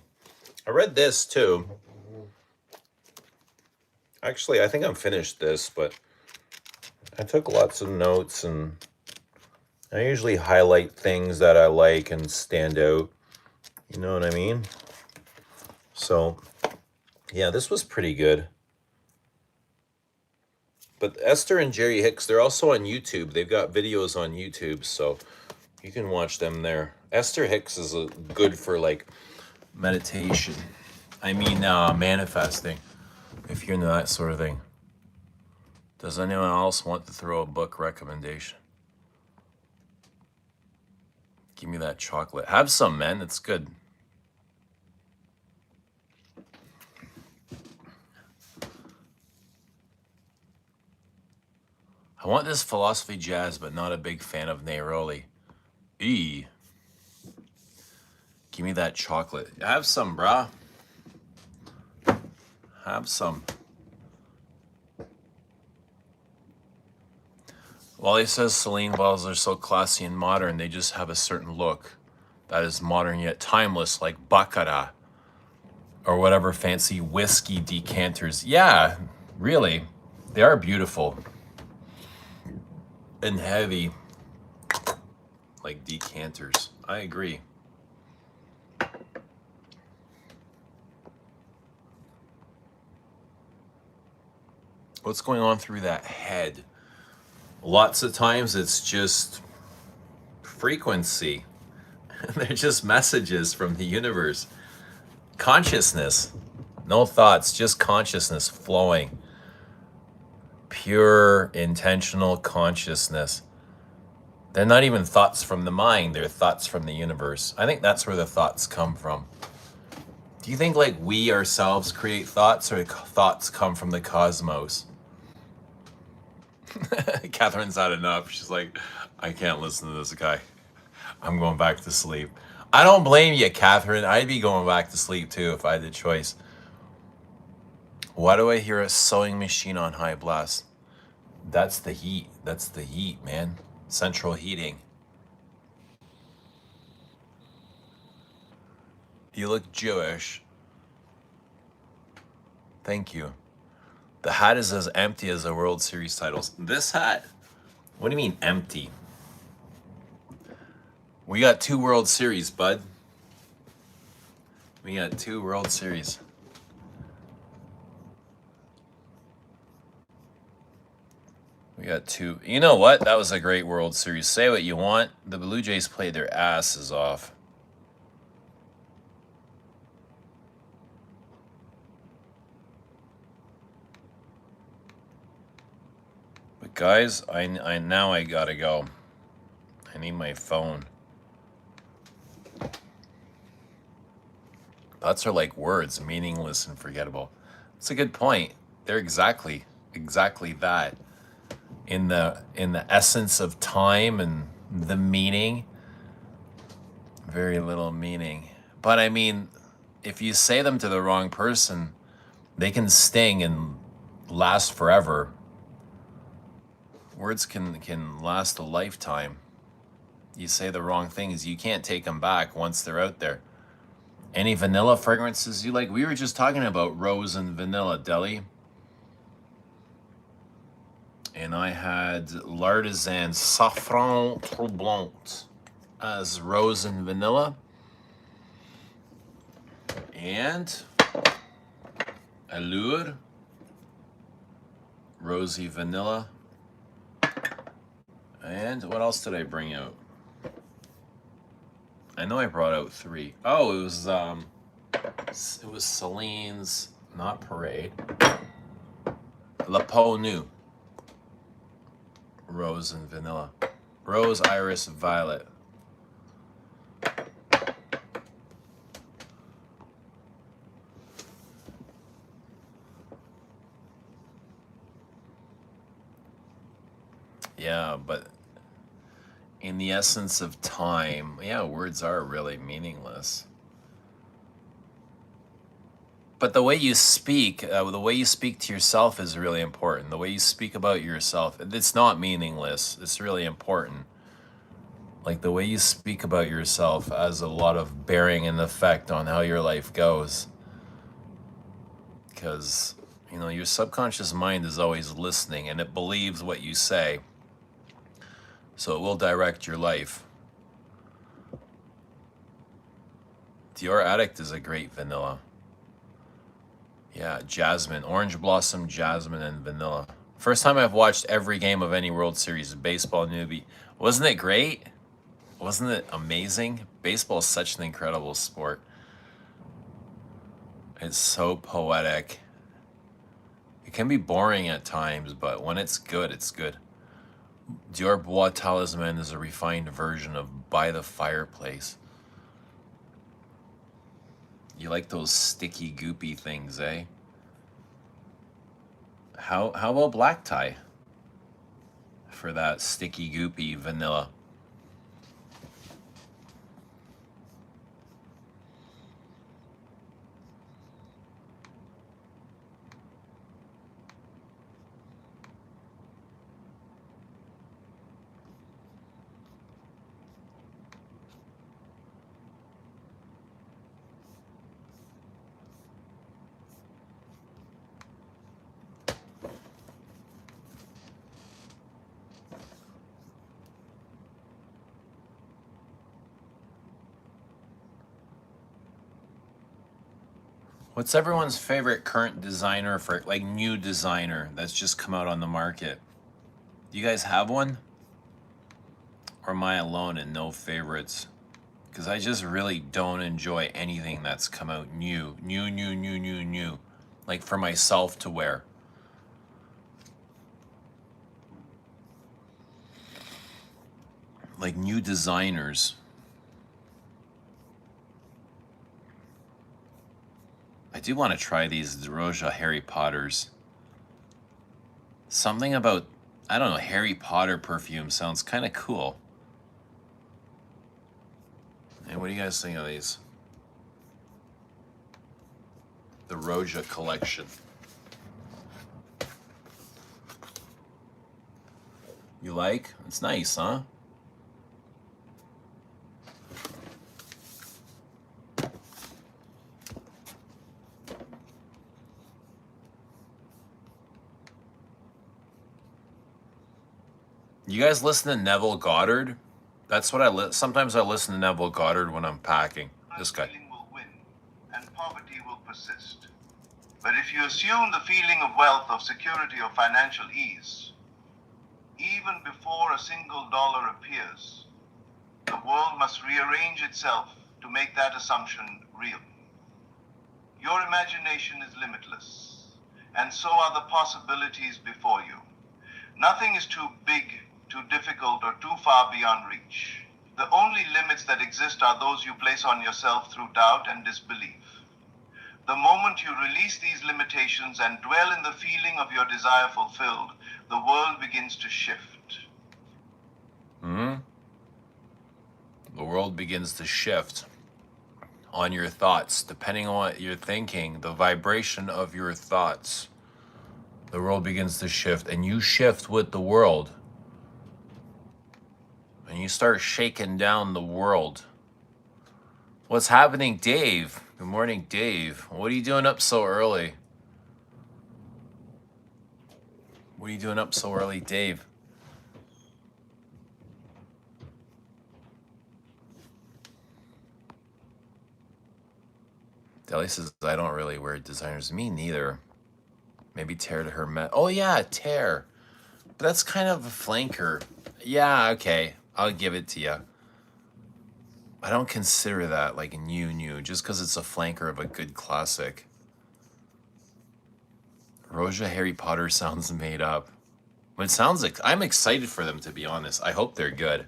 I read this too. Actually, I think I'm finished this, but I took lots of notes and I usually highlight things that I like and stand out. You know what I mean? So, yeah, this was pretty good. But Esther and Jerry Hicks, they're also on YouTube. They've got videos on YouTube, so you can watch them there. Esther Hicks is good for like meditation. I mean, manifesting, if you're into that sort of thing. Does anyone else want to throw a book recommendation? Give me that chocolate. Have some, man. It's good. I want this philosophy jazz, but not a big fan of Neroli. Give Give me that chocolate. Have some, brah. Have some. Wally says Seline bottles are so classy and modern, they just have a certain look that is modern yet timeless, like Baccarat or whatever fancy whiskey decanters. Yeah, really. They are beautiful and heavy, like decanters. I agree. What's going on through that head? Lots of times it's just frequency. They're just messages from the universe. Consciousness. No thoughts, just consciousness flowing. Pure, intentional consciousness. They're not even thoughts from the mind, they're thoughts from the universe. I think that's where the thoughts come from. Do you think like we ourselves create thoughts, or thoughts come from the cosmos? Catherine's had enough. She's like, I can't listen to this guy. I'm going back to sleep. I don't blame you, Catherine. I'd be going back to sleep too if I had the choice. Why do I hear a sewing machine on high blast? That's the heat. That's the heat, man. Central heating. You look Jewish. Thank you. The hat is as empty as the World Series titles. This hat? What do you mean empty? We got 2 World Series, bud. We got 2 World Series. We got 2. You know what? That was a great World Series. Say what you want. The Blue Jays played their asses off. But guys, I now I gotta go. I need my phone. Thoughts are like words, meaningless and forgettable. That's a good point. They're exactly that. In the essence of time and the meaning, very little meaning. But I mean, if you say them to the wrong person, they can sting and last forever. Words can last a lifetime. You say the wrong things, you can't take them back once they're out there. Any vanilla fragrances you like? We were just talking about rose and vanilla, Deli. And I had L'Artisan Saffron Troublante as rose and vanilla. And Allure, rosy vanilla. And what else did I bring out? I know I brought out 3. Oh, it was Celine's, not Parade. La Peau Nue. Rose and vanilla. Rose, iris, violet. Yeah, but in the essence of time, yeah, words are really meaningless. But the way you speak to yourself is really important. The way you speak about yourself, it's not meaningless. It's really important. Like the way you speak about yourself has a lot of bearing and effect on how your life goes. Because, you know, your subconscious mind is always listening and it believes what you say. So it will direct your life. Dior Addict is a great vanilla. Yeah, jasmine, orange blossom, jasmine, and vanilla. First time I've watched every game of any World Series. Baseball newbie. Wasn't it great? Wasn't it amazing? Baseball is such an incredible sport. It's so poetic. It can be boring at times, but when it's good, it's good. Dior Bois Talisman is a refined version of By the Fireplace. You like those sticky, goopy things, eh? How about black tie for that sticky, goopy vanilla? What's everyone's favorite current designer for, like, new designer that's just come out on the market? Do you guys have one? Or am I alone and no favorites? Because I just really don't enjoy anything that's come out new. Like for myself to wear. Like new designers. I do want to try these Roja Harry Potters. Something about, I don't know, Harry Potter perfume sounds kind of cool. And what do you guys think of these? The Roja collection. You like? It's nice, huh? You guys listen to Neville Goddard? That's what sometimes I listen to Neville Goddard when I'm packing. This guy. Will win, and poverty will persist. But if you assume the feeling of wealth, of security, of financial ease, even before a single dollar appears, the world must rearrange itself to make that assumption real. Your imagination is limitless, and so are the possibilities before you. Nothing is too big, too difficult, or too far beyond reach. The only limits that exist are those you place on yourself through doubt and disbelief. The moment you release these limitations and dwell in the feeling of your desire fulfilled, the world begins to shift. The world begins to shift on your thoughts. Depending on what you're thinking, the vibration of your thoughts, the world begins to shift, and you shift with the world. And you start shaking down the world. What's happening, Dave? Good morning, Dave. What are you doing up so early? What are you doing up so early, Dave? Deli says, I don't really wear designers. Me neither. Maybe Tear to her Oh, yeah, Tear. But that's kind of a flanker. Yeah, okay. I'll give it to you. I don't consider that like new, just because it's a flanker of a good classic. Roja Harry Potter sounds made up. But it sounds like, I'm excited for them, to be honest. I hope they're good.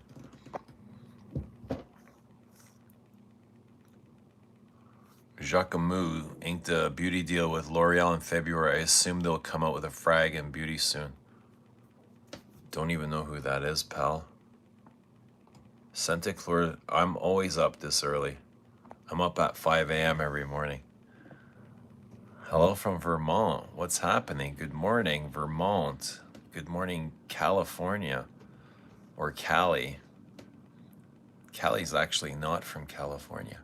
Jacquemus inked a beauty deal with L'Oreal in February. I assume they'll come out with a frag and beauty soon. Don't even know who that is, pal. Centiclor, I'm always up this early. I'm up at 5 a.m. every morning. Hello from Vermont. What's happening? Good morning, Vermont. Good morning, California. Or Cali. Cali's actually not from California.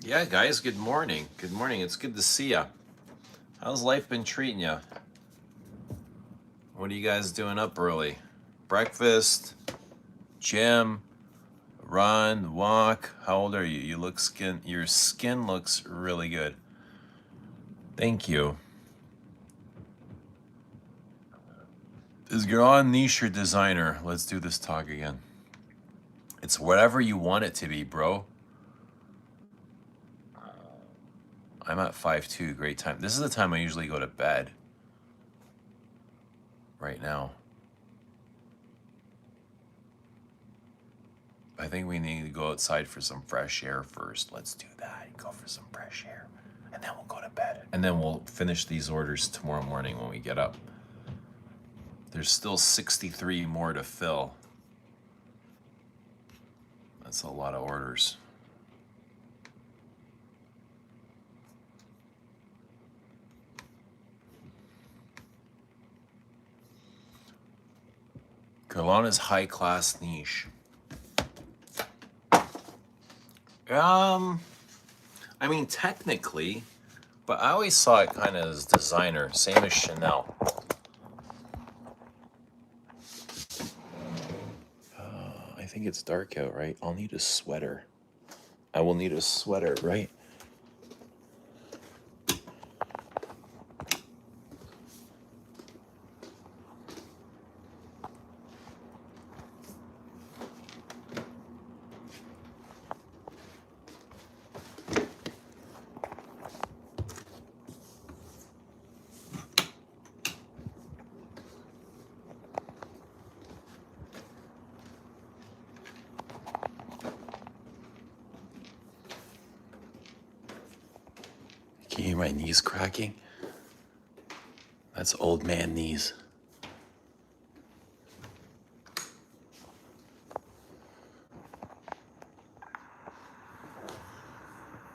Yeah, guys, good morning. Good morning. It's good to see ya. How's life been treating ya? What are you guys doing up early? Breakfast, gym, run, walk. How old are you? Your skin looks really good. Thank you. Is Gerlain niche or designer? Let's do this talk again. It's whatever you want it to be, bro. I'm at 5:02. Great time. This is the time I usually go to bed. Right now. I think we need to go outside for some fresh air first. Let's do that. Go for some fresh air. And then we'll go to bed. And then we'll finish these orders tomorrow morning when we get up. There's still 63 more to fill. That's a lot of orders. Gerlain is high class niche. I mean, technically, but I always saw it kind of as designer, same as Chanel. I think it's dark out, right? I'll need a sweater. I will need a sweater, right? Can you hear my knees cracking? That's old man knees.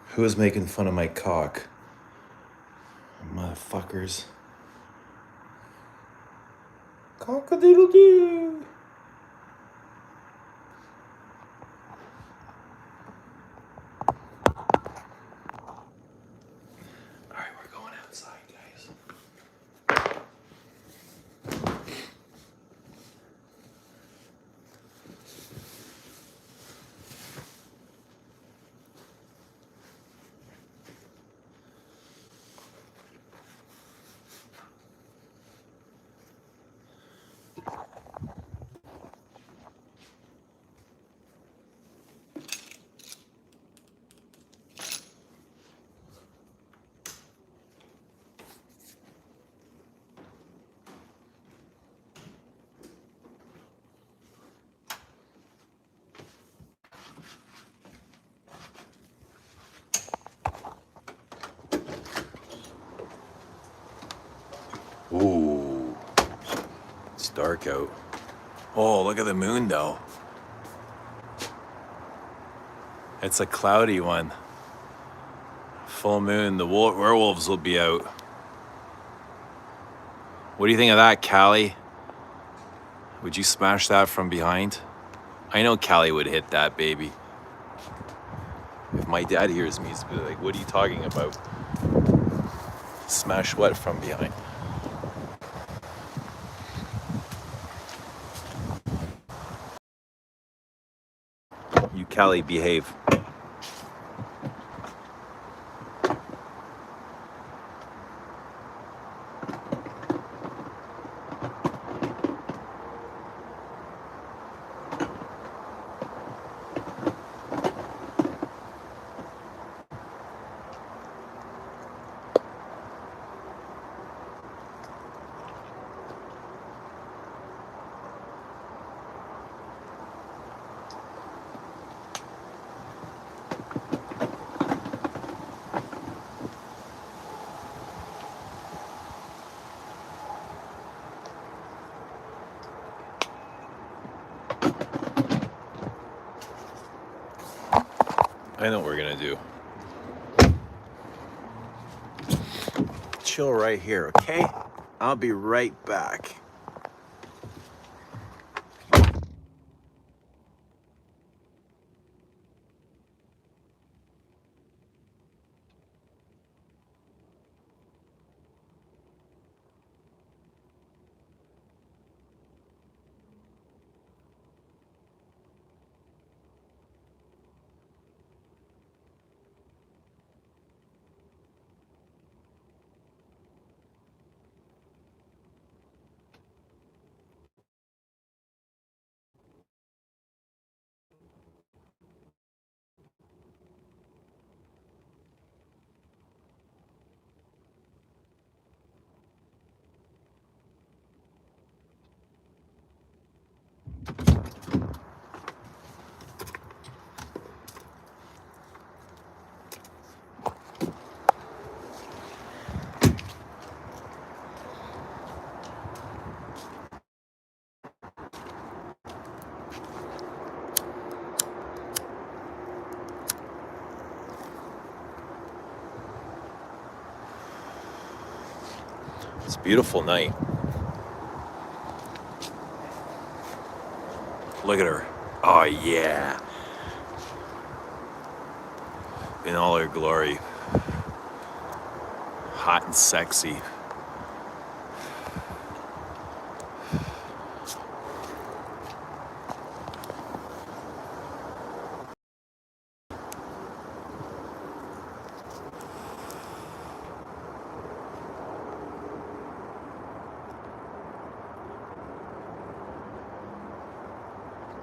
Who is making fun of my cock? Motherfuckers. Cock-a-doodle-doo. Alright, we're going outside, guys. Ooh, it's dark out. Oh, look at the moon though. It's a cloudy one. Full moon, the werewolves will be out. What do you think of that, Callie? Would you smash that from behind? I know Callie would hit that, baby. If my dad hears me, he's gonna be like, what are you talking about? Smash what from behind? You, Callie, behave. I know what we're gonna do. Chill right here, okay? I'll be right back. It's a beautiful night. Look at her. Oh yeah. In all her glory. Hot and sexy.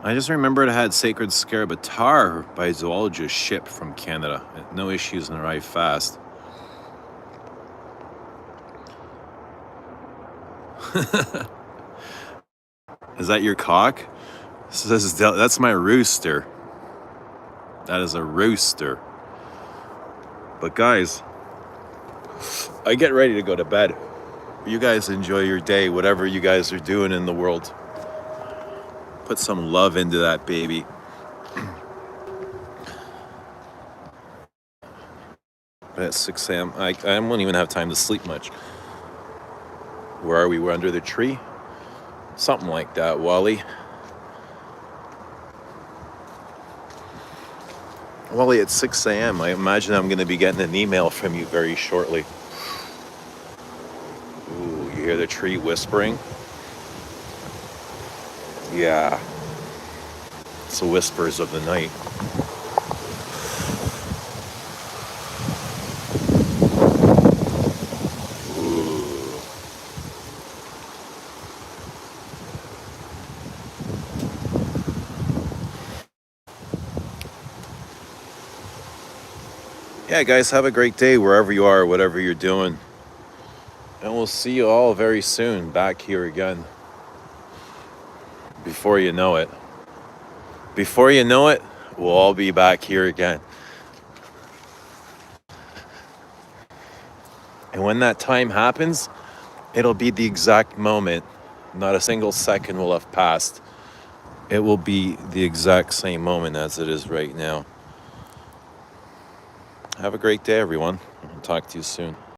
I just remembered I had Sacred Scarabatar by zoologist shipped from Canada. No issues and arrived fast. Is that your cock? That's my rooster. That is a rooster. But guys, I get ready to go to bed. You guys enjoy your day, whatever you guys are doing in the world. Put some love into that baby. But at 6 a.m., I won't even have time to sleep much. Where are we? We're under the tree? Something like that, Wally. Wally, it's 6 a.m. I imagine I'm going to be getting an email from you very shortly. Ooh, you hear the tree whispering? Yeah. It's the whispers of the night. Yeah, guys, have a great day wherever you are, whatever you're doing. And we'll see you all very soon back here again. Before you know it. Before you know it, we'll all be back here again. And when that time happens, it'll be the exact moment. Not a single second will have passed. It will be the exact same moment as it is right now. Have a great day, everyone. I'll talk to you soon.